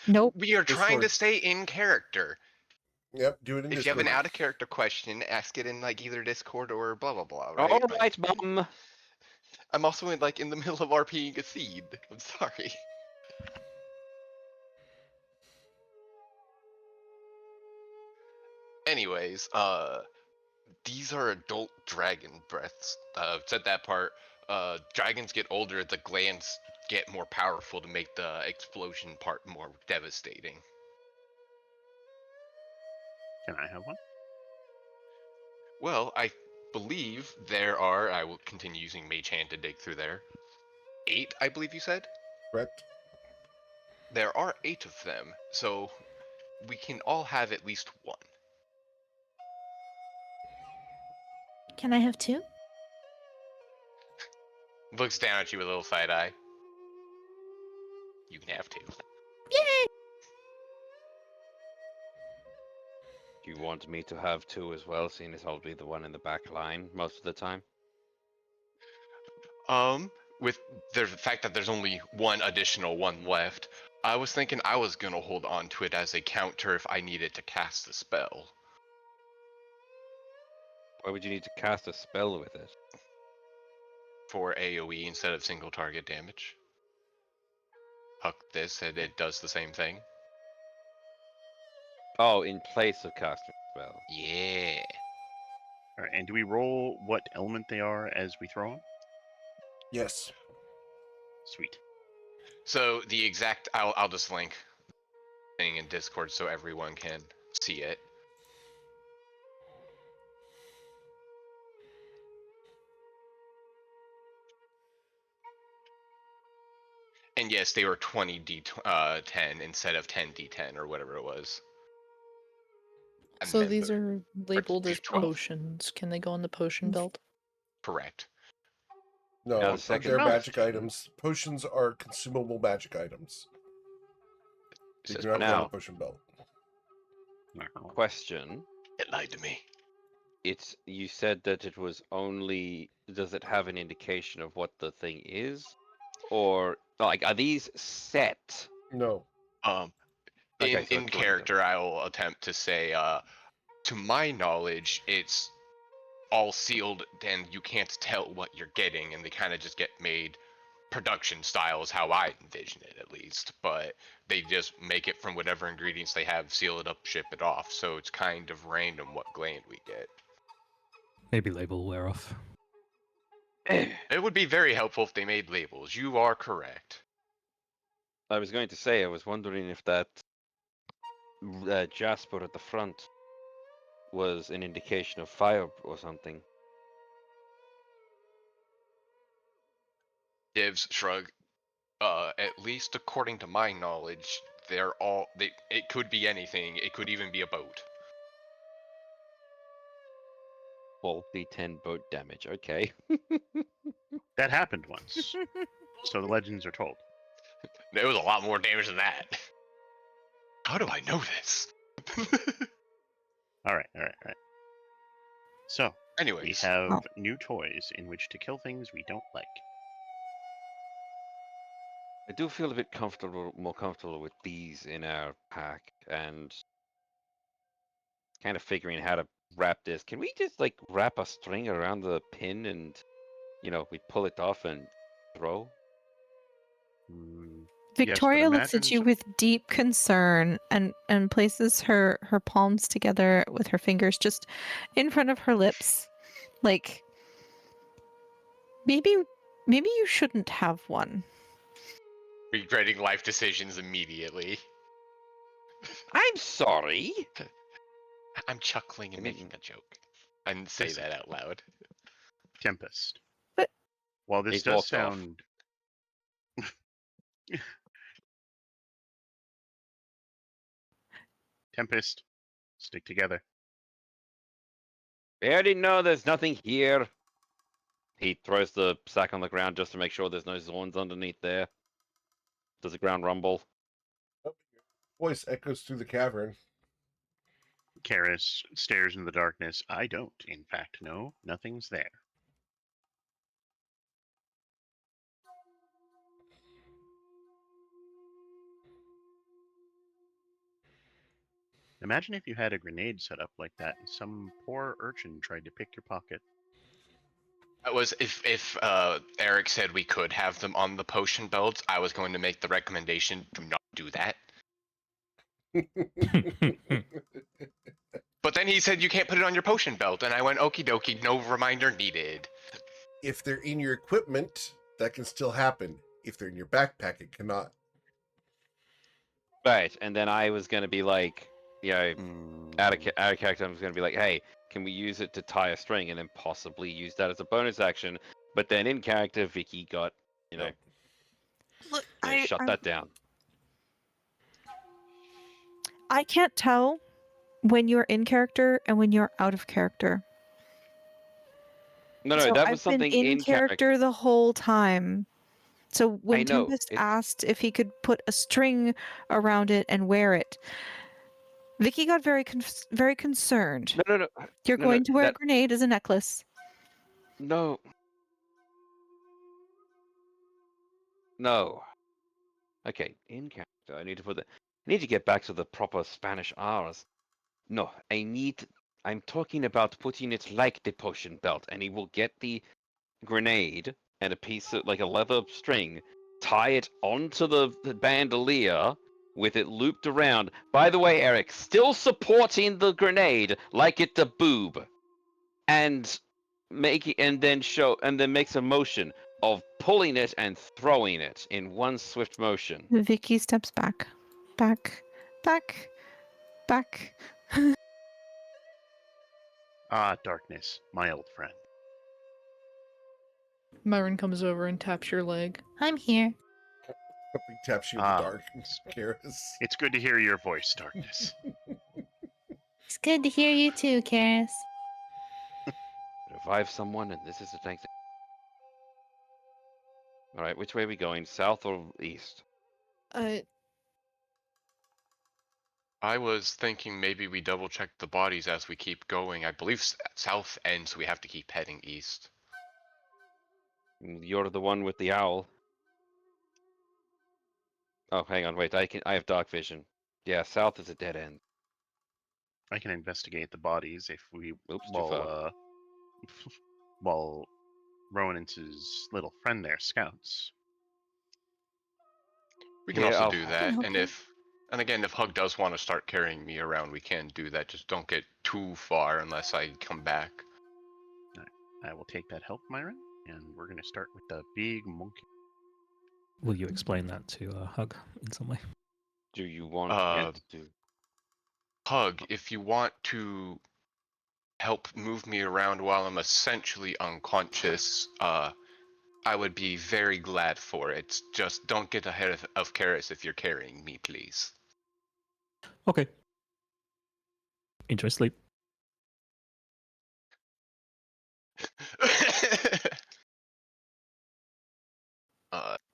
Nope. We are This trying to works. stay in character. Yep, do it in If you have Discord. an out of character question, ask it in like either Discord or blah blah blah. All Right? right, Mum. I'm also in the middle of RPing a seed. I'm sorry. Anyways, these are adult dragon breaths. Said that part. Dragons get older, the glands get more powerful to make the explosion part more devastating. Can I have one? Well, I believe there are. I will continue using Mage Hand to dig through there. 8, I believe you said. Correct. There are 8 of them, so we can all have at least one. Can I have 2? Looks down at you with a little side eye. You can have 2. Yay! Do you want me to have 2 as well, seeing as I'll be the one in the back line most of the time? With the fact that there's only one additional one left, I was thinking I was gonna hold on to it as a counter if I needed to cast a spell. Why would you need to cast a spell with it? For AoE instead of single target damage. Huck this and it does the same thing. Oh, in place of casting a spell. Yeah. All right, and do we roll what element they are as we throw them? Yes. Sweet. So the exact I'll just link thing in Discord so everyone can see it. And yes, they were 20d10 instead of 10d10 or whatever it was. So these Remember. are labeled as 12. potions. Can they go on the potion belt? Correct. No, Now the second they're mouse. magic items. Potions are consumable magic items. They Says do not go on Now- the potion belt. Question. It lied to me. You said that it was only. Does it have an indication of what the thing is, or like are these set? No. Okay, In so in it's character, I will attempt to say, to my knowledge, it's all sealed and you can't tell what you're getting, and they kind of just get made production style is how I envision it, at least. But they just make it from whatever ingredients they have, seal it up, ship it off. So it's kind of random what gland we get. Maybe label wear off. It would be very helpful if they made labels. You are correct. I was going to say, I was wondering if that Jasper at the front was an indication of fire or something. Divs shrug. At least according to my knowledge, it could be anything. It could even be a boat. Well, D10 boat damage. Okay. That happened once, so the legends are told. There was a lot more damage than that. How do I know this? All right. So we Anyways, have Oh. new toys in which to kill things we don't like. I do feel a bit more comfortable with these in our pack, and kind of figuring how to wrap this. Can we just like wrap a string around the pin and, we pull it off and throw? Mm, Victoria looks at imagine you some- with deep concern and places her palms together with her fingers just in front of her lips. Like maybe you shouldn't have one. regretting life decisions immediately. I'm sorry. I'm chuckling and I mean- making a joke. I didn't say Listen. that out loud. Tempest. But- While this He's does walked off. sound Tempest, stick together. I already know there's nothing here. He throws the sack on the ground just to make sure there's no zones underneath there. Does the ground rumble? Voice echoes through the cavern. Karis stares in the darkness. I don't, in fact, know. Nothing's there. Imagine if you had a grenade set up like that and some poor urchin tried to pick your pocket. That was if Eric said we could have them on the potion belts, I was going to make the recommendation to not do that. But then he said you can't put it on your potion belt, and I went okie dokie, no reminder needed. If they're in your equipment, that can still happen. If they're in your backpack, it cannot. Right, and then I was gonna be like, you know, out of Mm, character, I was gonna be like, hey, can we use it to tie a string, and then possibly use that as a bonus action? But then in character, Vicky got, Nope. Look, shut that down. I can't tell when you're in character and when you're out of character. No, So that I've was been something in character the whole time. So when know, Tempest it's- asked if he could put a string around it and wear it, Vicky got very concerned. No. You're no, going to wear a that- grenade as a necklace. No. No. Okay, in character, I need to put the. I need to get back to the proper Spanish R's. No, I'm talking about putting it like the potion belt, and he will get the grenade and a piece of like a leather string, tie it onto the bandolier with it looped around. By the way, Eric, still supporting the grenade like it's a boob, and then makes a motion of pulling it and throwing it in one swift motion. Vicky steps back. Back. Ah, darkness, my old friend. Myron comes over and taps your leg. I'm here. Something taps you in the Ah. dark, Karis. It's good to hear your voice, darkness. It's good to hear you too, Karis. Revive someone, and this is the thanks. All right, which way are we going? South or east? I was thinking maybe we double check the bodies as we keep going. I believe south ends, so we have to keep heading east. You're the one with the owl. Oh, hang on, wait. I have dark vision. Yeah, south is a dead end. I can investigate the bodies if we Oops, too far. while Rowan and his little friend there scouts. We can Yeah, also I'll- do I that, help and you. again, if Hug does want to start carrying me around, we can do that. Just don't get too far unless I come back. I will take that help, Myron, and we're going to start with the big monkey. Will you explain that to Hug in some way? Do you want to? Hug, if you want to help move me around while I'm essentially unconscious, I would be very glad for it. Just don't get ahead of Karis if you're carrying me, please. Okay. Enjoy sleep.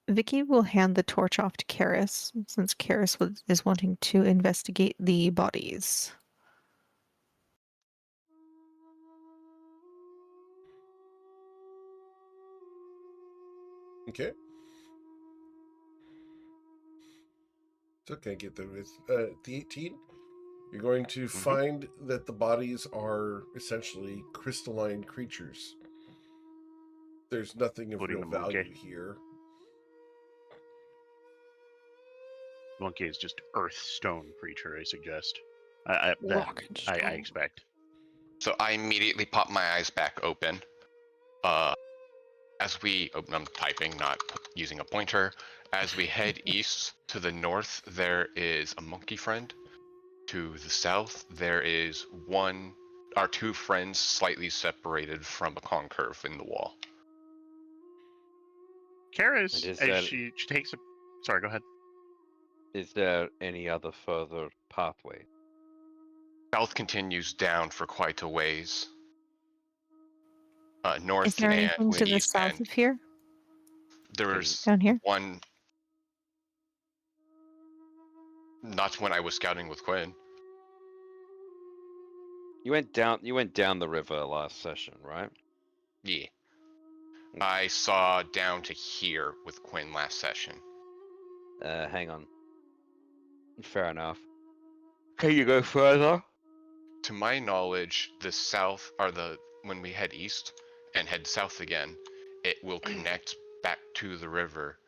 Vicky will hand the torch off to Karis, since Karis is wanting to investigate the bodies. Okay. It's okay, get there with the 18. You're going to find that the bodies are essentially crystalline creatures. There's nothing of Including real the monkey. value here. Monkey is just earth stone creature, I suggest. I Rock and I stone. expect. So I immediately pop my eyes back open. As we, I'm typing, not using a pointer. As we head east to the north, there is a monkey friend. To the south, there is our two friends slightly separated from a concurve in the wall. And Karis, is as that- she takes a... Sorry, go ahead. Is there any other further pathway? South continues down for quite a ways. North Is there and anything to the east south end. of here? There's Down here? one. Not when I was scouting with Quinn. You went down the river last session, right? Yeah. I saw down to here with Quinn last session. Hang on. Fair enough. Can you go further? To my knowledge, the south are when we head east and head south again, it will connect back to the river.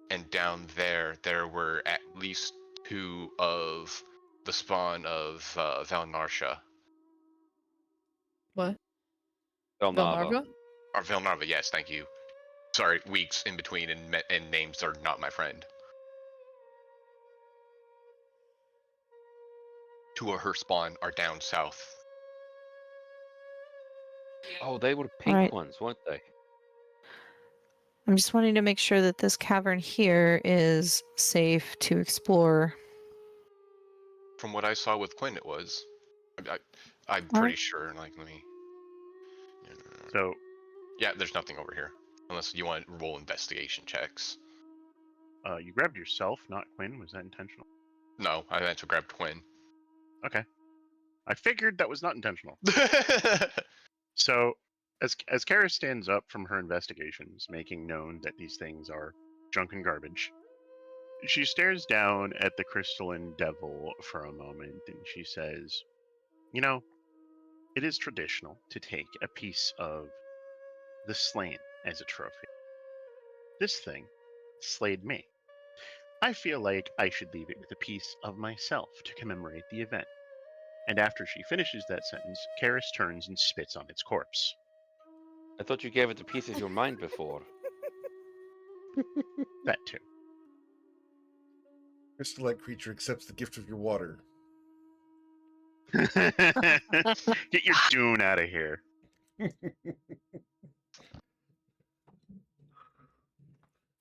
And down there were at least 2 of the spawn of Valnarsha. What? Velnava. Velnarva? Or Velnarva, yes, thank you. Sorry, weeks in between and names are not my friend. 2 of her spawn are down south. Oh, they were pink Alright. ones, weren't they? I'm just wanting to make sure that this cavern here is safe to explore. From what I saw with Quinn, it was. I'm Alright. pretty sure. Like, let me. So Yeah, there's nothing over here, unless you want to roll investigation checks. you grabbed yourself, not Quinn. Was that intentional? No, I meant to grab Quinn. Okay. I figured that was not intentional. So, as Kara stands up from her investigations, making known that these things are junk and garbage, she stares down at the crystalline devil for a moment and she says, "You know, it is traditional to take a piece of the slain as a trophy. This thing slayed me. I feel like I should leave it with a piece of myself to commemorate the event." And after she finishes that sentence, Karis turns and spits on its corpse. I thought you gave it a piece of your mind before. That too. Crystal-like creature accepts the gift of your water. Get your dune out of here.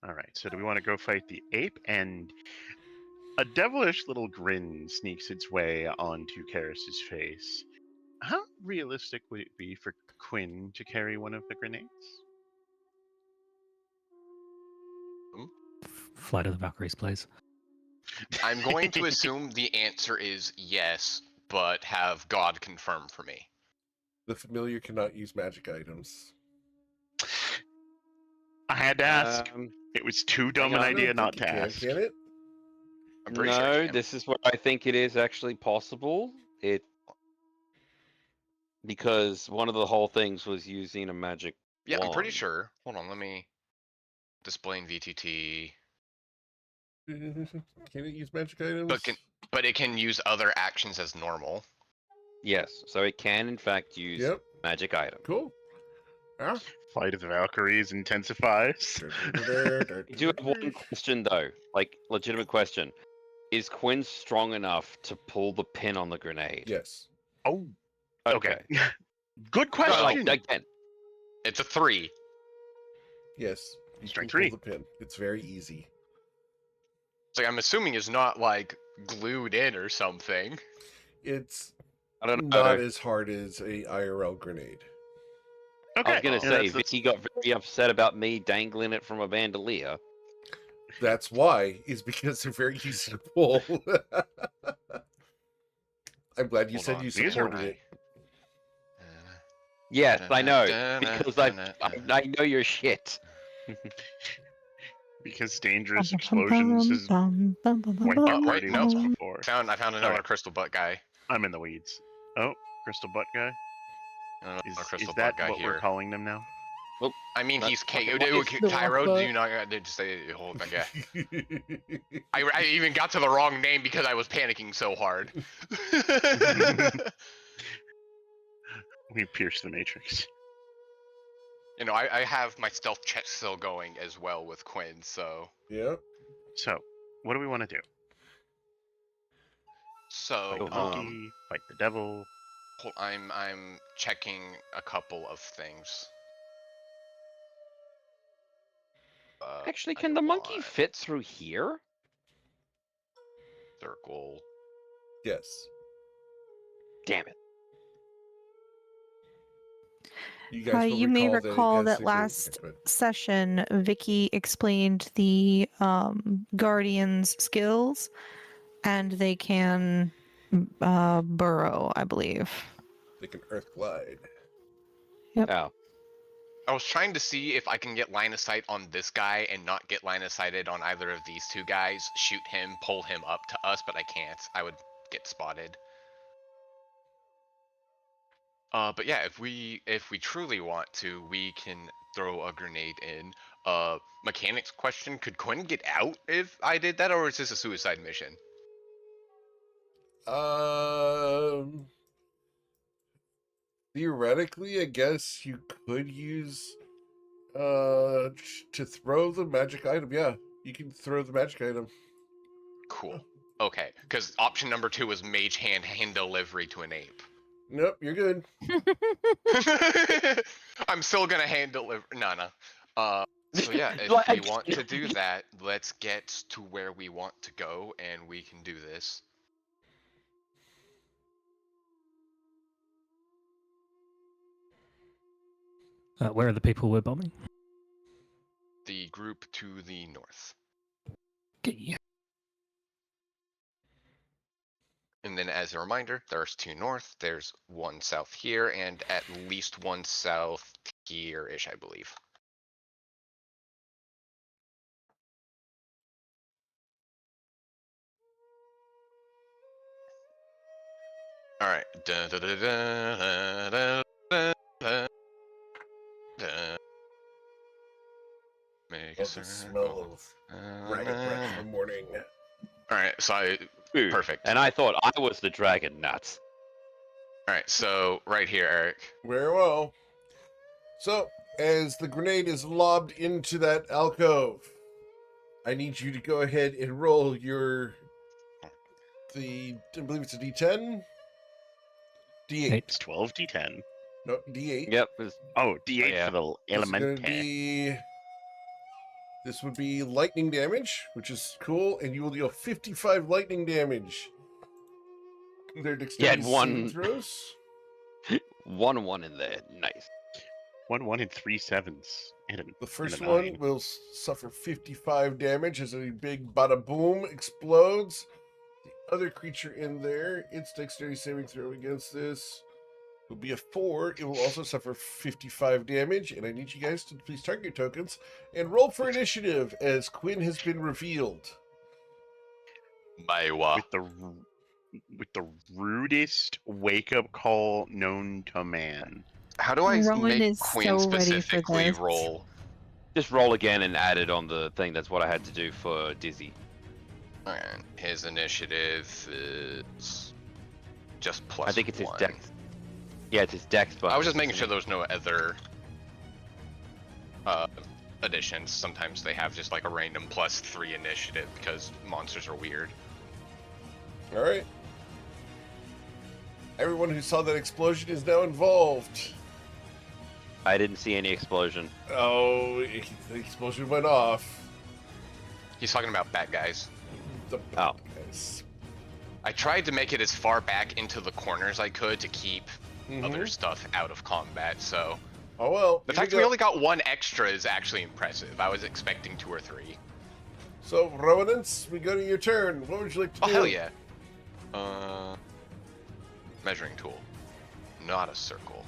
All right, so do we want to go fight the ape? And a devilish little grin sneaks its way onto Karis's face. How realistic would it be for Quinn to carry one of the grenades? Flight of the Valkyries, please. I'm going to assume the answer is yes, but have God confirm for me. The familiar cannot use magic items. I had to ask. It was too dumb an on. I idea don't not think to it can, ask. can it? I'm pretty sure No, it can. this is what I think it is actually possible. Because one of the whole things was using a magic Yeah, I'm pretty wand. sure. Hold on, let me display in VTT. Can it use magic items? But it can use other actions as normal. Yes, so it can in fact use Yep. magic items. Cool. Ah. Flight of the Valkyries intensifies. I do have one question though, like legitimate question. Is Quinn strong enough to pull the pin on the grenade? Yes. Oh, okay. Good No, question. like, again, It's a 3. Yes. You Strength can 3. pull the pin. It's very easy. So I'm assuming it's not like glued in or something. It's I don't know. not as hard as a IRL grenade. Okay. I was gonna yeah, say that's- Vicky got very upset about me dangling it from a bandolier. That's why, is because they're very easy to pull. I'm glad you Hold said on. you These are supported it. Yes, I know because I know your shit. because dangerous explosions has wiped Oh, out wait, party no. once before. I found another Okay. crystal butt guy. I'm in the weeds. Oh, crystal butt guy. Another crystal Is butt that guy what here. we're calling them now? I mean, That's he's fucking Cairo. butt. Do you not just say hold on, yeah? I even got to the wrong name because I was panicking so hard. We pierced the matrix. You know, I have my stealth check still going as well with Quinn, so. Yeah. So, what do we want to do? So, Fight the monkey, fight the devil. I'm checking a couple of things. Actually, I can the monkey want fit through here? circle? Yes. Damn it. You guys will You may recall it has that to last do- session, Vicky explained the guardian's skills, and they can burrow, I believe. They can earth glide. Oh. I was trying to see if I can get line of sight on this guy and not get line of sighted on either of these 2 guys. Shoot him, pull him up to us, but I can't. I would get spotted. But yeah, if we truly want to, we can throw a grenade in. Mechanics question: could Quinn get out if I did that, or is this a suicide mission? Theoretically, I guess you could use to throw the magic item. Yeah, you can throw the magic item. Cool. Okay, because option number 2 was mage hand delivery to an ape. Nope, you're good. I'm still gonna hand deliver. No. So yeah, if Like- we want to do that, let's get to where we want to go, and we can do this. Where are the people we're bombing? The group to the north. Okay. And then as a reminder, there's 2 north, there's 1 south here, and at least 1 south here-ish, I believe. Alright. Make Love the smell of ragged breath in the morning. Alright, so Ooh, perfect. And I thought I was the dragon nuts. Alright, so right here, Eric. Very well. So, as the grenade is lobbed into that alcove, I need you to go ahead and roll I believe it's a D10? D8. Eight. It's 12 d10. No, D8. Yep. Oh, d8 yeah. for the This is gonna element. this would be lightning damage, which is cool, and you will deal 55 lightning damage. Their dexterity one- saving throws. 1-1 in there. Nice. 1 and 3 sevens. The first a one 9. will suffer 55 damage as a big bada boom explodes. The other creature in there, its dexterity saving throw against this will be a 4. It will also suffer 55 damage, and I need you guys to please target your tokens and roll for initiative as Quinn has been revealed. Maiwa. With the rudest wake up call known to man. How do I Rowan make is Quinn so ready for specifically this. roll? Just roll again and add it on the thing. That's what I had to do for Dizzy. Alright, his initiative is just plus I think it's his 1. dex. Yeah, it's his dex. I was just making bonus, sure isn't there was no other additions. Sometimes they have just like a random plus 3 initiative because monsters are weird. All right. Everyone who saw that explosion is now involved. it? I didn't see any explosion. Oh, the explosion went off. He's talking about bad guys. The Oh. guys. I tried to make it as far back into the corners I could to keep Mhm. other stuff out of combat, so Oh well. the here fact we only got 1 extra is actually impressive. I was expecting 2 or 3. So, Rowanance, we go to your turn. What would you like to Oh do? hell yeah. Measuring tool. Not a circle.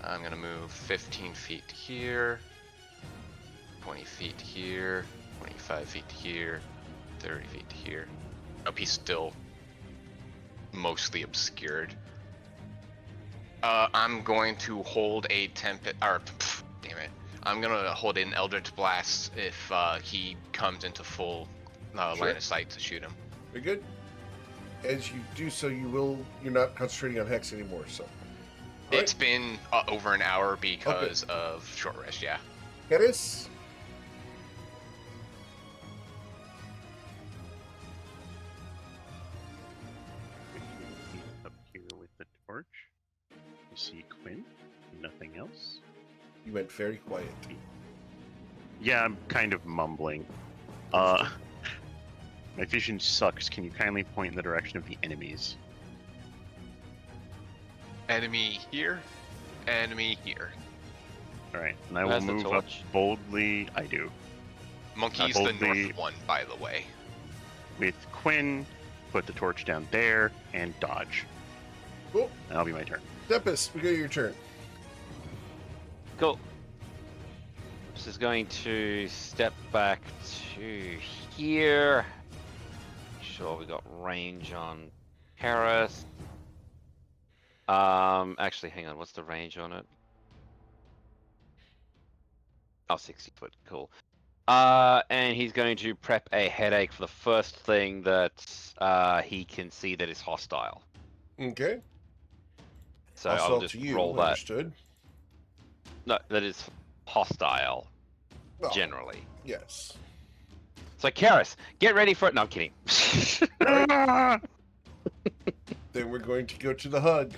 I'm gonna move 15 feet here, 20 feet here, 25 feet here, 30 feet here. Nope, he's still mostly obscured. I'm going to hold a damn it. I'm gonna hold an Eldritch Blast if he comes into full Sure. line of sight to shoot him. Very good. As you do so, you're not concentrating on Hex anymore, so. All It's right. been over an hour because of short rest, yeah. Harris? Up here with the torch. You see Quinn. Nothing else. You went very quiet. Yeah, I'm kind of mumbling. My vision sucks. Can you kindly point in the direction of the enemies? Enemy here, enemy here. Alright, and I Who will has the move up torch? boldly. I do. Monkey's the boldly- north one, by the way. With Quinn, put the torch down there, and dodge. Cool. That'll be my turn. Tempest, we go to your turn. Cool. Tempest is going to step back to here. Sure, we got range on Karis. Actually, hang on. What's the range on it? Oh, 60 foot. Cool. And he's going to prep a headache for the first thing that he can see that is hostile. Okay. So I'll I'll sell just to you. roll that. Understood. No, that is hostile. Oh, Generally. yes. So Karis, get ready for it. No, I'm kidding. Then we're going to go to the hug.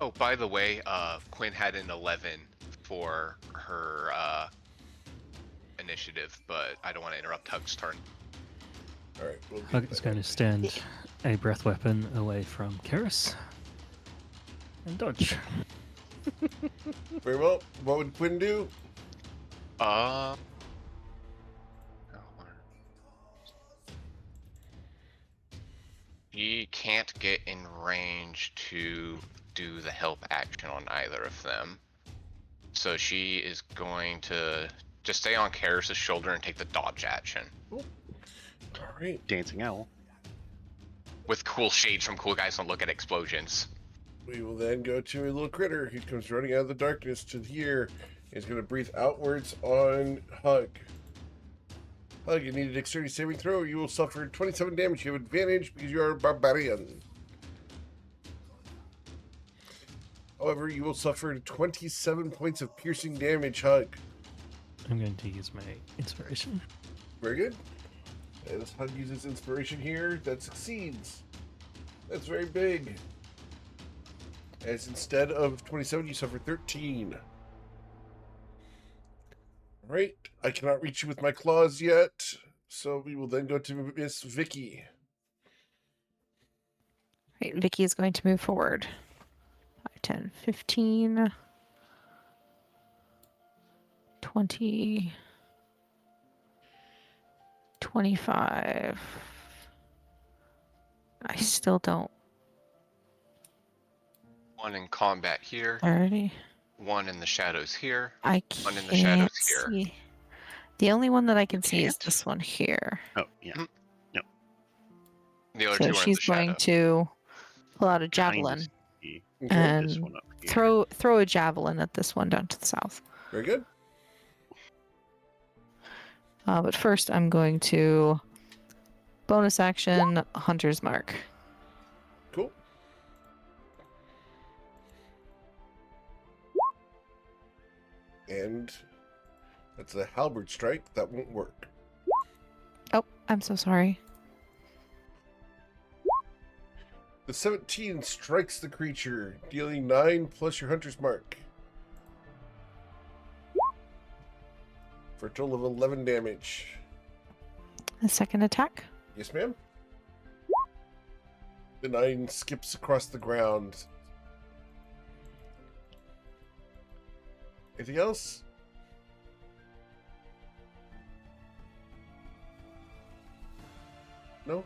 Oh, by the way, Quinn had an 11 for her initiative, but I don't want to interrupt Hug's turn. All right. We'll Hug is going to stand a breath weapon away from Karis and dodge. Very well. What would Quinn do? She can't get in range to do the help action on either of them. So she is going to just stay on Karis' shoulder and take the dodge action. All right. Dancing owl. With cool shades from Cool Guys Don't Look at Explosions. We will then go to a little critter who comes running out of the darkness to here. He's going to breathe outwards on Hug. Hug, you need a dexterity saving throw. You will suffer 27 damage. You have advantage because you are a barbarian. However, you will suffer 27 points of piercing damage, Hug. I'm going to use my inspiration. Very good. And this Hug uses inspiration here. That succeeds. That's very big. As instead of 27, you suffer 13. Alright, I cannot reach you with my claws yet, so we will then go to Miss Vicky. Right, Vicky is going to move forward. 5, 10, 15, 20, 25. I still don't. One in combat here, 30. one in the shadows here. I One in the can't shadows here. see. The only one that I can see is can't? this one here. Oh, yeah. The other So two are in the she's going shadow. to pull out a Kinda javelin see Okay, and this one up here. throw a javelin at this one down to the south. very good. But first, I'm going to bonus action Hunter's Mark. Cool. And that's a halberd strike. That won't work. Oh, I'm so sorry. The 17 strikes the creature, dealing 9 plus your hunter's mark. For a total of 11 damage. A second attack. Yes, ma'am. The 9 skips across the ground. Anything else? No?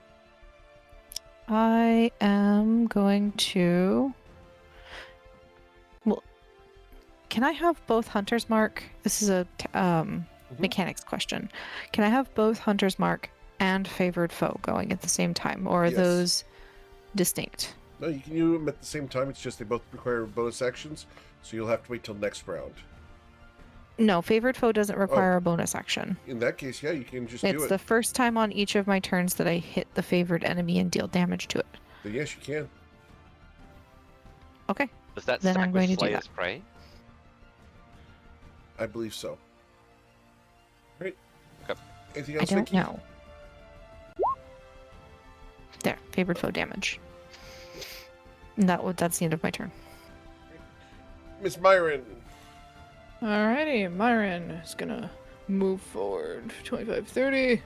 I am going to. Well, can I have both Hunter's Mark? This is a mechanics question. Can I have both Hunter's Mark and Favored Foe going at the same time, or are Yes. those distinct? No, you can do them at the same time. It's just they both require bonus actions, so you'll have to wait till next round. No, Favored Foe doesn't require a bonus action. In that case, yeah, you can just It's do it. the first time on each of my turns that I hit the favored enemy and deal damage to it. Then yes, you can. Okay. Does that Then stack I'm with going to do Slayer's Prey? I believe so. Right. Okay. Anything I else, don't Vicky? know. There, favored foe damage. And that's the end of my turn. Miss Myron. Alrighty, Myron is gonna move forward 25, 30.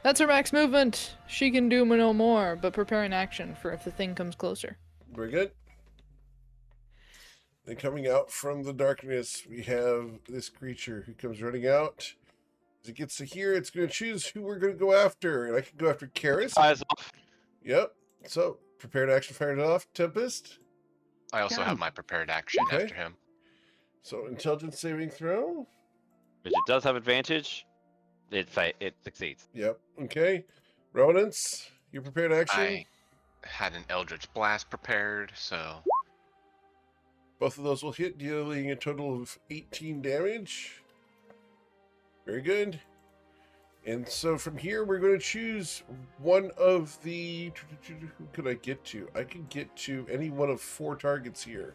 That's her max movement. She can do no more, but prepare an action for if the thing comes closer. Very good. Then coming out from the darkness, we have this creature who comes running out. As it gets to here, it's going to choose who we're going to go after. And I can go after Karis. Fires off. Yep. So, prepared action, fire it off. Tempest. I also have my prepared action Okay. after him. So, intelligence saving throw. Which it does have advantage. It succeeds. Yep. Okay. Rodents, your prepared action. I had an Eldritch Blast prepared, so Both of those will hit, dealing a total of 18 damage. Very good. And so from here, we're going to choose one of the... Who could I get to? I can get to any one of 4 targets here.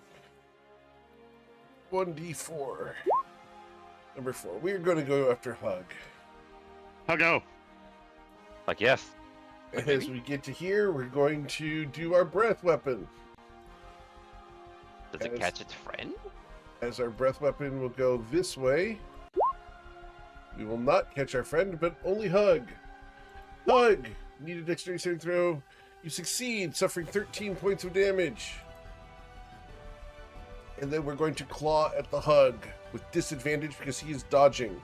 1d4. Number 4. We're going to go after Hug. I'll go. Like, yes. And as we get to here, we're going to do our breath weapon. Does it As- catch its friend? As our breath weapon will go this way. We will not catch our friend, but only Hug. Hug! Need a dexterity saving throw. You succeed, suffering 13 points of damage. And then we're going to claw at the Hug with disadvantage because he is dodging.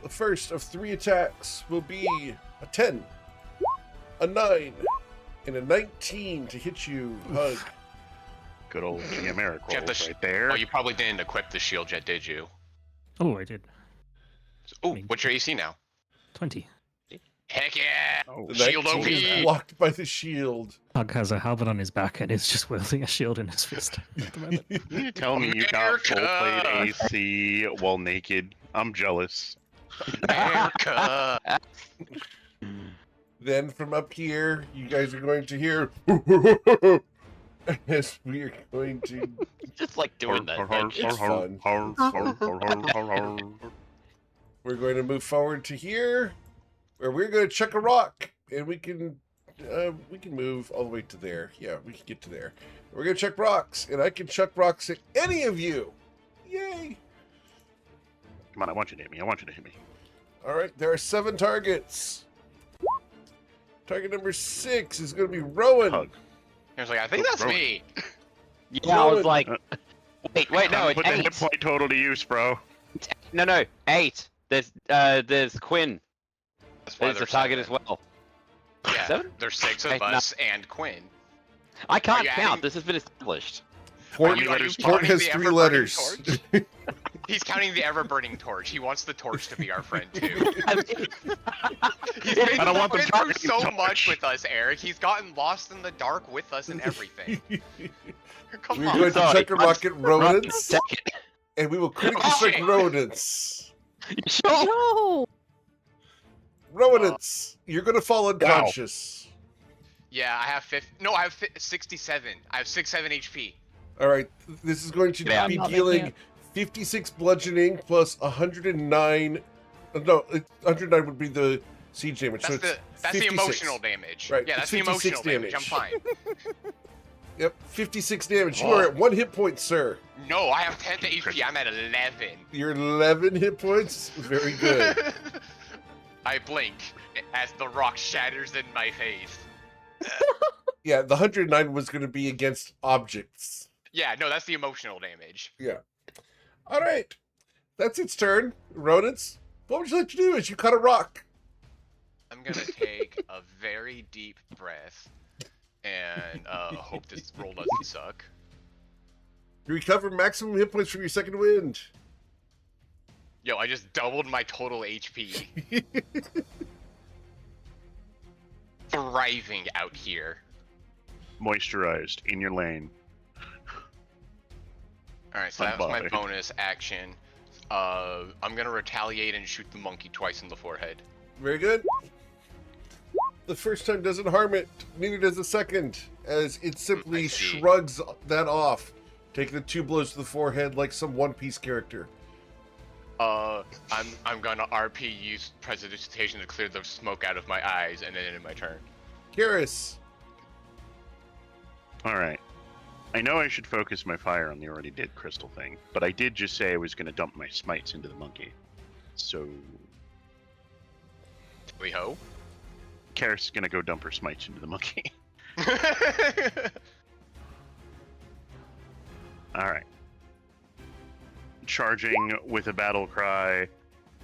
The first of 3 attacks will be a 10, a 9, and a 19 to hit you, Hug. Good old Geomeric You have rolls to right there. Oh, you probably didn't equip the shield yet, did you? Oh, I did. Oh, mean- what's your AC now? 20. Heck yeah! Oh, The Shield 19 is OP. blocked by the shield. Hug has a halberd on his back and is just wielding a shield in his fist at the moment. You tell me you got full plate America! AC while naked. I'm jealous. America! Then from up here, you guys are going to hear as we are going to. Just like doing that. Like, It's fun. We're going to move forward to here, where we're going to chuck a rock, and we can move all the way to there. Yeah, we can get to there. We're going to chuck rocks, and I can chuck rocks at any of you. Yay! Come on, I want you to hit me. I want you to hit me. All right, there are 7 targets. Target number 6 is going to be Rowan. Hug. I was like, I think that's Rowan. me. yeah, I was Rowan. like, wait, no, it's Put the hit 8. point total to use, bro. No, 8. There's Quinn. That's why There's the there's target 7. as well. Yeah, 7? there's 6 of Okay, us and Quinn. I can't you count. adding- This has been established. Port, Are you letters. Port counting has the 3 ever-burning letters. torch? He's counting the ever-burning torch. He wants the torch to be our friend too. He's been, I don't want the been through burning so torch. much with us, Eric. He's gotten lost in the dark with us and everything. Come We're on. going to Sorry, chuck a rock at rodents, Second. and we will critically Oh, strike shit. rodents. Sure. No! Rodents, you're going to fall unconscious. Yeah, I have 67. I have 67 HP. All right, this is going to Yeah, be I'm not dealing making 56 bludgeoning plus 109. No, 109 would be the siege damage. That's so the it's that's the 56. emotional damage. Right, Yeah, it's that's the 56 emotional damage. I'm damage. fine. Yep, 56 damage. You Oh. are at 1 hit point, sir. No, I have 10 HP. I'm at 11. You're 11 hit points. Very good. I blink as the rock shatters in my face. Yeah, the 109 was going to be against objects. Yeah, no, that's the emotional damage. All right, that's its turn. Rodents, what would you like to do as you cut a rock? I'm gonna take a very deep breath and hope this roll doesn't suck. You recover maximum hit points from your second wind. Yo, I just doubled my total HP. Thriving out here. Moisturized in your lane. Alright, so that was my Unbothered. bonus action. I'm gonna retaliate and shoot the monkey twice in the forehead. Very good. The first time doesn't harm it, neither does the second, as it simply I see. shrugs that off, taking the 2 blows to the forehead like some One Piece character. I'm gonna RP use precipitation to clear the smoke out of my eyes and then end my turn. Karis, Alright. I know I should focus my fire on the already did crystal thing, but I did just say I was going to dump my smites into the monkey. So, We ho. Karis is going to go dump her smites into the monkey. Alright. Charging with a battle cry,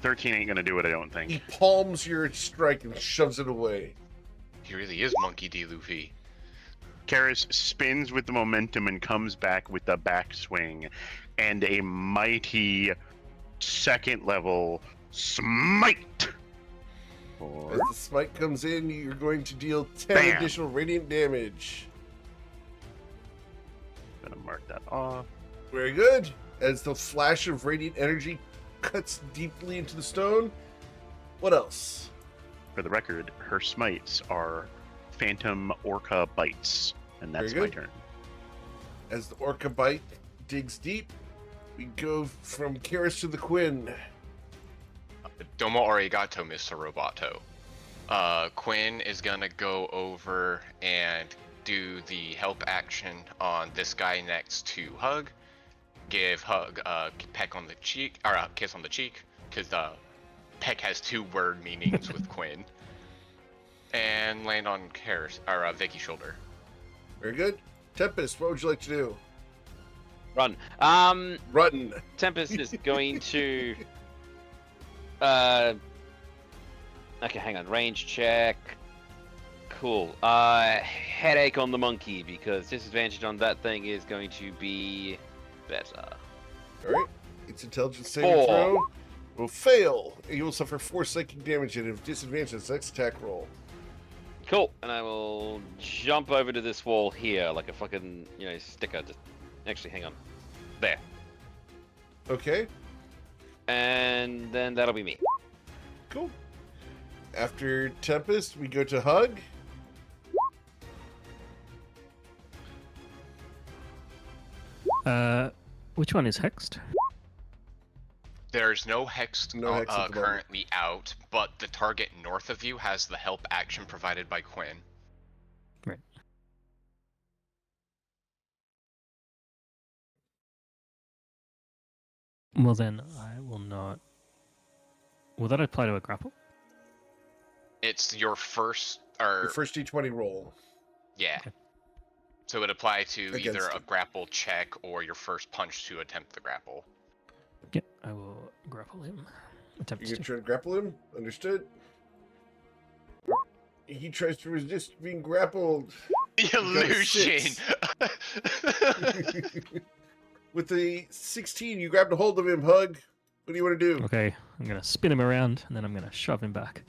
13 ain't gonna do it, I don't think. He palms your strike and shoves it away. He really is Monkey D. Luffy. Karis spins with the momentum and comes back with the backswing and a mighty second level smite. As the smite comes in, you're going to deal 10 Bam. additional radiant damage. Gonna mark that off. Very good. As the flash of radiant energy cuts deeply into the stone. What else? For the record, her smites are Phantom Orca Bites, and that's Very my good. turn. As the Orca bite digs deep, we go from Karis to the Quinn. Domo arigato, Mr. Roboto. Quinn is gonna go over and do the help action on this guy next to Hug. Give Hug a peck on the cheek, or a kiss on the cheek, because peck has 2 word meanings with Quinn. And land on Karis, or Vicky's shoulder. Very good. Tempest, what would you like to do? Run. Run. Tempest is going to. Okay, hang on. Range check. Cool. Headache on the monkey because disadvantage on that thing is going to be better. All right. Its intelligence saving 4. throw will fail. You will suffer 4 psychic damage and have disadvantage on its next attack roll. Cool. And I will jump over to this wall here like a fucking, sticker. Just actually, hang on. There. Okay. And then that'll be me. Cool. After Tempest, we go to Hug. Which one is hexed? There's no hex, No hex at the moment. currently out, but the target north of you has the help action provided by Quinn. Right. Well then, I will not. Will that apply to a grapple? It's your first, or Your first d20 roll. yeah. Okay. So it would apply to either Against a it. grapple check or your first punch to attempt the grapple. Yeah, I will grapple him. Attempt You're going to. to try to grapple him? Understood? He tries to resist being grappled. Illusion! With the 16, you grabbed a hold of him, Hug. What do you want to do? Okay, I'm gonna spin him around and then I'm gonna shove him back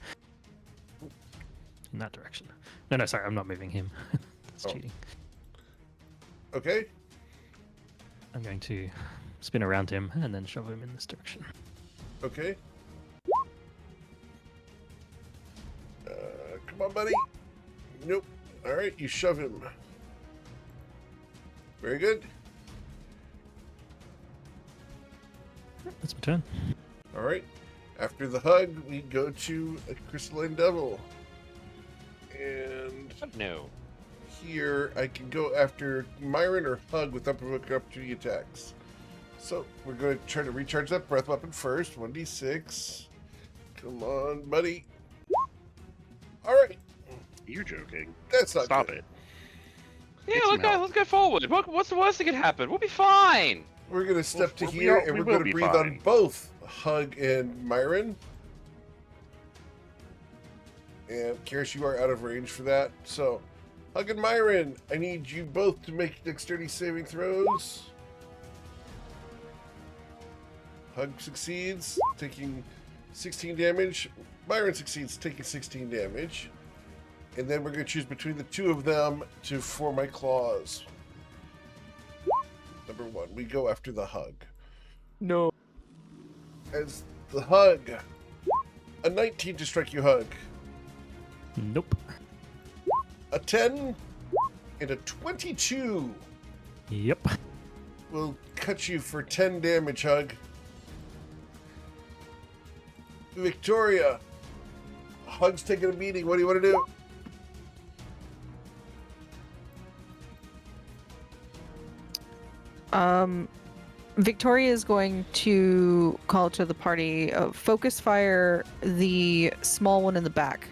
in that direction. No, sorry, I'm not moving him. That's Oh. cheating. Okay. I'm going to spin around him and then shove him in this direction. Okay. Come on, buddy. Nope. All right, you shove him. Very good. That's my turn. All right. After the hug, we go to a crystalline devil. And No. here I can go after Myron or Hug with unprovoked opportunity attacks. So we're going to try to recharge that breath weapon first. 1d6. Come on, buddy. All right. You're joking. That's not Stop good. it. Yeah, Get some help. let's go forward. What's the worst that could happen? We'll be fine. We're going to step to we here, are- and we we're will going to be breathe on fine. both Hug and Myron. And Karis, you are out of range for that. So, Hug and Myron, I need you both to make dexterity saving throws. Hug succeeds, taking 16 damage. Myron succeeds, taking 16 damage. And then we're going to choose between the two of them to form my claws. Number 1, we go after the Hug. No. As the Hug, a 19 to strike you, Hug. Nope. A 10 and a 22 Yep. will cut you for 10 damage, Hug. Victoria, Hug's taking a beating. What do you want to do? Victoria is going to call to the party, focus fire the small one in the back.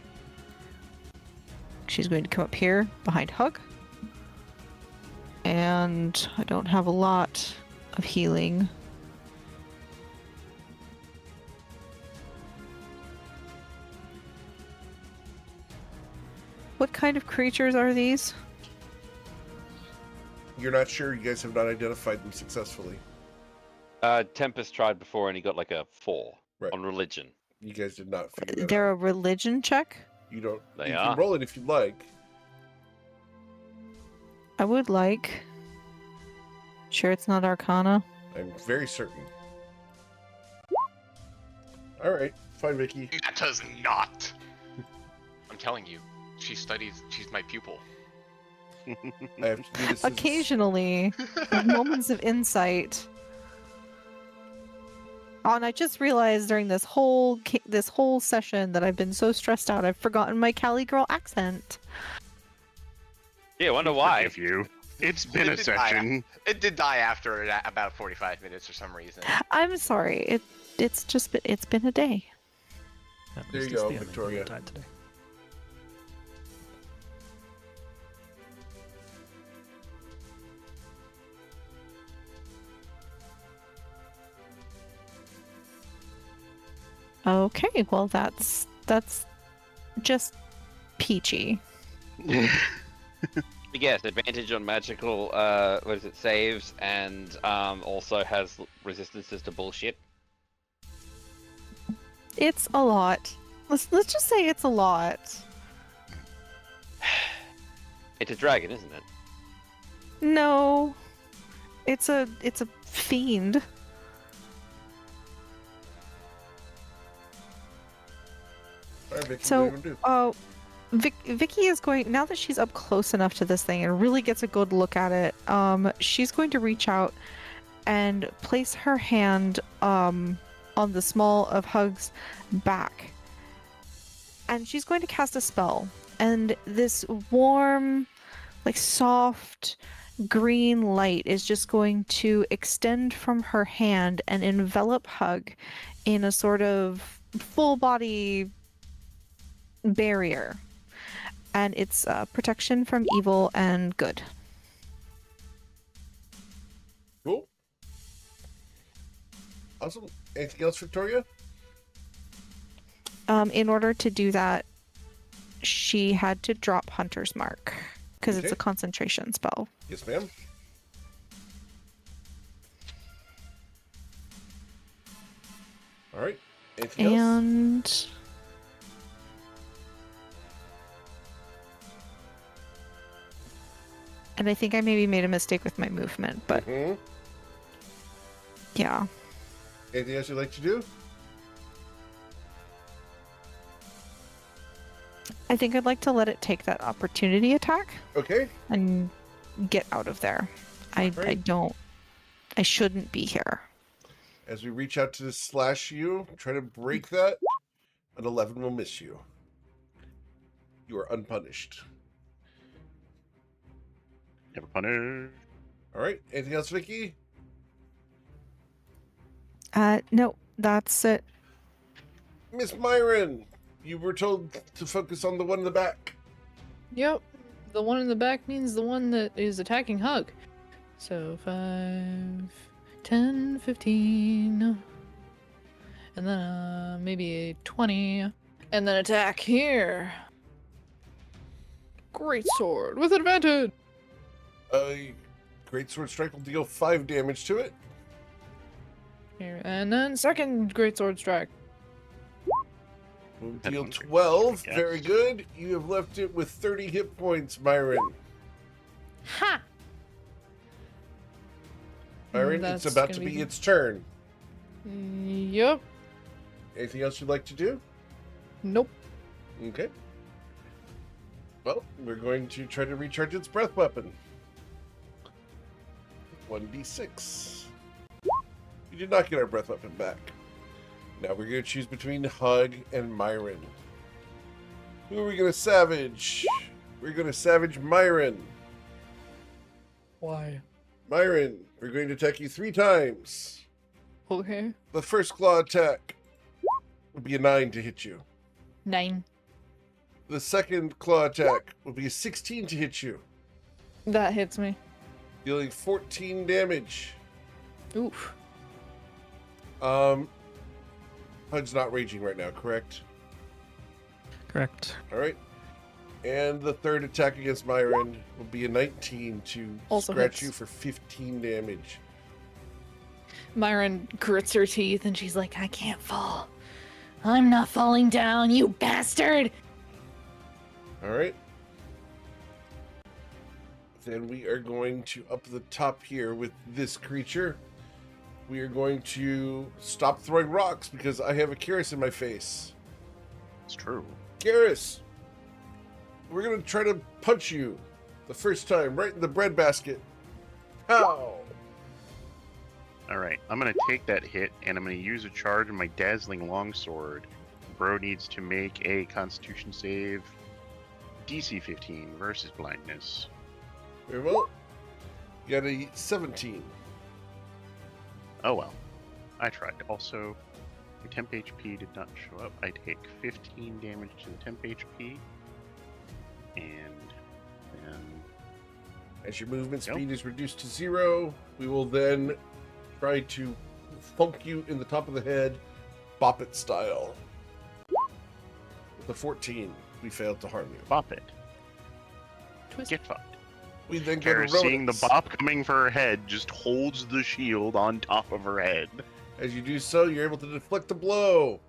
She's going to come up here behind Hug. And I don't have a lot of healing. What kind of creatures are these? You're not sure. You guys have not identified them successfully. Tempest tried before and he got like a 4 Right. on religion. You guys did not figure that They're out. a religion check? You don't. They you are. can roll it if you like. I would like. Sure it's not Arcana? I'm very certain. All right, fine, Vicky. That does not. I'm telling you, she's my pupil. I have to do this. Occasionally, moments of insight. Oh, and I just realized during this whole session that I've been so stressed out, I've forgotten my Cali girl accent. Yeah, I wonder why. Forgive you. It's been a It did die session. It did die after about 45 minutes for some reason. I'm sorry. It's been a day. At There least you it's go, the only Victoria. one that died today. Okay, well that's just peachy. Yes, advantage on magical, what is it, saves, and also has resistances to bullshit. It's a lot. Let's just say it's a lot. It's a dragon, isn't it? No, it's a fiend. All right, Vicky, So, what do you want to do? Vicky is going, now that she's up close enough to this thing and really gets a good look at it, she's going to reach out and place her hand on the small of Hug's back. And she's going to cast a spell. And this warm, like soft green light is just going to extend from her hand and envelop Hug in a sort of full body barrier. And it's protection from evil and good. Cool. Awesome. Anything else, Victoria? In order to do that, she had to drop Hunter's Mark because it's Okay. a concentration spell. Yes, ma'am. All right. Anything else? And I think I maybe made a mistake with my movement, but Mhm. yeah. Anything else you'd like to do? I think I'd like to let it take that opportunity attack Okay. and get out of there. I Right. I shouldn't be here. As we reach out to slash you, try to break that. An 11 will miss you. You are unpunished. Never punished. All right. Anything else, Vicky? No, that's it. Miss Myron, you were told to focus on the one in the back. Yep. The one in the back means the one that is attacking Hug. So 5, 10, 15. And then maybe a 20. And then attack here. Great sword with advantage. Great sword strike will deal 5 damage to it. Here. And then second great sword strike. Will That deal one's great, 12. I guess. Very good. You have left it with 30 hit points, Myron. Ha! Myron, That's it's about gonna to be be good. its turn. Yup. Anything else you'd like to do? Nope. Okay. Well, we're going to try to recharge its breath weapon. 1d6. We did not get our breath weapon back. Now we're going to choose between Hug and Myron. Who are we going to savage? We're going to savage Myron. Why? Myron, we're going to attack you 3 times. Okay. The first claw attack would be a 9 to hit you. 9. The second claw attack would be a 16 to hit you, That hits me. dealing 14 damage. Oof. Hug's not raging right now, correct? Correct. All right. And the third attack against Myron will be a 19 to Also scratch hits. you for 15 damage. Myron grits her teeth and she's like, I can't fall. I'm not falling down, you bastard! All right. Then we are going to up the top here with this creature. We are going to stop throwing rocks because I have a Karis in my face. It's true. Karis, we're going to try to punch you the first time right in the breadbasket. Pow! All right, I'm gonna take that hit, and I'm gonna use a charge of my dazzling longsword. Bro needs to make a Constitution save, DC 15 versus blindness. Very well. You got a 17. Oh well, I tried. Also, the temp HP did not show up. I take 15 damage to the temp HP, and then As your movement Yep. speed is reduced to 0, we will then try to funk you in the top of the head, bop it style. With a 14, we failed to harm you. bop it. Twist. Get fucked. We then get Kara, seeing the rodents. bop coming for her head, just holds the shield on top of her head. As you do so, you're able to deflect the blow.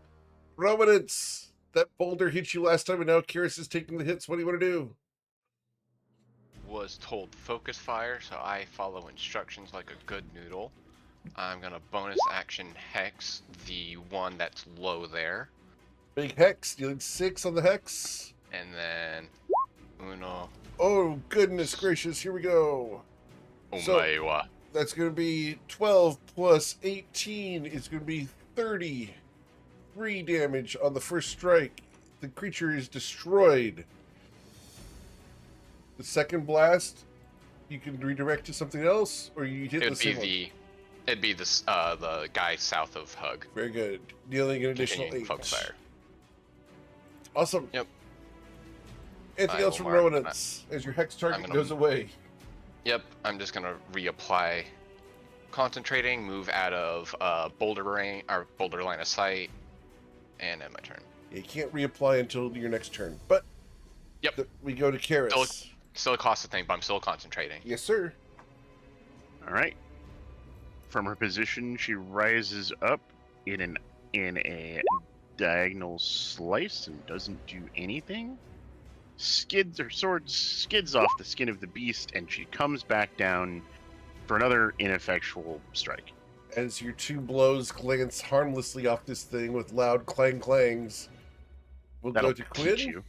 Rodents! That boulder hit you last time, and now Karis is taking the hits. What do you want to do? Was told focus fire, so I follow instructions like a good noodle. I'm gonna bonus action hex the one that's low there, Big hex, dealing 6 on the hex. and then uno Oh, goodness gracious, here we go. So- omewa. That's going to be 12 plus 18 is going to be 33 damage on the first strike. The creature is destroyed. The second blast, you can redirect to something else, or you hit the It'd be same one. it'd be the guy south of Hug. Very good. Dealing an additional Continuing 8. focus fire. Awesome. Yep. Anything I else will from mark Rodents as your hex target gonna- goes away? Yep, I'm just gonna reapply concentrating, move out of boulder line of sight, and end my turn. You can't reapply until your next turn. But Yep. we go to Karis. Still a cost of thing, but I'm still concentrating. Yes, sir. All right. From her position, she rises up in a diagonal slice and doesn't do anything. Her sword skids off the skin of the beast, and she comes back down for another ineffectual strike. As your 2 blows glance harmlessly off this thing with loud clang clangs, we'll That'll go to teach Quinn. you.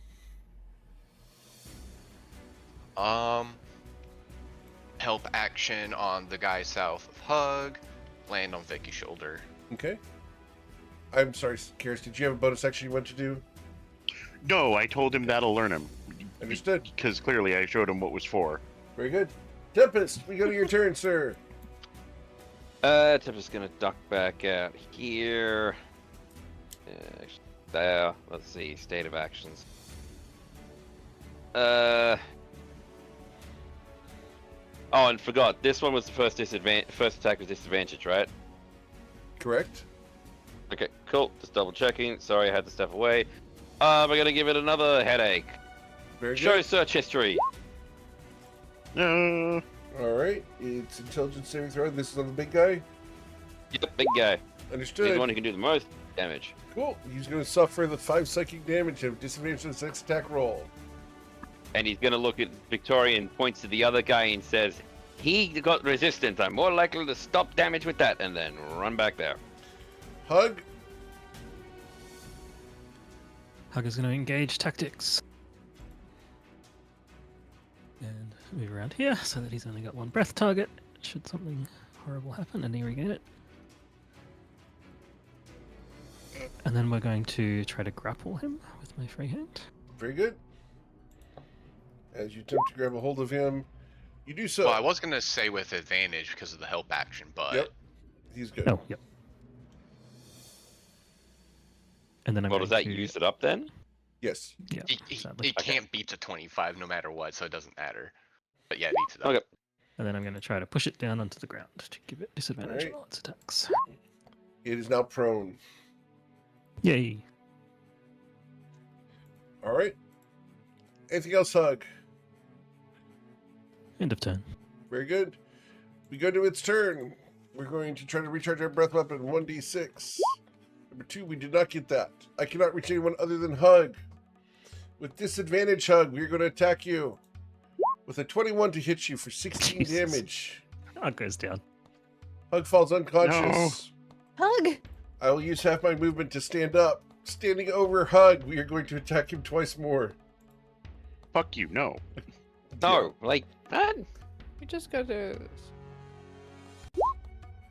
Help action on the guy south of Hug, land on Vicky's shoulder. Okay. I'm sorry, Karis, did you have a bonus action you want to do? No, I told him that'll learn him. Understood. Because clearly I showed him what was for. Very good. Tempest, we go to your turn, sir. Tempest's gonna duck back out here. There. Let's see. State of actions. Oh, and forgot. This one was the first attack with disadvantage, right? Correct. Okay, cool. Just double checking. Sorry, I had to step away. We're gonna give it another headache. Very Show good. search history. No. All right. It's intelligence saving throw. This is on the big guy. Yep, big guy. He's Understood. the one who can do the most damage. Cool. He's going to suffer the 5 psychic damage of disadvantage on his next attack roll. And he's gonna look at Victoria and points to the other guy and says, "He got resistant. I'm more likely to stop damage with that," and then run back there. Hug. Hug is going to engage tactics. And move around here so that he's only got 1 breath target. Should something horrible happen, and he regain it. And then we're going to try to grapple him with my free hand. Very good. As you attempt to grab a hold of him, you do so. Well, I was gonna say with advantage because of the help action, but Yep. He's good. Oh, yep. And then I'm Well, going does that to... use it up then? Yes. Yeah, it sadly. can't beat to 25 no matter what, so it doesn't matter. But yeah, it beats it up. Okay. And then I'm going to try to push it down onto the ground to give it disadvantage Alright. on all its attacks. It is now prone. Yay! All right. Anything else, Hug? End of turn. Very good. We go to its turn. We're going to try to recharge our breath weapon 1d6. Number 2, we did not get that. I cannot reach anyone other than Hug. With disadvantage, Hug, we are going to attack you. With a 21 to hit you for 16 Jesus. damage. Hug goes down. Hug falls unconscious. Hug. I will use half my movement to stand up. Standing over Hug, we are going to attack him twice more. Fuck you, no. No, like that. We just gotta.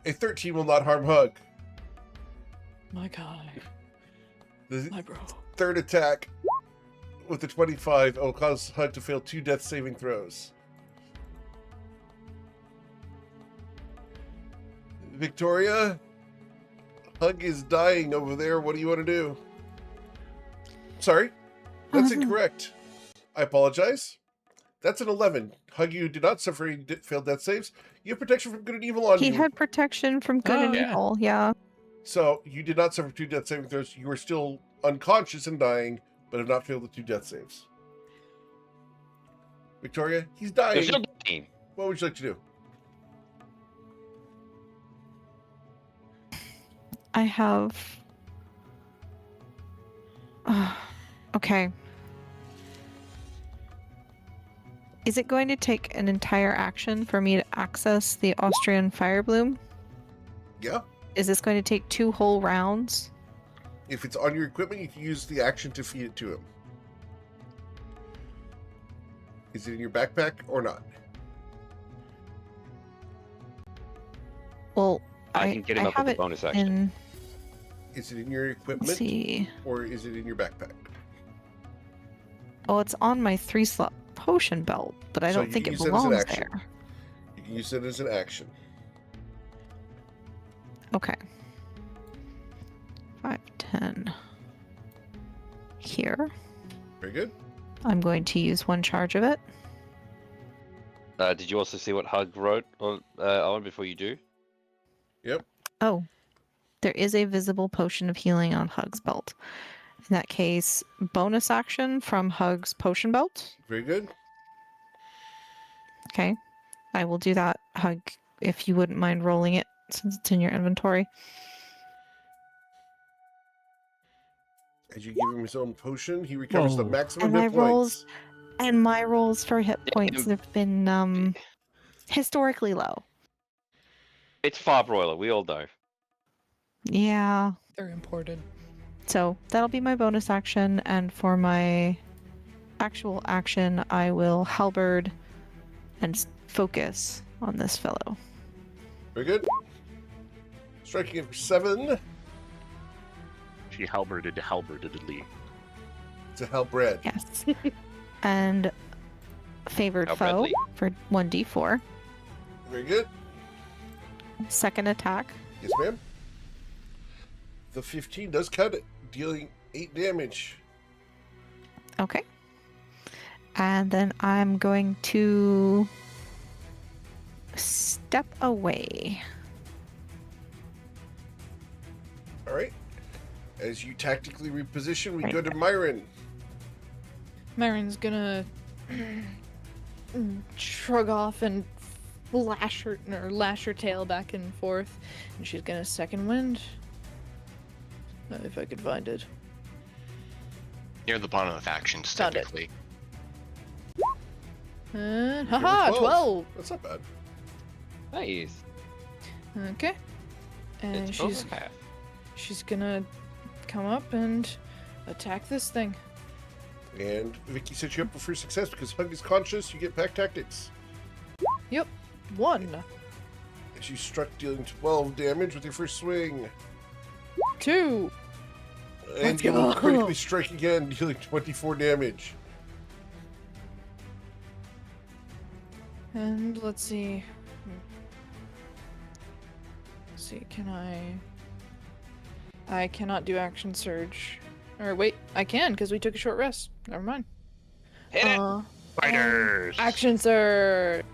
A 13 will not harm Hug. My guy. The My bro. third attack with the 25 will cause Hug to fail 2 death saving throws. Victoria, Hug is dying over there. What do you want to do? Sorry, that's incorrect. I apologize. That's an 11. Hug, you did not suffer any failed death saves. You have protection from good and evil on He you. had protection from good Oh, and yeah. evil. Yeah. So you did not suffer 2 death saving throws. You are still unconscious and dying, but have not failed the 2 death saves. Victoria, he's dying. There's no team. What would you like to do? I have. Okay. Is it going to take an entire action for me to access the Austrian Fire Bloom? Yeah. Is this going to take 2 whole rounds? If it's on your equipment, you can use the action to feed it to him. Is it in your backpack or not? Well, I can get him I up have with it the bonus action. in. Is it in your Let's equipment see. or is it in your backpack? Oh, it's on my 3-slot potion belt, but I So don't you think can it use it as an belongs action. there. You can use it as an action. Okay. 5, 10. Here. Very good. I'm going to use 1 charge of it. Did you also see what Hug wrote on before you do? Oh, there is a visible potion of healing on Hug's belt. In that case, bonus action from Hug's potion belt. Very good. Okay. I will do that, Hug, if you wouldn't mind rolling it since it's in your inventory. As you give him his own potion, he recovers the Whoa. maximum And my hit rolls- points. And my rolls for hit Yeah, points have been historically low. It's far broiler. We all know. Yeah. They're imported. So that'll be my bonus action, and for my actual action, I will halberd and focus on this fellow. Very good. Striking it for 7. She halberdedly. It's a halberd. Yes. And favored How foe Bradley? for 1d4. Very good. Second attack. Yes, ma'am. The 15 does cut it, dealing 8 damage. Okay. And then I'm going to step away. All right. As you tactically reposition, we Right go to Myron. Marin's gonna shrug off and lash her tail back and forth, and she's gonna second wind. If I could find it. Near the bottom of actions, Found it. technically. And Number haha, 12. 12. That's not bad. Nice. Okay. And It's she's over half. she's gonna come up and attack this thing. And Vicky set you up for success because Hug is conscious. You get pack tactics. 1, As you struck, dealing 12 damage with your first swing. 2. And Let's you will go. critically strike again, dealing 24 damage. And let's see. Can I cannot do action surge. Or wait, I can because we took a short rest. Never mind. Hit it. Fighters! Action surge.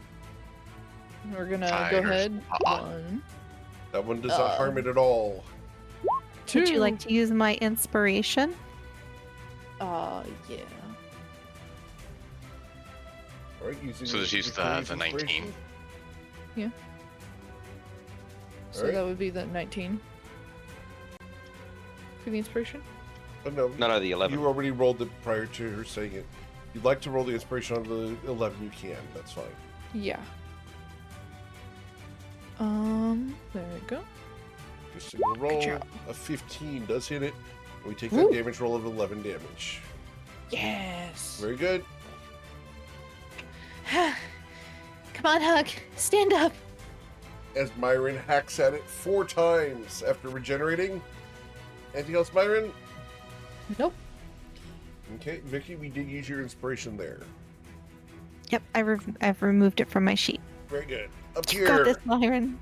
We're gonna go Fighters. ahead. Uh-uh. 1, That one does not harm it at all. 2. Would you like to use my inspiration? Yeah. All right, using So just use the Victoria's 19. inspiration. So Alright. that would be the 19 for the inspiration. Oh, no, No, the 11. you already rolled it prior to her saying it. If you'd like to roll the inspiration on the 11, you can. That's fine. Yeah. There we go. Just a single roll. job. A 15 does hit it. And we take Woo. that damage roll of 11 damage. Yes. Very good. Come on, Hug. Stand up. As Myron hacks at it 4 times after regenerating. Anything else, Myron? Nope. Okay, Vicky, we did use your inspiration there. Yep, I've removed it from my sheet. Very good. Up You got here. this, Myron.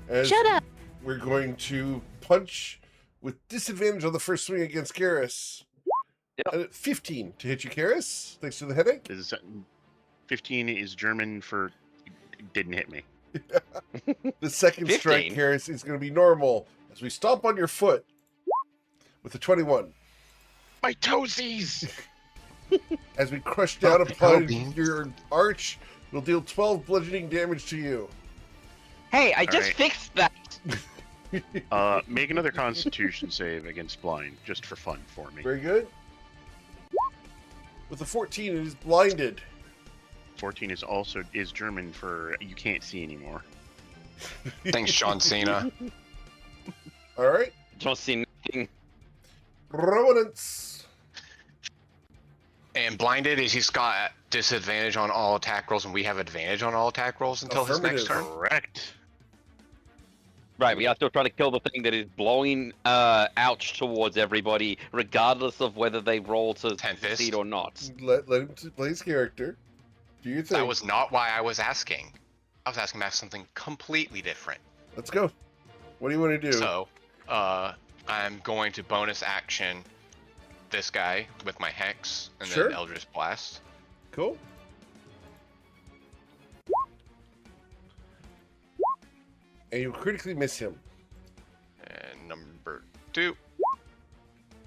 As Shut up. we're going to punch with disadvantage on the first swing against Karis. Yep. 15 to hit you, Karis. Thanks to the headache. Is 15 is German for didn't hit me. The second strike, 15? Karis, is going to be normal as we stomp on your foot with a 21. My toesies! As we crush down upon beans. your arch, we'll deal 12 bludgeoning damage to you. Hey, I just right. fixed that. Make another Constitution save against blind, just for fun for me. Very good. With a 14, it is blinded. 14 is German for you can't see anymore. Thanks, John Cena. All right. Don't see nothing. Prominence. And blinded is he's got disadvantage on all attack rolls, and we have advantage on all attack rolls until his next turn. Affirmative. Correct. Right, we are still trying to kill the thing that is blowing ouch towards everybody, regardless of whether they roll to Tempest. succeed or not. Let him play his character. Do your thing. That was not why I was asking. I was asking about something completely different. Let's go. What do you want to do? So, I'm going to bonus action this guy with my Hex, and Sure. then Eldritch Blast. Cool. And you critically miss him. And number 2.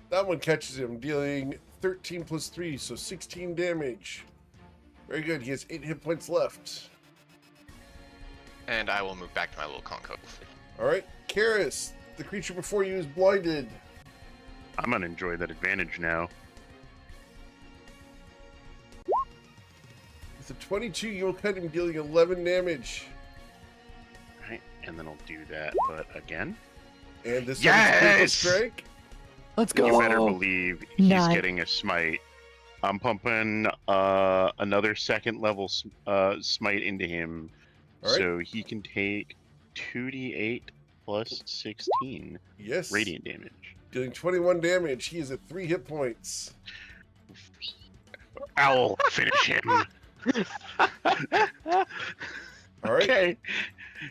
That one catches him, dealing 13 plus 3, so 16 damage. Very good. He has 8 hit points left. And I will move back to my little concove. All right. Karis, the creature before you is blinded. I'm gonna enjoy that advantage now. With a 22, you'll cut him, dealing 11 damage. Right, and then I'll do that, but again. And this one is critical Yes! strike. Let's You go. better believe he's Nice. getting a smite. I'm pumping another second level smite into him, All right. so he can take 2d8 plus 16 Yes. radiant damage. Dealing 21 damage. He is at 3 hit points. I'll finish him. All right. Okay.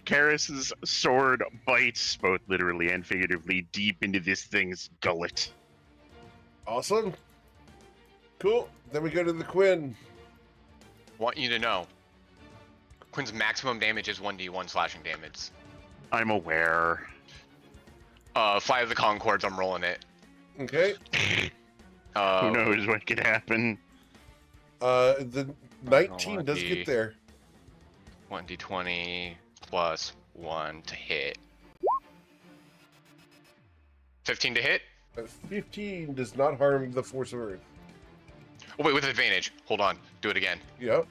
Karis's sword bites, both literally and figuratively, deep into this thing's gullet. Awesome. Cool. Then we go to the Quinn. Want you to know, Quinn's maximum damage is 1d1 slashing damage. I'm aware. Fly of the Concords, I'm rolling it. Okay. Who knows what could happen? The 19 does 1d. get there. 1d20 plus 1 to hit. 15 to hit? 15 does not harm the force of Earth. Oh, wait, with advantage. Hold on. Do it again. Yep.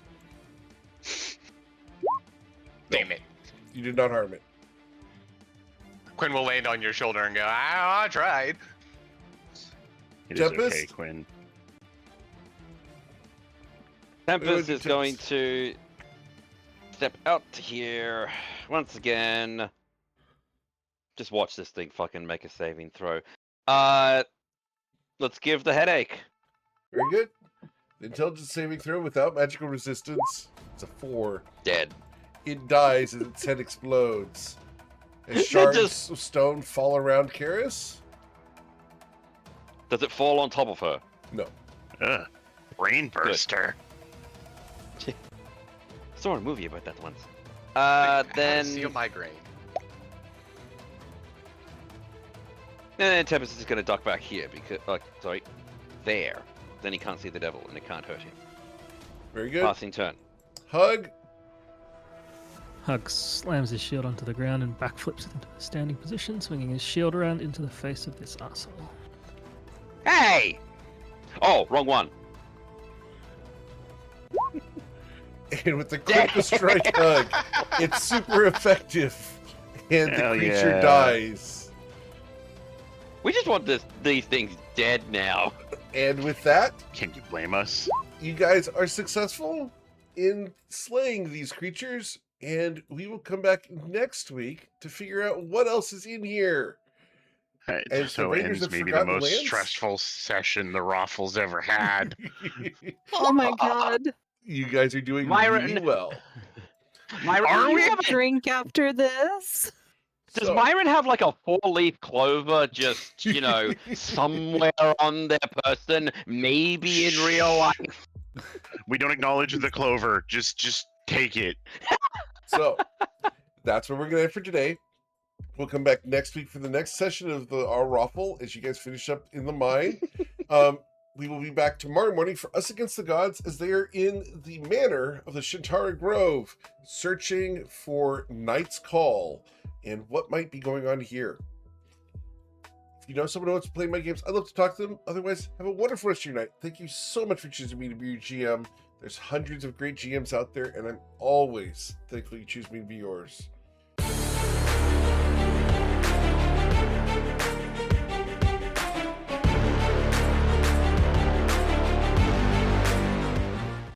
Damn it. You did not harm it. Quinn will land on your shoulder and go, I tried. It is Tempest? okay, Quinn. Tempest is Tempest. going to step out to here once again. Just watch this thing fucking make a saving throw. Let's give the headache. Very good. The intelligence saving throw without magical resistance. It's a 4. Dead. It dies as its head explodes. As shards of stone fall around Karis? Does it fall on top of her? No. Ugh. Brain burster. Saw a movie about that once. I had a Then seal migraine. And then Tempest is going to duck back here because, sorry, there. Then he can't see the devil, and it can't hurt him. Very good. Passing turn. Hug. Hug slams his shield onto the ground and backflips it into a standing position, swinging his shield around into the face of this asshole. Hey! Oh, wrong one. And with the critical strike hug, it's super effective. And the Hell creature yeah. dies. We just want these things dead now. And with that, Can you blame us? you guys are successful in slaying these creatures. And we will come back next week to figure out what else is in here. As So the Raiders ends of maybe the Forgotten most Lands? stressful session the Raffles ever had. Oh my god. You guys are doing Myron- really well. Myron, Are do you we? have a- Drink after this? Does So- Myron have like a 4-leaf clover just, somewhere on their person? Maybe in real life? We don't acknowledge the clover. Just take it. So that's what we're gonna have for today. We'll come back next week for the next session of our raffle as you guys finish up in the mine. We will be back tomorrow morning for Us Against the Gods as they are in the manor of the Shintara Grove, searching for Knight's Call and what might be going on here. If you know someone who wants to play my games, I'd love to talk to them. Otherwise, have a wonderful rest of your night. Thank you so much for choosing me to be your GM. There's hundreds of great GMs out there, and I'm always thankful you choose me to be yours.